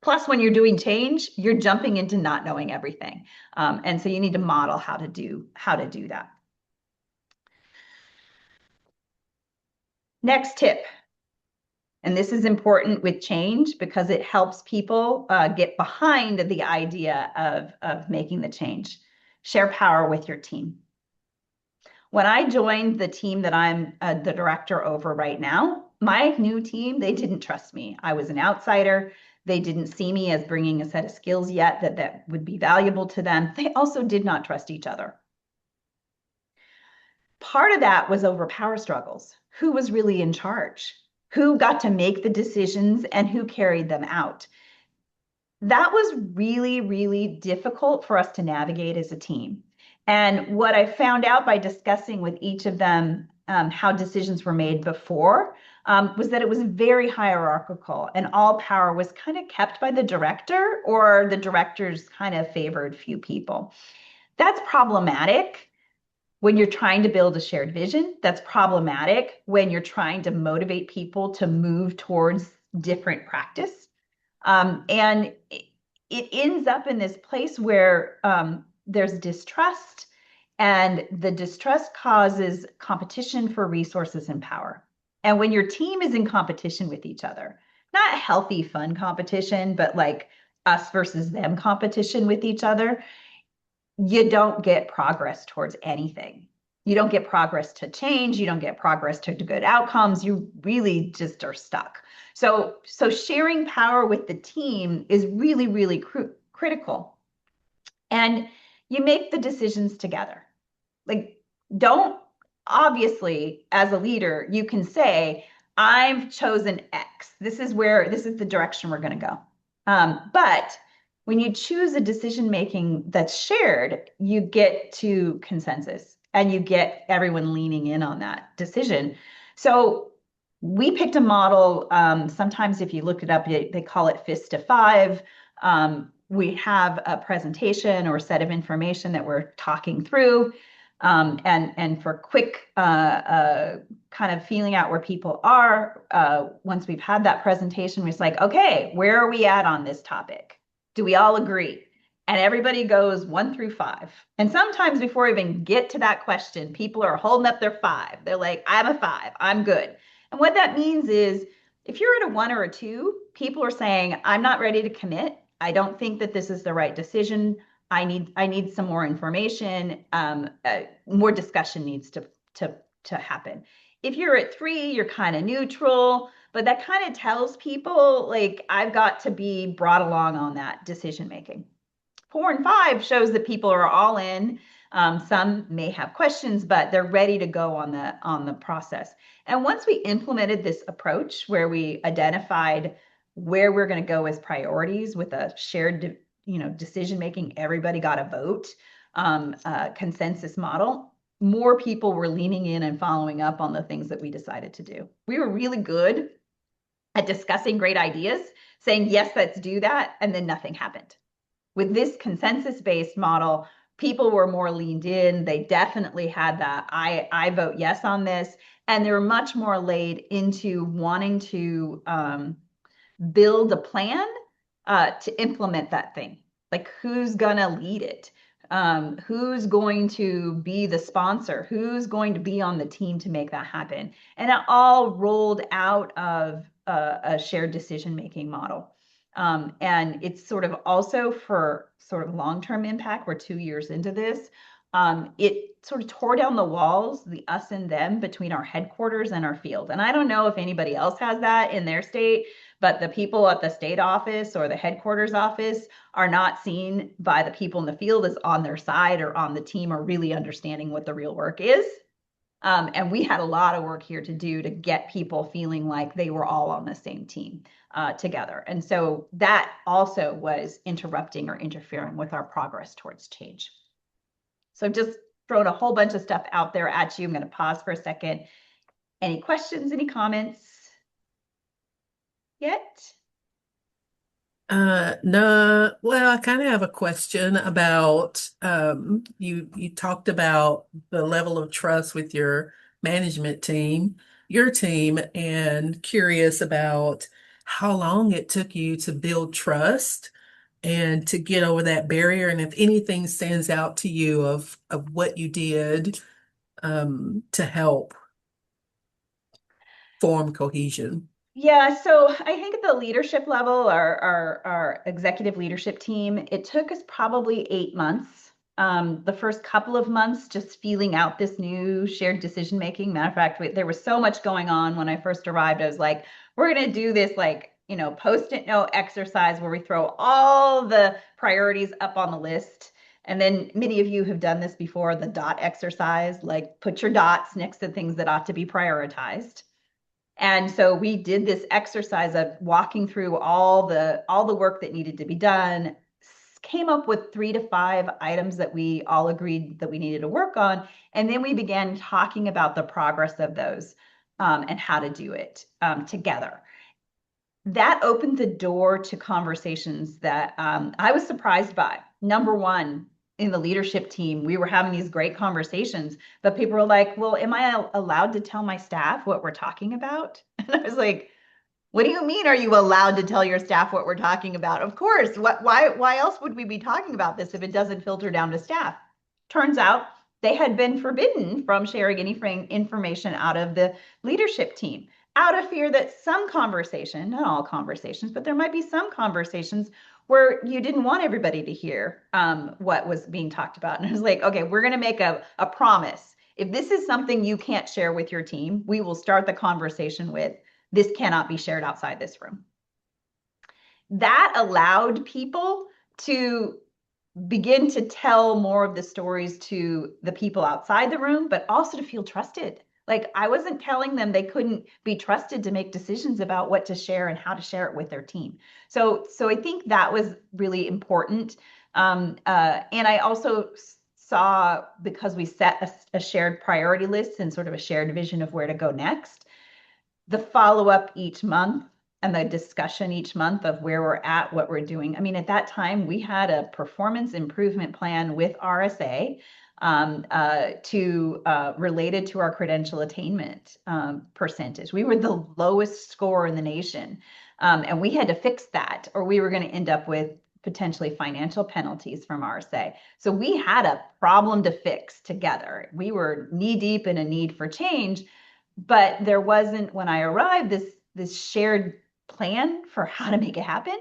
Plus, when you're doing change, you're jumping into not knowing everything. And so you need to model how to do that. Next tip. And this is important with change, because it helps people get behind the idea of making the change. Share power with your team. When I joined the team that I'm the director over right now, my new team, they didn't trust me. I was an outsider. They didn't see me as bringing a set of skills yet that would be valuable to them. They also did not trust each other. Part of that was over power struggles. Who was really in charge? Who got to make the decisions and who carried them out? That was really, really difficult for us to navigate as a team. And what I found out by discussing with each of them how decisions were made before was that it was very hierarchical, and all power was kind of kept by the director, or the director's kind of favored few people. That's problematic when you're trying to build a shared vision. That's problematic when you're trying to motivate people to move towards different practice. And it ends up in this place where there's distrust, and the distrust causes competition for resources and power. And when your team is in competition with each other, not healthy, fun competition, but like us versus them competition with each other, you don't get progress towards anything. You don't get progress to change. You don't get progress to good outcomes. You really just are stuck. So sharing power with the team is really, really critical. And you make the decisions together. Like, don't, obviously, as a leader, you can say, I've chosen X. This is the direction we're going to go. But when you choose a decision making that's shared, you get to consensus, and you get everyone leaning in on that decision. So we picked a model. Sometimes if you look it up, they call it FIST to 5. We have a presentation or set of information that we're talking through. And for quick kind of feeling out where people are, once we've had that presentation, we're just like, okay, where are we at on this topic? Do we all agree? And everybody goes 1 through 5. And sometimes before we even get to that question, people are holding up their 5. They're like, I'm a 5, I'm good. And what that means is, if you're at a 1 or a 2, people are saying, I'm not ready to commit. I don't think that this is the right decision. I need some more information. More discussion needs to happen. If you're at 3, you're kind of neutral. but that kind of tells people like I've got to be brought along on that decision making. 4 and 5 shows that people are all in. Some may have questions, but they're ready to go on the process. And once we implemented this approach where we identified where we're going to go as priorities with a shared decision making, everybody got a vote, consensus model, more people were leaning in and following up on the things that we decided to do. We were really good at discussing great ideas, saying, yes, let's do that, and then nothing happened. With this consensus-based model, people were more leaned in. They definitely had that I vote yes on this, and they were much more laid into wanting to build a plan to implement that thing. Like, who's gonna lead it? Who's going to be the sponsor? Who's going to be on the team to make that happen? And it all rolled out of a shared decision-making model. And it's sort of also for sort of long-term impact. We're 2 years into this. It sort of tore down the walls, the us and them between our headquarters and our field. And I don't know if anybody else has that in their state, but the people at the state office or the headquarters office are not seen by the people in the field as on their side or on the team or really understanding what the real work is. And we had a lot of work here to do to get people feeling like they were all on the same team together. And so that also was interrupting or interfering with our progress towards change. So just throwing a whole bunch of stuff out there at you. I'm going to pause for a second. Any questions, any comments yet? No. Well, I kind of have a question about you talked about the level of trust with your management team, your team, and curious about how long it took you to build trust and to get over that barrier, and if anything stands out to you of what you did to help form cohesion. Yeah, so I think at the leadership level, our executive leadership team, it took us probably 8 months. The first couple of months, just feeling out this new shared decision making. Matter of fact, there was so much going on when I first arrived. I was like, we're going to do this post-it note exercise where we throw all the priorities up on the list. And then many of you have done this before, the dot exercise, like put your dots next to things that ought to be prioritized. And so we did this exercise of walking through all the work that needed to be done, came up with 3 to 5 items that we all agreed that we needed to work on. And then we began talking about the progress of those and how to do it together. That opened the door to conversations that I was surprised by. Number one, in the leadership team, we were having these great conversations, but people were like, well, am I allowed to tell my staff what we're talking about? And I was like, what do you mean, are you allowed to tell your staff what we're talking about? Of course. Why else would we be talking about this if it doesn't filter down to staff? Turns out they had been forbidden from sharing any information out of the leadership team, out of fear that some conversation, not all conversations, but there might be some conversations where you didn't want everybody to hear what was being talked about. And I was like, okay, we're going to make a promise. If this is something you can't share with your team, we will start the conversation with, this cannot be shared outside this room. That allowed people to begin to tell more of the stories to the people outside the room, but also to feel trusted. Like, I wasn't telling them they couldn't be trusted to make decisions about what to share and how to share it with their team. So I think that was really important. And I also saw, because we set a shared priority list and sort of a shared vision of where to go next, the follow-up each month and the discussion each month of where we're at, what we're doing. I mean, at that time, we had a performance improvement plan with RSA related to our credential attainment percentage. We were the lowest score in the nation, and we had to fix that, or we were going to end up with potentially financial penalties from RSA. So we had a problem to fix together. We were knee-deep in a need for change, but there wasn't, when I arrived, this shared plan for how to make it happen.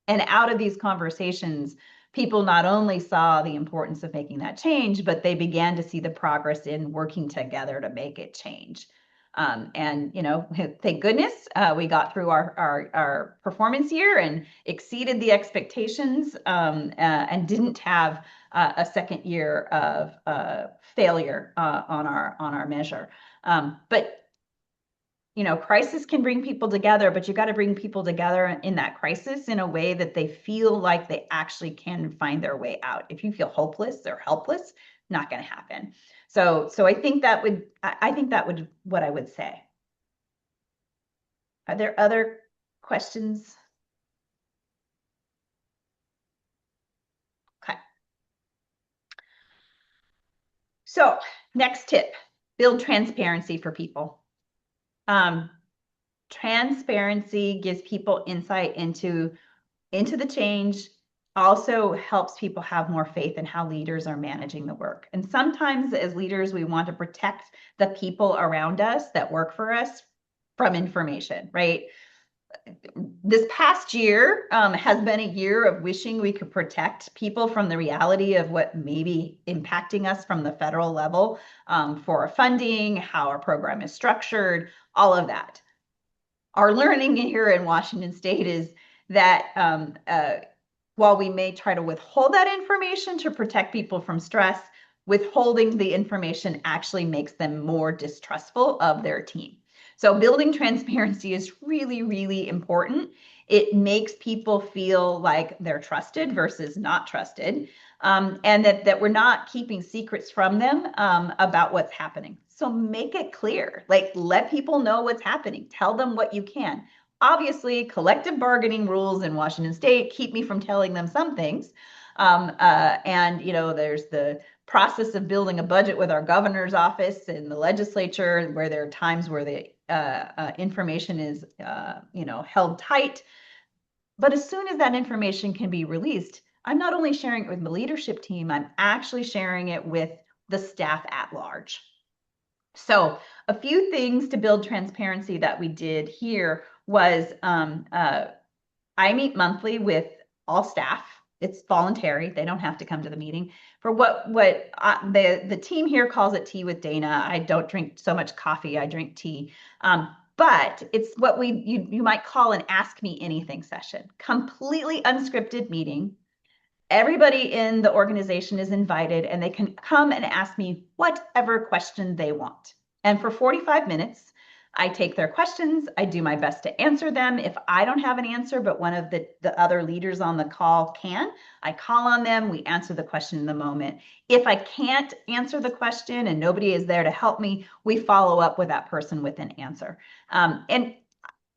And out of these conversations, people not only saw the importance of making that change, but they began to see the progress in working together to make it change. And thank goodness we got through our performance year and exceeded the expectations, and didn't have a second year of failure on our measure. But crisis can bring people together, but you got to bring people together in that crisis in a way that they feel like they actually can find their way out. If you feel hopeless or helpless, not going to happen. So I think that would what I would say. Are there other questions? Okay. So next tip, build transparency for people. Transparency gives people insight into the change, also helps people have more faith in how leaders are managing the work. And sometimes as leaders, we want to protect the people around us that work for us from information, right? This past year has been a year of wishing we could protect people from the reality of what may be impacting us from the federal level, for our funding, how our program is structured, all of that. Our learning here in Washington State is that while we may try to withhold that information to protect people from stress, withholding the information actually makes them more distrustful of their team. So building transparency is really, really important. It makes people feel like they're trusted versus not trusted, and that we're not keeping secrets from them about what's happening. So make it clear, like let people know what's happening. Tell them what you can. Obviously, collective bargaining rules in Washington State keep me from telling them some things. And there's the process of building a budget with our governor's office and the legislature, where there are times where the information is held tight. But as soon as that information can be released, I'm not only sharing it with the leadership team, I'm actually sharing it with the staff at large. So a few things to build transparency that we did here was I meet monthly with all staff. It's voluntary. They don't have to come to the meeting. For the team here calls it tea with Dana. I don't drink so much coffee. I drink tea. But it's what you might call an Ask Me Anything session. Completely unscripted meeting. Everybody in the organization is invited, and they can come and ask me whatever question they want. And for 45 minutes, I take their questions. I do my best to answer them. If I don't have an answer, but one of the other leaders on the call can, I call on them. We answer the question in the moment. If I can't answer the question and nobody is there to help me, we follow up with that person with an answer. And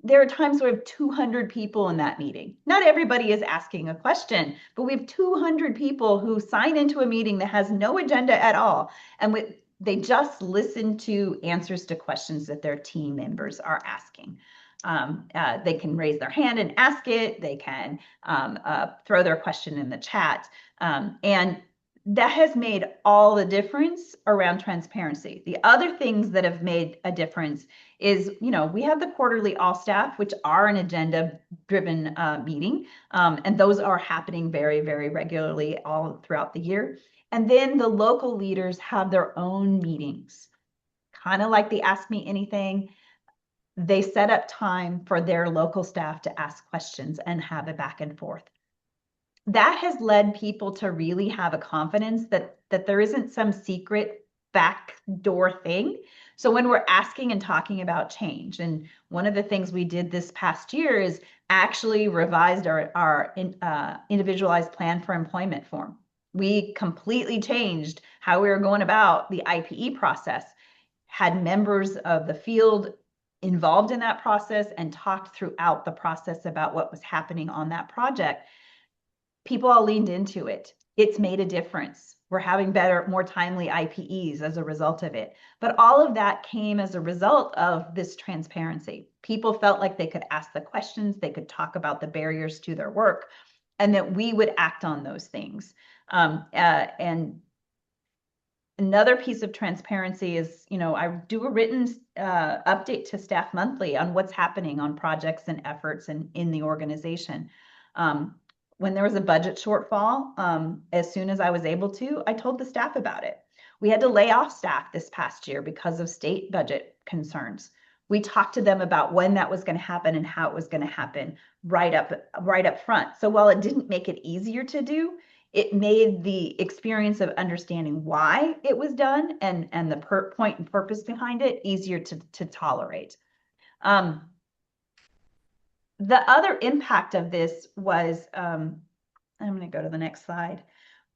there are times where we have 200 people in that meeting. Not everybody is asking a question, but we have 200 people who sign into a meeting that has no agenda at all. And they just listen to answers to questions that their team members are asking. They can raise their hand and ask it. They can throw their question in the chat. And that has made all the difference around transparency. The other things that have made a difference is, we have the quarterly all staff, which are an agenda-driven meeting, and those are happening very, very regularly all throughout the year. And then the local leaders have their own meetings, kind of like the Ask Me Anything. They set up time for their local staff to ask questions and have a back and forth. That has led people to really have a confidence that there isn't some secret backdoor thing. So when we're asking and talking about change, and one of the things we did this past year is actually revised our individualized plan for employment form. We completely changed how we were going about the IPE process, had members of the field involved in that process, and talked throughout the process about what was happening on that project. People all leaned into it. It's made a difference. We're having better, more timely IPEs as a result of it. But all of that came as a result of this transparency. People felt like they could ask the questions, they could talk about the barriers to their work, and that we would act on those things. And another piece of transparency is, I do a written update to staff monthly on what's happening on projects and efforts in the organization. When there was a budget shortfall, as soon as I was able to, I told the staff about it. We had to lay off staff this past year because of state budget concerns. We talked to them about when that was going to happen and how it was going to happen right up front. So while it didn't make it easier to do, it made the experience of understanding why it was done and the point and purpose behind it easier to tolerate. The other impact of this was, I'm going to go to the next slide,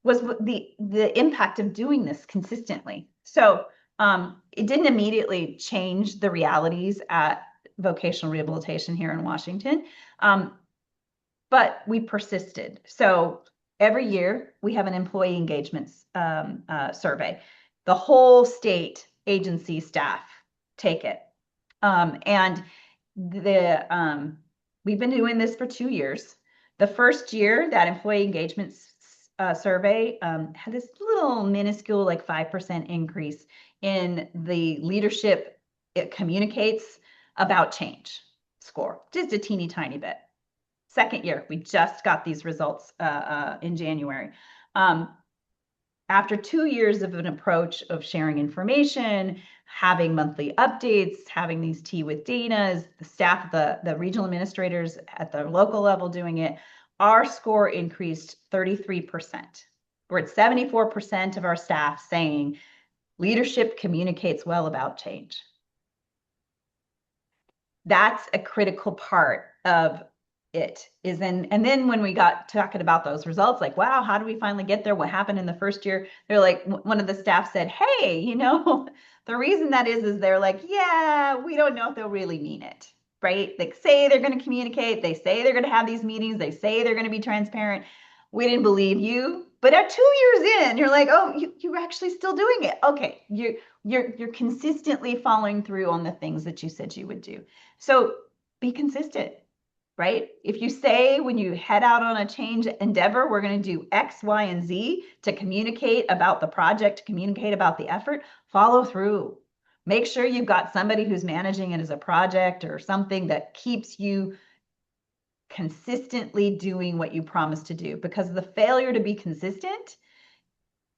was the impact of doing this consistently. So it didn't immediately change the realities at vocational rehabilitation here in Washington, but we persisted. So every year we have an employee engagement survey. The whole state agency staff take it. And we've been doing this for 2 years. The first year, that employee engagement survey had this little minuscule, like 5% increase in the leadership it communicates about change score, just a teeny tiny bit. Second year, we just got these results in January. After 2 years of an approach of sharing information, having monthly updates, having these tea with Danas, the staff, the regional administrators at the local level doing it, our score increased 33%. We're at 74% of our staff saying leadership communicates well about change. That's a critical part of it is and then when we got talking about those results, like, wow, how do we finally get there? What happened in the first year? They're like, one of the staff said, hey, the reason that is they're like, yeah, we don't know if they'll really mean it, right? They say they're going to communicate. They say they're going to have these meetings. They say they're going to be transparent. We didn't believe you. But at 2 years in, you're like, oh, you're actually still doing it. Okay, you're consistently following through on the things that you said you would do. So be consistent. Right? If you say when you head out on a change endeavor, we're going to do X, Y, and Z to communicate about the project, to communicate about the effort, follow through. Make sure you've got somebody who's managing it as a project or something that keeps you consistently doing what you promised to do, because the failure to be consistent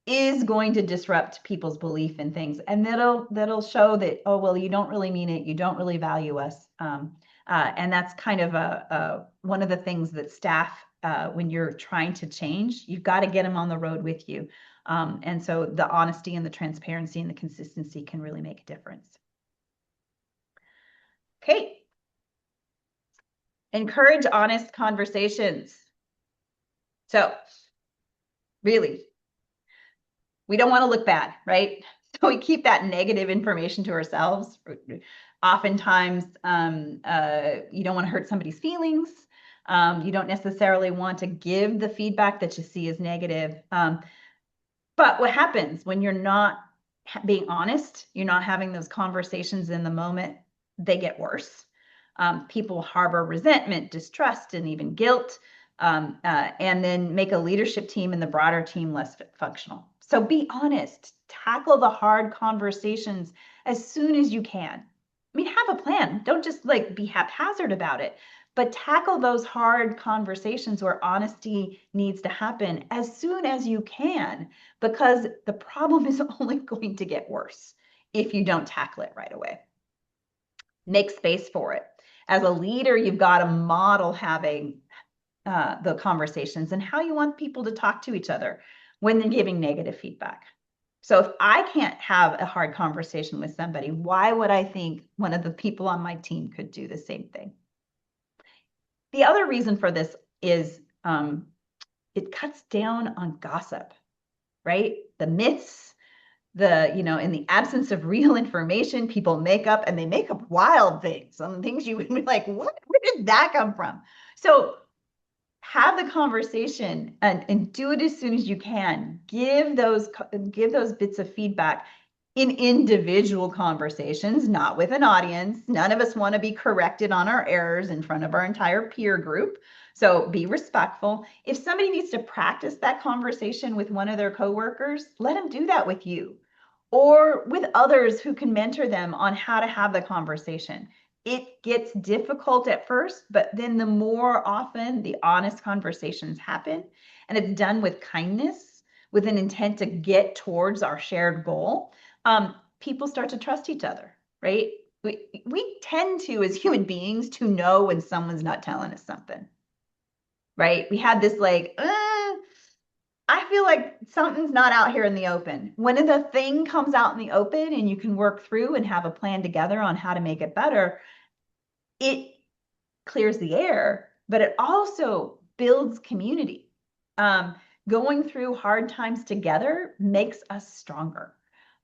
is going to disrupt people's belief in things. And that'll show that, oh, well, you don't really mean it. You don't really value us. And that's kind of one of the things that staff, when you're trying to change, you've got to get them on the road with you. And so the honesty and the transparency and the consistency can really make a difference. Okay. Encourage honest conversations. So really, we don't want to look bad, right? So we keep that negative information to ourselves. Oftentimes, you don't want to hurt somebody's feelings. You don't necessarily want to give the feedback that you see as negative. But what happens when you're not being honest, you're not having those conversations in the moment, they get worse. People harbor resentment, distrust, and even guilt, and then make a leadership team and the broader team less functional. So be honest. Tackle the hard conversations as soon as you can. I mean, have a plan. Don't just like be haphazard about it, but tackle those hard conversations where honesty needs to happen as soon as you can, because the problem is only going to get worse if you don't tackle it right away. Make space for it. As a leader, you've got to model having the conversations and how you want people to talk to each other when they're giving negative feedback. So if I can't have a hard conversation with somebody, why would I think one of the people on my team could do the same thing? The other reason for this is it cuts down on gossip, right? The myths, in the absence of real information, people make up, and they make up wild things, some things you would be like, what? Where did that come from? So have the conversation and do it as soon as you can. Give those bits of feedback in individual conversations, not with an audience. None of us want to be corrected on our errors in front of our entire peer group. So be respectful. If somebody needs to practice that conversation with one of their coworkers, let them do that with you or with others who can mentor them on how to have the conversation. It gets difficult at first, but then the more often the honest conversations happen and it's done with kindness, with an intent to get towards our shared goal, people start to trust each other, right? we tend to, as human beings, to know when someone's not telling us something, right? We had this like, I feel like something's not out here in the open. When the thing comes out in the open and you can work through and have a plan together on how to make it better, it clears the air, but it also builds community. Going through hard times together makes us stronger.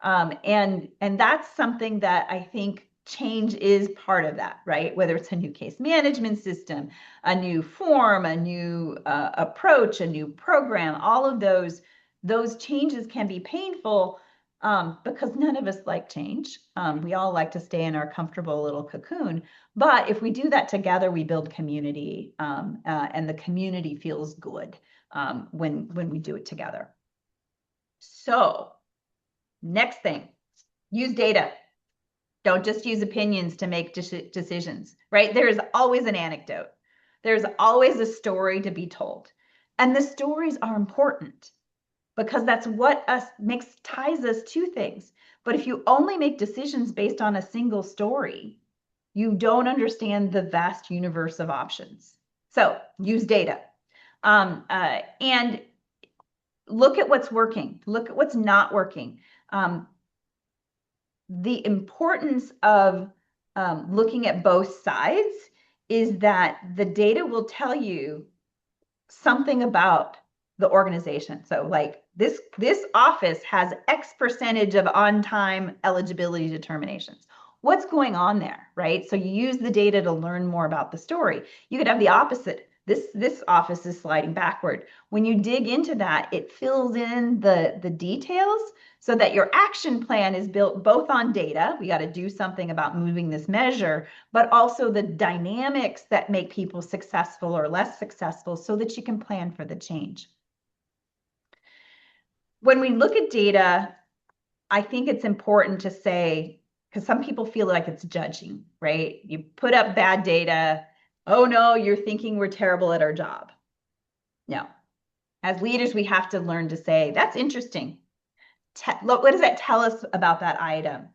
And that's something that I think change is part of that, right? Whether it's a new case management system, a new form, a new approach, a new program, all of those changes can be painful because none of us like change. We all like to stay in our comfortable little cocoon. But if we do that together, we build community, and the community feels good when we do it together. So next thing, use data. Don't just use opinions to make decisions, right? There's always an anecdote. There's always a story to be told. And the stories are important because that's what ties us to things. But if you only make decisions based on a single story, you don't understand the vast universe of options. So use data. And look at what's working. Look at what's not working. The importance of looking at both sides is that the data will tell you something about the organization. So like this office has X percentage of on-time eligibility determinations. What's going on there, right? So you use the data to learn more about the story. You could have the opposite. This office is sliding backward. When you dig into that, it fills in the details so that your action plan is built both on data. We got to do something about moving this measure, but also the dynamics that make people successful or less successful so that you can plan for the change. When we look at data, I think it's important to say, because some people feel like it's judging, right? You put up bad data. Oh no, you're thinking we're terrible at our job. No. As leaders, we have to learn to say, that's interesting. Look, what does that tell us about that item?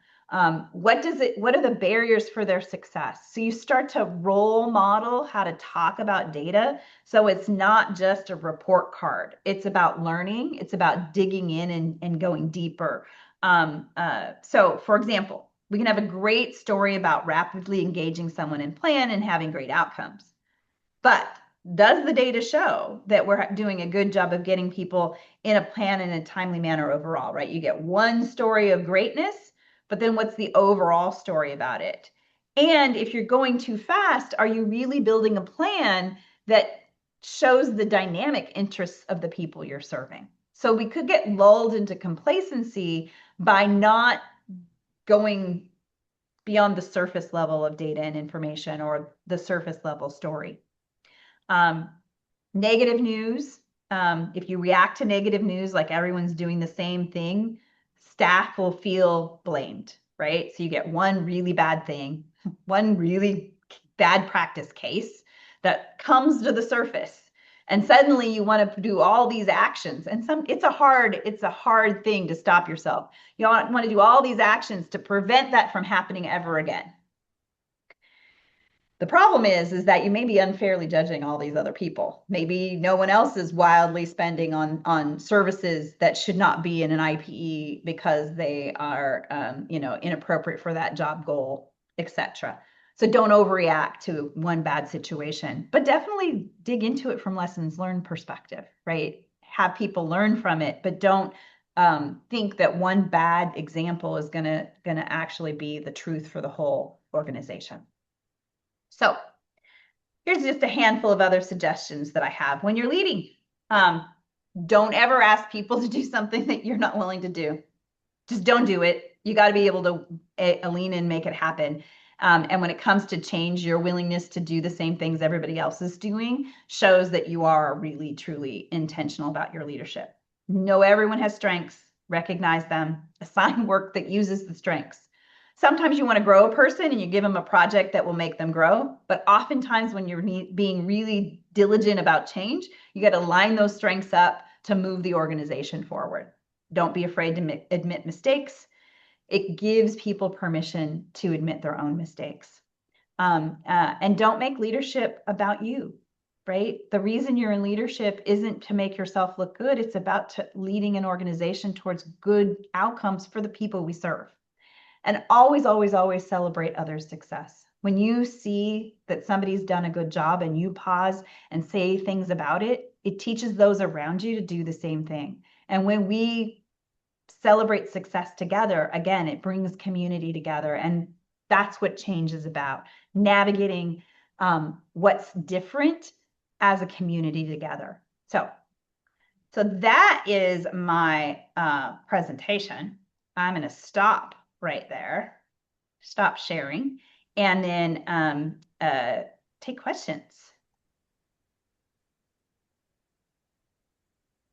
What are the barriers for their success? So you start to role model how to talk about data. So it's not just a report card. It's about learning. It's about digging in and going deeper. So for example, we can have a great story about rapidly engaging someone in plan and having great outcomes. But does the data show that we're doing a good job of getting people in a plan in a timely manner overall, right? You get one story of greatness, but then what's the overall story about it? And if you're going too fast, are you really building a plan that shows the dynamic interests of the people you're serving? So we could get lulled into complacency by not going beyond the surface level of data and information or the surface level story. Negative news. If you react to negative news like everyone's doing the same thing, staff will feel blamed, right? So you get one really bad thing, one really bad practice case that comes to the surface, and suddenly you want to do all these actions. And it's a hard thing to stop yourself. You want to do all these actions to prevent that from happening ever again. The problem is that you may be unfairly judging all these other people. Maybe no one else is wildly spending on services that should not be in an IPE because they are, inappropriate for that job goal, etc. So don't overreact to one bad situation, but definitely dig into it from lessons learned perspective, right? Have people learn from it, but don't think that one bad example is gonna actually be the truth for the whole organization. So here's just a handful of other suggestions that I have when you're leading. Don't ever ask people to do something that you're not willing to do. Just don't do it. You got to be able to lean in and make it happen. And when it comes to change, your willingness to do the same things everybody else is doing shows that you are really, truly intentional about your leadership. Know everyone has strengths, recognize them, assign work that uses the strengths. Sometimes you want to grow a person and you give them a project that will make them grow. But oftentimes when you're being really diligent about change, you got to line those strengths up to move the organization forward. Don't be afraid to admit mistakes. It gives people permission to admit their own mistakes. And don't make leadership about you, right? The reason you're in leadership isn't to make yourself look good. It's about leading an organization towards good outcomes for the people we serve. And always, always, always celebrate others' success. When you see that somebody's done a good job and you pause and say things about it, it teaches those around you to do the same thing. And when we celebrate success together, again, it brings community together. And that's what change is about, navigating what's different as a community together. So that is my presentation. I'm going to stop right there, stop sharing, and then take questions.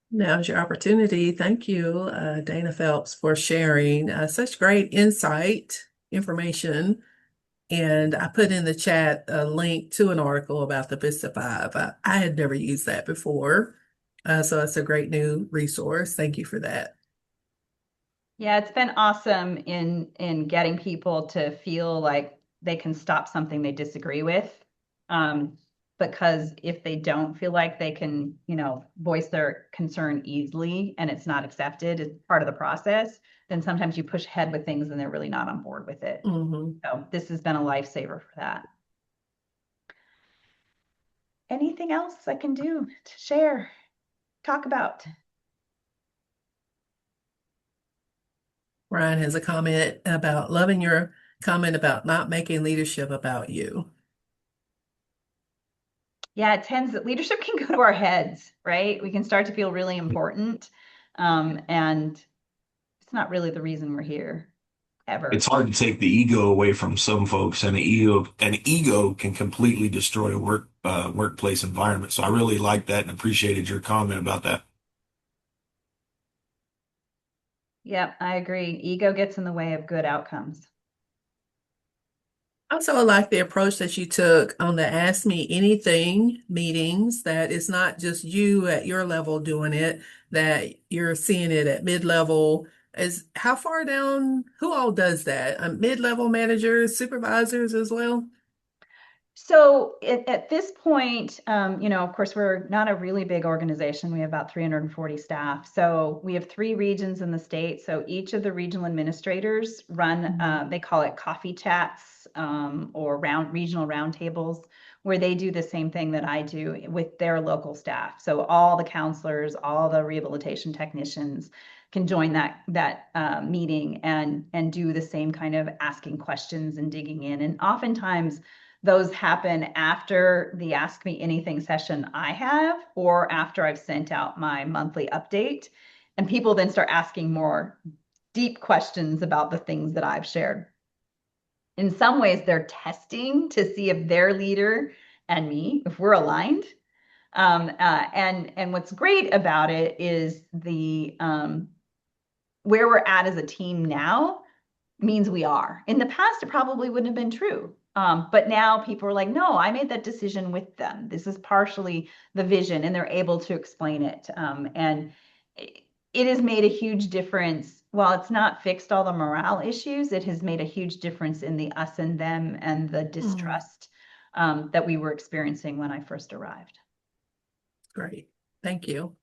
Now's your opportunity. Thank you, Dana Phelps, for sharing such great insight, information. And I put in the chat a link to an article about the Vista 5. I had never used that before. So it's a great new resource. Thank you for that. Yeah, it's been awesome in getting people to feel like they can stop something they disagree with. Because if they don't feel like they can, voice their concern easily and it's not accepted as part of the process, then sometimes you push ahead with things and they're really not on board with it. So this has been a lifesaver for that. Anything else I can do to share, talk about? Ryan has a comment about loving your comment about not making leadership about you. Yeah, leadership can go to our heads, right? We can start to feel really important. And it's not really the reason we're here ever. It's hard to take the ego away from some folks, and an ego can completely destroy a workplace environment. So I really like that and appreciated your comment about that. Yep, I agree. Ego gets in the way of good outcomes. Also, I like the approach that you took on the Ask Me Anything meetings, that it's not just you at your level doing it, that you're seeing it at mid-level. How far down, who all does that? Mid-level managers, supervisors as well? So at this point, of course, we're not a really big organization. We have about 340 staff. So we have 3 regions in the state. So each of the regional administrators run, they call it coffee chats or regional roundtables, where they do the same thing that I do with their local staff. So all the counselors, all the rehabilitation technicians can join that meeting and do the same kind of asking questions and digging in. And oftentimes, those happen after the Ask Me Anything session I have, or after I've sent out my monthly update. And people then start asking more deep questions about the things that I've shared. In some ways, they're testing to see if their leader and me, if we're aligned. And what's great about it is where we're at as a team now means we are. In the past, it probably wouldn't have been true. But now people are like, no, I made that decision with them. This is partially the vision, and they're able to explain it. And it has made a huge difference. While it's not fixed all the morale issues, it has made a huge difference in the us and them and the distrust that we were experiencing when I first arrived. Great. Thank you.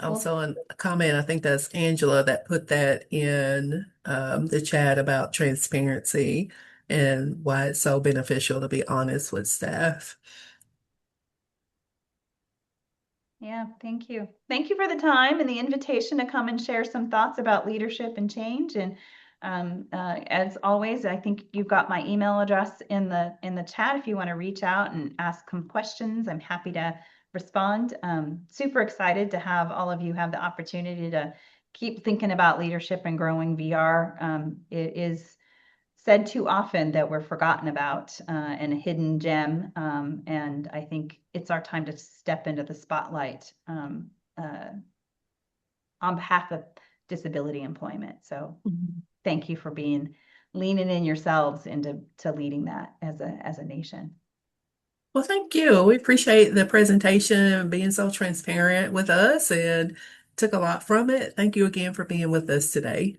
Also, a comment, I think that's Angela that put that in the chat about transparency and why it's so beneficial to be honest with staff. Yeah, thank you. Thank you for the time and the invitation to come and share some thoughts about leadership and change. And as always, I think you've got my email address in the chat. If you want to reach out and ask some questions, I'm happy to respond. Super excited to have all of you have the opportunity to keep thinking about leadership and growing VR. It is said too often that we're forgotten about and a hidden gem. And I think it's our time to step into the spotlight on behalf of disability employment. So thank you for leaning in yourselves into leading that as a nation. Well, thank you. We appreciate the presentation and being so transparent with us. And took a lot from it. Thank you again for being with us today.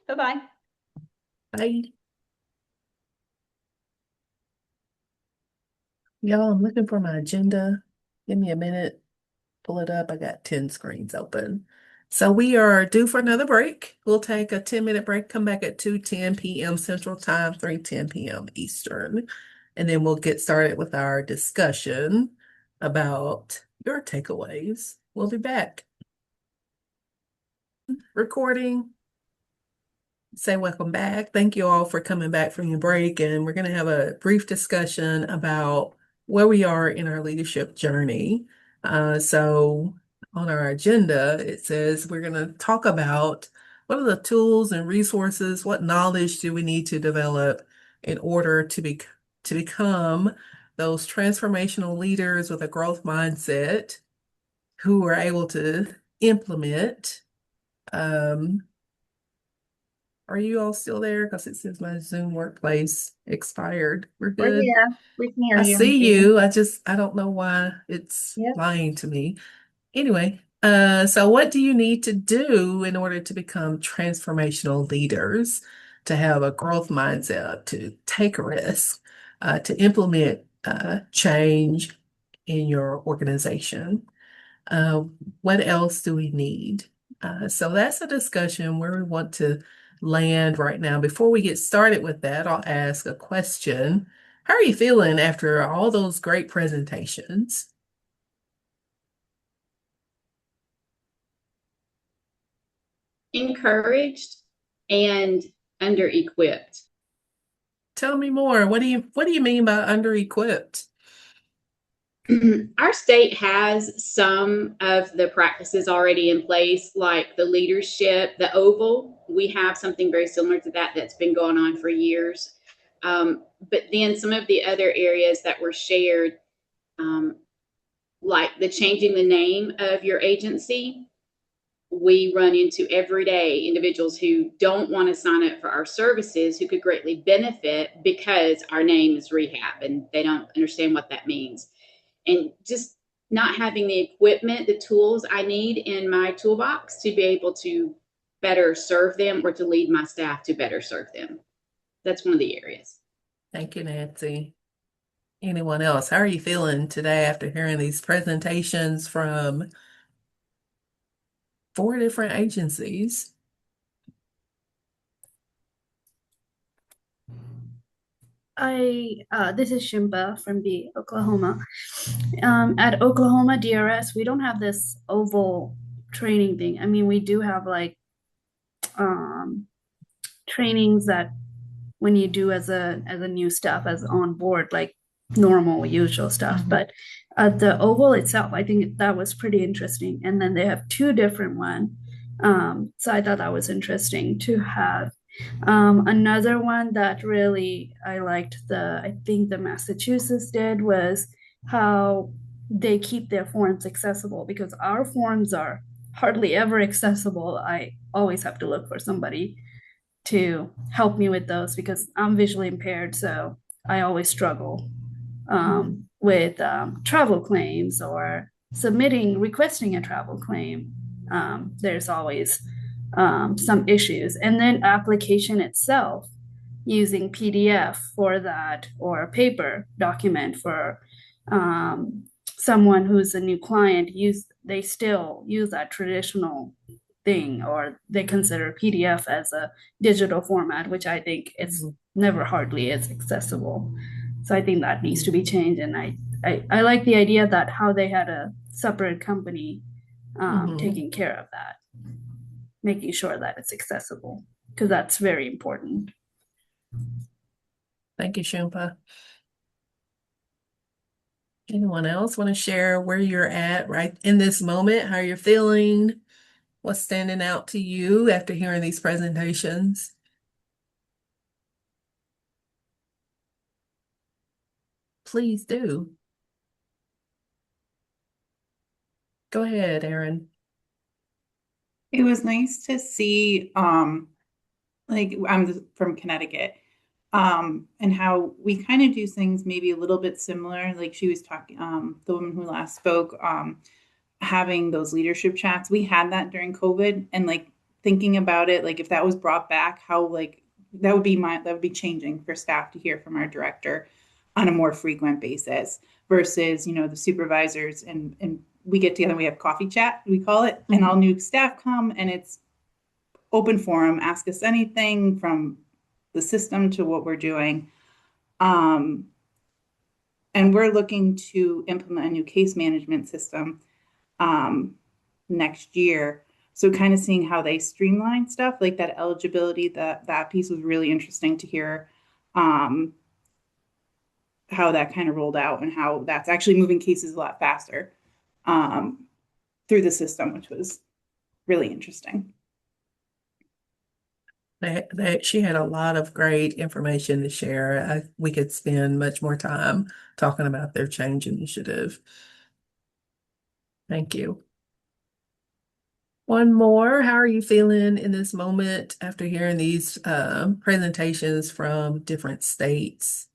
Bye-bye. Bye. Y'all, I'm looking for my agenda. Give me a minute. Pull it up. I got 10 screens open. So we are due for another break. We'll take a 10-minute break, come back at 2:10 p.m. Central Time, 3:10 p.m. Eastern. And then we'll get started with our discussion about your takeaways. We'll be back. Recording. Say welcome back. Thank you all for coming back from your break. And we're going to have a brief discussion about where we are in our leadership journey. So on our agenda, it says we're going to talk about what are the tools and resources, what knowledge do we need to develop in order to become those transformational leaders with a growth mindset who are able to implement. Are you all still there? Because it says my Zoom workplace expired. We're good. here. We can hear I you. see you. I don't know why it's lying to me. Anyway, so what do you need to do in order to become transformational leaders, to have a growth mindset, to take a risk, to implement change in your organization? What else do we need? So that's a discussion where we want to land right now. Before we get started with that, I'll ask a question. How are you feeling after all those great presentations? Encouraged and under-equipped. Tell me more. What do you mean by under-equipped? Our state has some of the practices already in place, like the leadership, the Oval. We have something very similar to that that's been going on for years. But then some of the other areas that were shared, like the changing the name of your agency, we run into everyday individuals who don't want to sign up for our services who could greatly benefit because our name is rehab and they don't understand what that means. And just not having the equipment, the tools I need in my toolbox to be able to better serve them or to lead my staff to better serve them. That's one of the areas. Thank you, Nancy. Anyone else? How are you feeling today after hearing these presentations from 4 different agencies? This is Shimba from the Oklahoma. At Oklahoma DRS, we don't have this oval training thing. I mean, we do have like trainings that when you do as a new staff as on board, like normal usual stuff. But the oval itself, I think that was pretty interesting. And then they have 2 different ones. So I thought that was interesting to have. Another one that really I liked, I think the Massachusetts did, was how they keep their forms accessible, because our forms are hardly ever accessible. I always have to look for somebody to help me with those because I'm visually impaired, so I always struggle with travel claims or requesting a travel claim. There's always some issues. And then application itself, using PDF for that or a paper document for someone who's a new client, they still use that traditional thing, or they consider PDF as a digital format, which I think it's never hardly is accessible. So I think that needs to be changed. And I like the idea that how they had a separate company taking care of that, making sure that it's accessible, because that's very important. Thank you, Shimpa. Anyone else want to share where you're at right in this moment, how you're feeling, what's standing out to you after hearing these presentations? Please do. Go ahead, Erin. It was nice to see, like I'm from Connecticut, and how we kind of do things maybe a little bit similar. Like she was talking, the woman who last spoke, having those leadership chats. We had that during COVID, and like thinking about it, like if that was brought back, how like that would be changing for staff to hear from our director on a more frequent basis versus, you know, the supervisors and we get together and we have coffee chat, we call it, and all new staff come and it's open forum, ask us anything from the system to what we're doing. And we're looking to implement a new case management system next year. So kind of seeing how they streamline stuff like that eligibility, that piece was really interesting to hear how that kind of rolled out and how that's actually moving cases a lot faster through the system, which was really interesting. She had a lot of great information to share. We could spend much more time talking about their change initiative. Thank you. One more. How are you feeling in this moment after hearing these presentations from different states?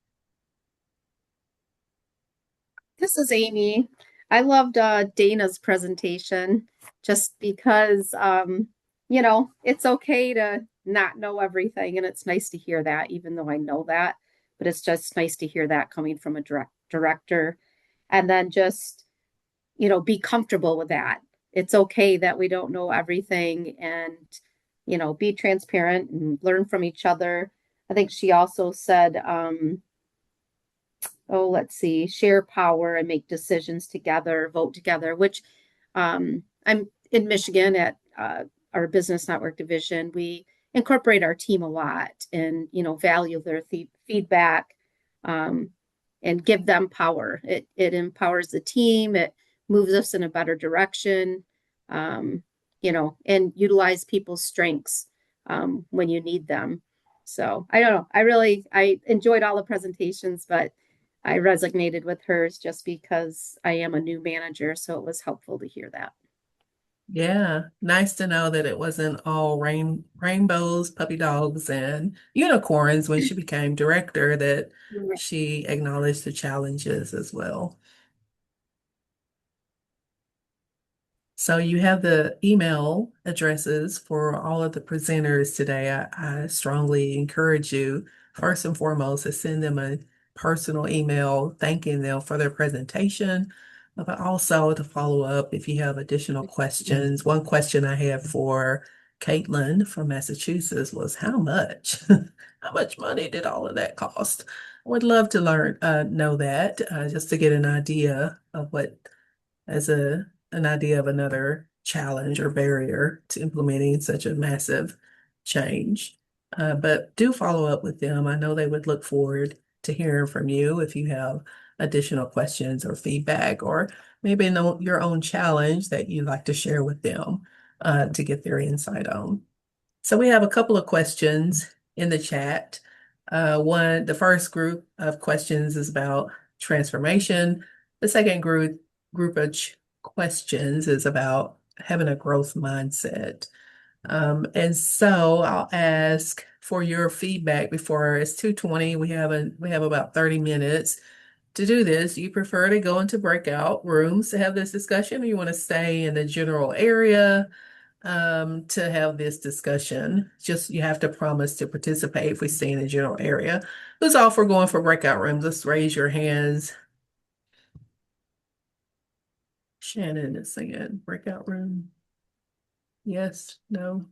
This is Amy. I loved Dana's presentation just because, you know, it's okay to not know everything. And it's nice to hear that, even though I know that. But it's just nice to hear that coming from a director. And then just, you know, be comfortable with that. It's okay that we don't know everything and, you know, be transparent and learn from each other. I think she also said, let's see, share power and make decisions together, vote together, which I'm in Michigan at our business network division. We incorporate our team a lot and, you know, value their feedback and give them power. It empowers the team. It moves us in a better direction, you know, and utilize people's strengths when you need them. So I don't know. I enjoyed all the presentations, but I resonated with hers just because I am a new manager, so it was helpful to hear that. Yeah, nice to know that it wasn't all rainbows, puppy dogs, and unicorns when she became director, that she acknowledged the challenges as well. So you have the email addresses for all of the presenters today. I strongly encourage you, first and foremost, to send them a personal email thanking them for their presentation, but also to follow up if you have additional questions. One question I have for Caitlin from Massachusetts was how much? How much money did all of that cost? I would love to know that, just to get an idea of what, as an idea of another challenge or barrier to implementing such a massive change. But do follow up with them. I know they would look forward to hearing from you if you have additional questions or feedback, or maybe know your own challenge that you'd like to share with them to get their insight on. So we have a couple of questions in the chat. The first group of questions is about transformation. The second group of questions is about having a growth mindset. And so I'll ask for your feedback before it's 2:20. We have about 30 minutes to do this. Do you prefer to go into breakout rooms to have this discussion, or you want to stay in the general area to have this discussion? Just you have to promise to participate if we stay in the general area. Who's all for going for breakout rooms? Let's raise your hands. Shannon is saying breakout room. Yes, no.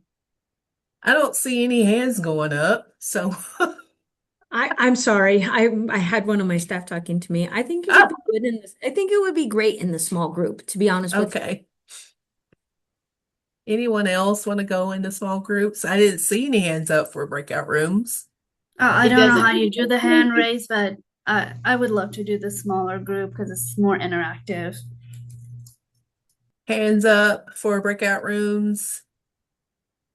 I don't see any hands going up, so I'm sorry. I had one of my staff talking to me. I think it would be good in this. I think it would be great in the small group, to be honest with you. Okay. Anyone else want to go into small groups? I didn't see any hands up for breakout rooms. I don't know how you do the hand raise, but I would love to do the smaller group because it's more interactive. Hands up for breakout rooms.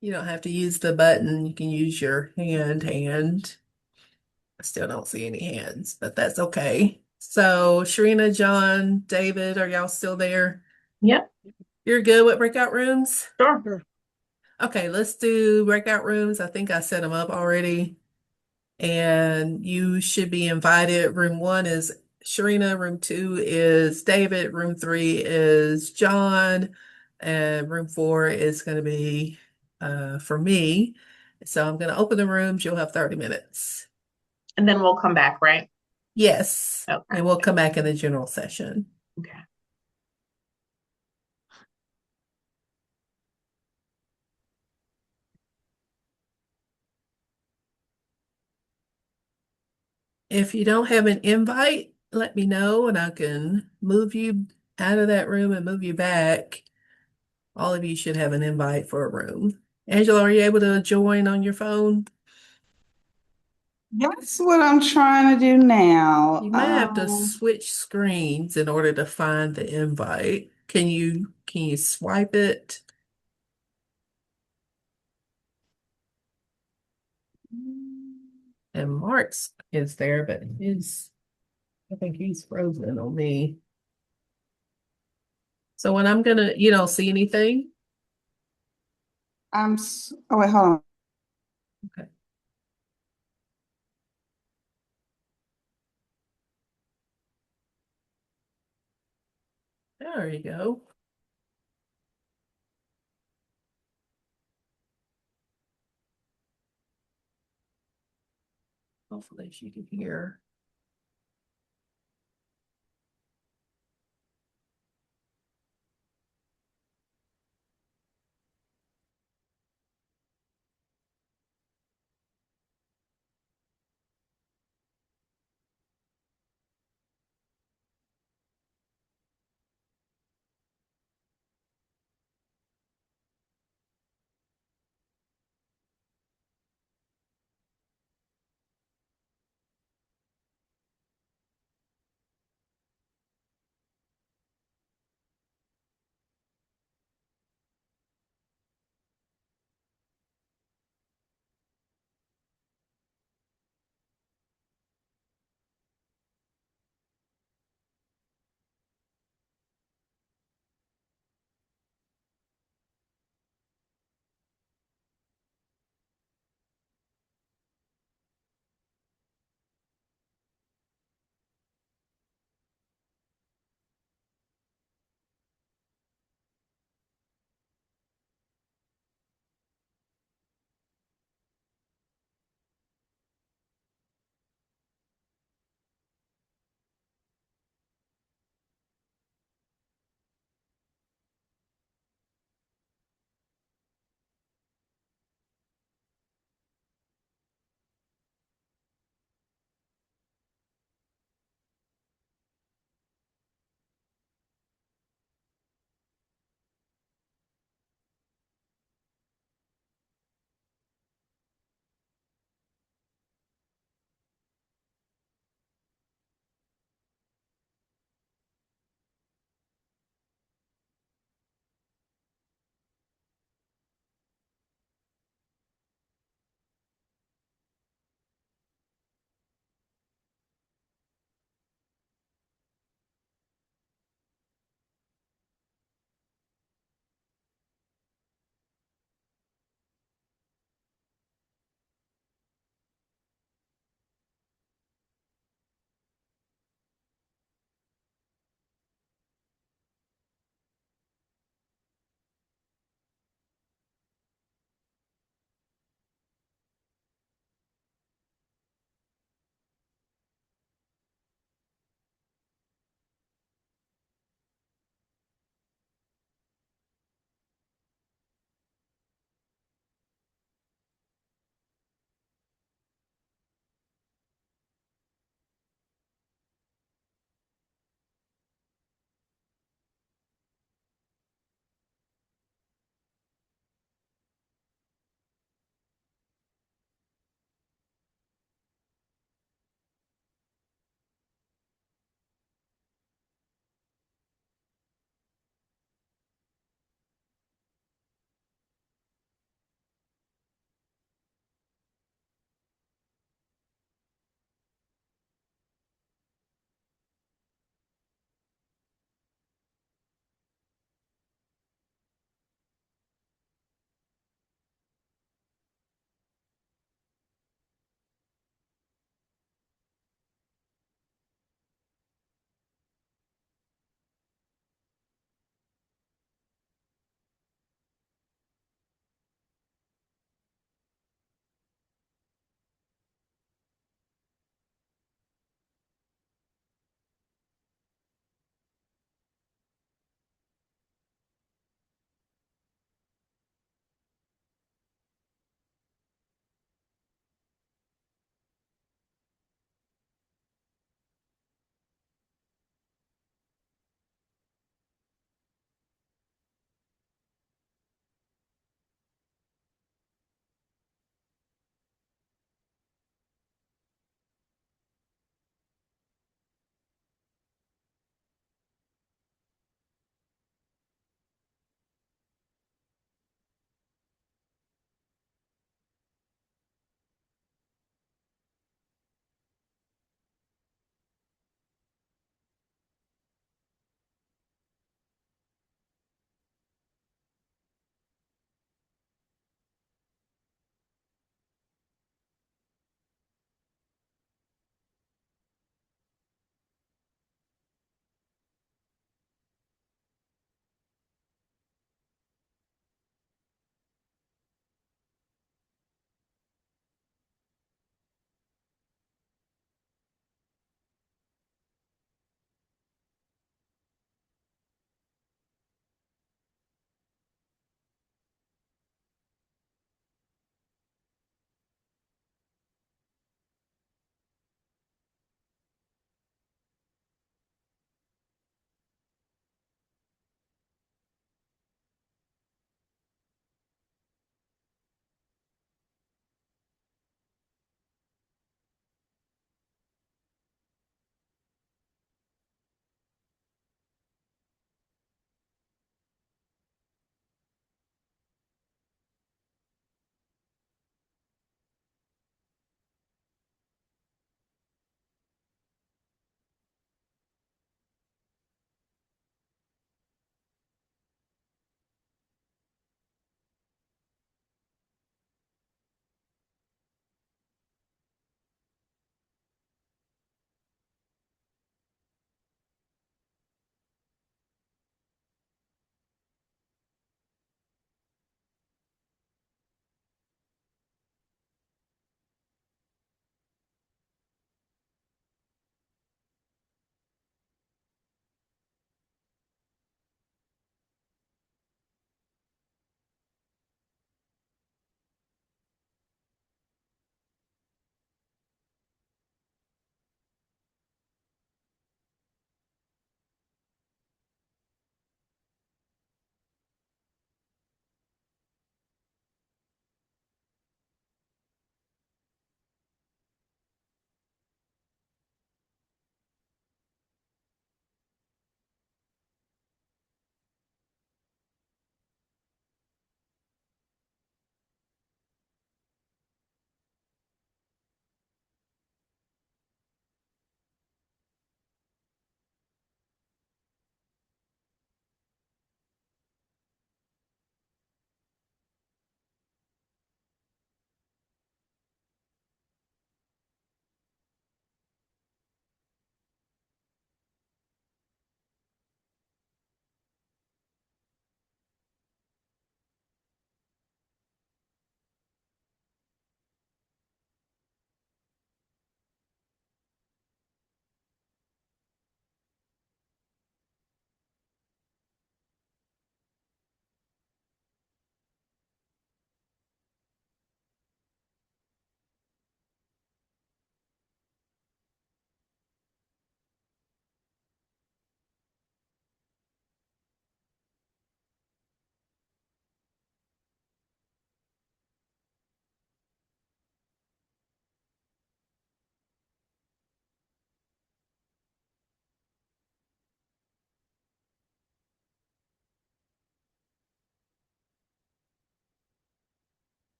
You don't have to use the button. You can use your hand. I still don't see any hands, but that's okay. So Sharina, John, David, are y'all still there? Yep. You're good with breakout rooms? Sure. Okay, let's do breakout rooms. I think I set them up already. And you should be invited. Room 1 is Sharina, room 2 is David, room 3 is John, and room 4 is going to be for me. So I'm going to open the rooms. You'll have 30 minutes. And then we'll come back, right? Yes. Okay. And we'll come back in the general session. Okay. If you don't have an invite, let me know and I can move you out of that room and move you back. All of you should have an invite for a room. Angela, are you able to join on your phone? That's what I'm trying to do now. You might have to switch screens in order to find the invite. Can you swipe it? And Mark's is there, but I think he's frozen on me. So when you don't see anything? Oh wait, hold on. Okay. There you go. Hopefully she can hear.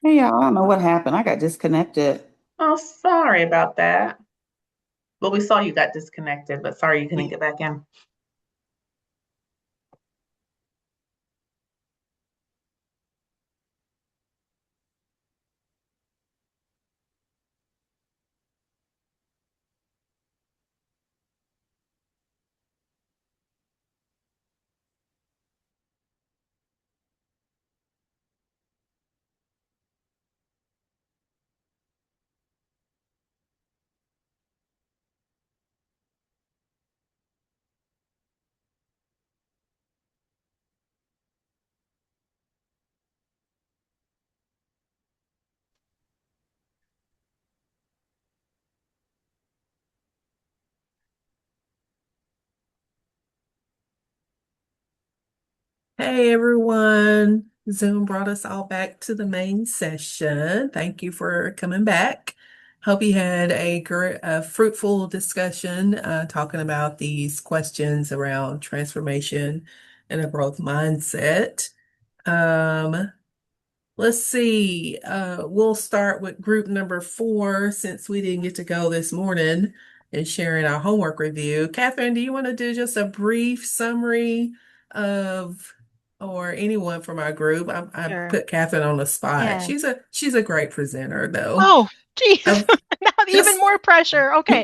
Hey y'all, I don't know what happened. I got disconnected. Oh, sorry about that. Well, we saw you got disconnected, but sorry you couldn't get back in. Hey everyone, Zoom brought us all back to the main session. Thank you for coming back. Hope you had a fruitful discussion talking about these questions around transformation and a growth mindset. Um, Let's see. We'll start with group number 4 since we didn't get to go this morning and sharing our homework review. Catherine, do you want to do just a brief summary of, or anyone from our group? I Sure. put Catherine on the spot. Yeah. She's a great presenter, though. Oh, geez. Of Now even just more pressure. Okay.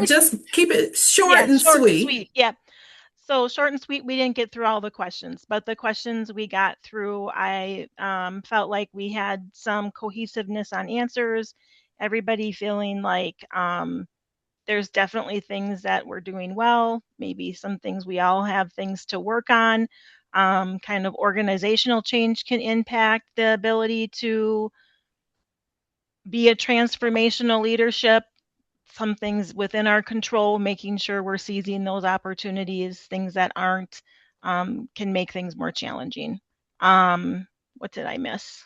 just keep it short Yeah, and short and sweet. sweet. Yeah. So short and sweet, we didn't get through all the questions, but the questions we got through, I felt like we had some cohesiveness on answers, everybody feeling like there's definitely things that we're doing well, maybe some things we all have things to work on. Kind of organizational change can impact the ability to be a transformational leadership. Some things within our control, making sure we're seizing those opportunities, things that aren't, can make things more challenging. What did I miss?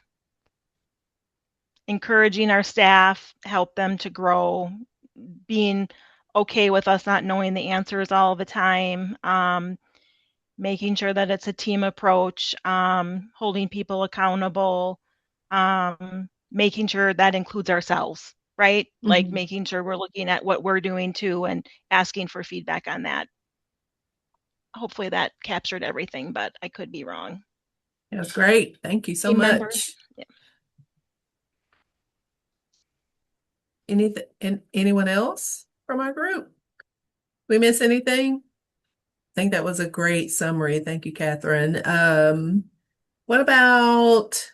Encouraging our staff, help them to grow, being okay with us not knowing the answers all the time, making sure that it's a team approach, holding people accountable, making sure that includes ourselves, right? Like making sure we're looking at what we're doing too and asking for feedback on that. Hopefully that captured everything, but I could be wrong. That's great. Thank you so Team much. members. Yeah. Anyone else from our group? We miss anything? I think that was a great summary. Thank you, Catherine. What about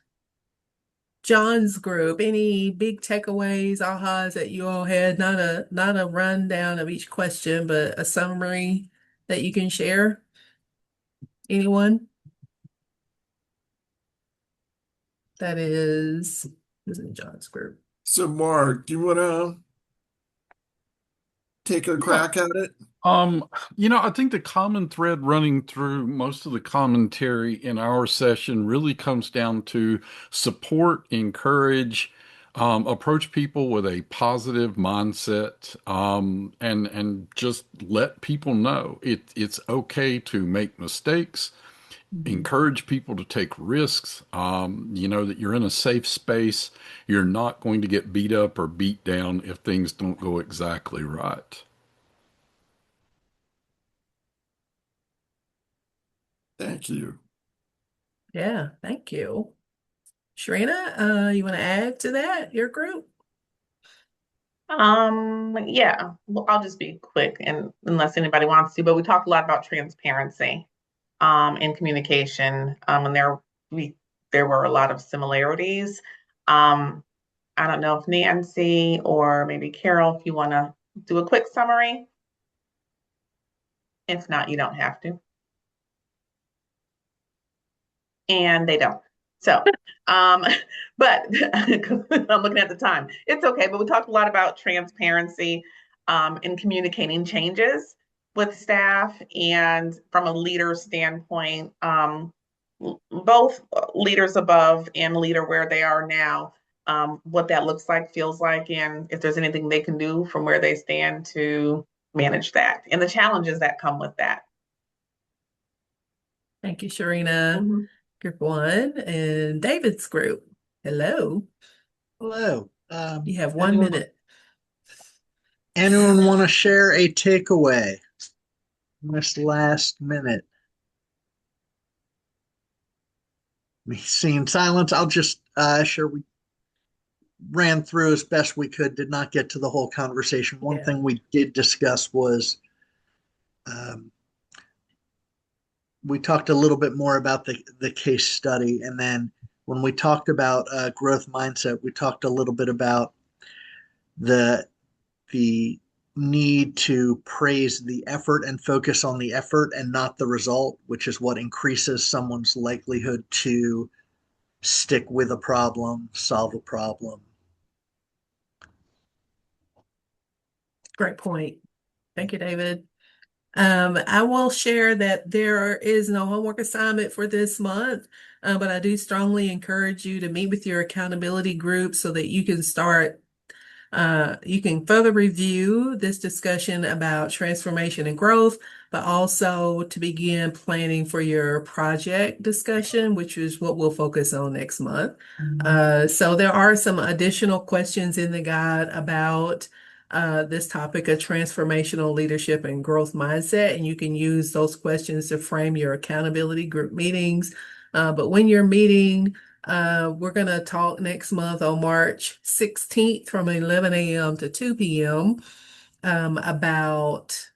John's group? Any big takeaways, ahas that you all had? Not a rundown of each question, but a summary that you can share. Anyone? That is in John's group. So, Mark, do you want to take a crack at it? I think the common thread running through most of the commentary in our session really comes down to support, encourage, approach people with a positive mindset, and just let people know it's okay to make mistakes. Encourage people to take risks. That you're in a safe space. You're not going to get beat up or beat down if things don't go exactly right. Thank you. Yeah, thank you. Sharina, you want to add to that, your group? Yeah, well, I'll just be quick and unless anybody wants to, but we talked a lot about transparency in communication. And there were a lot of similarities. I don't know if Nancy or maybe Carol, if you want to do a quick summary. If not, you don't have to. And they don't. So, but I'm looking at the time. It's okay, but we talked a lot about transparency in communicating changes with staff and from a leader standpoint, both leaders above and leader where they are now, what that looks like, feels like, and if there's anything they can do from where they stand to manage that and the challenges that come with that. Thank you, Sharina. Group 1 and David's group. Hello. Hello. You have 1 anyone, minute. anyone want to share a takeaway in this last minute? Me seeing silence, I'll just share. We ran through as best we could, did not get to the whole conversation. One thing we did discuss was we talked a little bit more about the case study. And then when we talked about growth mindset, we talked a little bit about the need to praise the effort and focus on the effort and not the result, which is what increases someone's likelihood to stick with a problem, solve a problem. Great point. Thank you, David. I will share that there is no homework assignment for this month, but I do strongly encourage you to meet with your accountability group so that you can you can further review this discussion about transformation and growth, but also to begin planning for your project discussion, which is what we'll focus on next month. So there are some additional questions in the guide about this topic of transformational leadership and growth mindset, and you can use those questions to frame your accountability group meetings. But when you're meeting, we're going to talk next month on March 16th from 11 a.m. to 2 p.m. About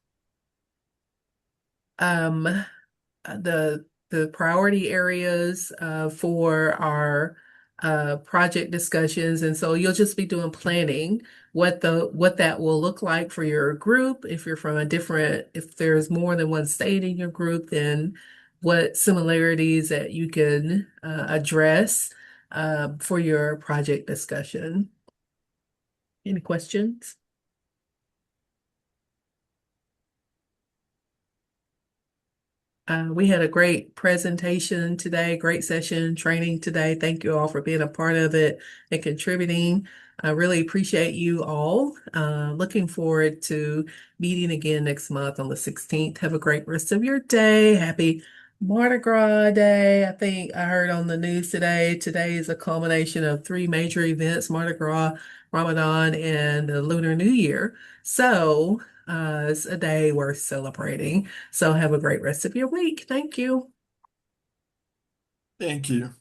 the priority areas for our project discussions. And so you'll just be doing planning, what that will look like for your group. If you're from if there's more than one state in your group, then what similarities that you can address for your project discussion. Any questions? We had a great presentation today, great session, training today. Thank you all for being a part of it and contributing. I really appreciate you all. Looking forward to meeting again next month on the 16th. Have a great rest of your day. Happy Mardi Gras Day. I think I heard on the news today. Today is a culmination of 3 major events: Mardi Gras, Ramadan, and the Lunar New Year. So it's a day worth celebrating. So have a great rest of your week. Thank you. Thank you.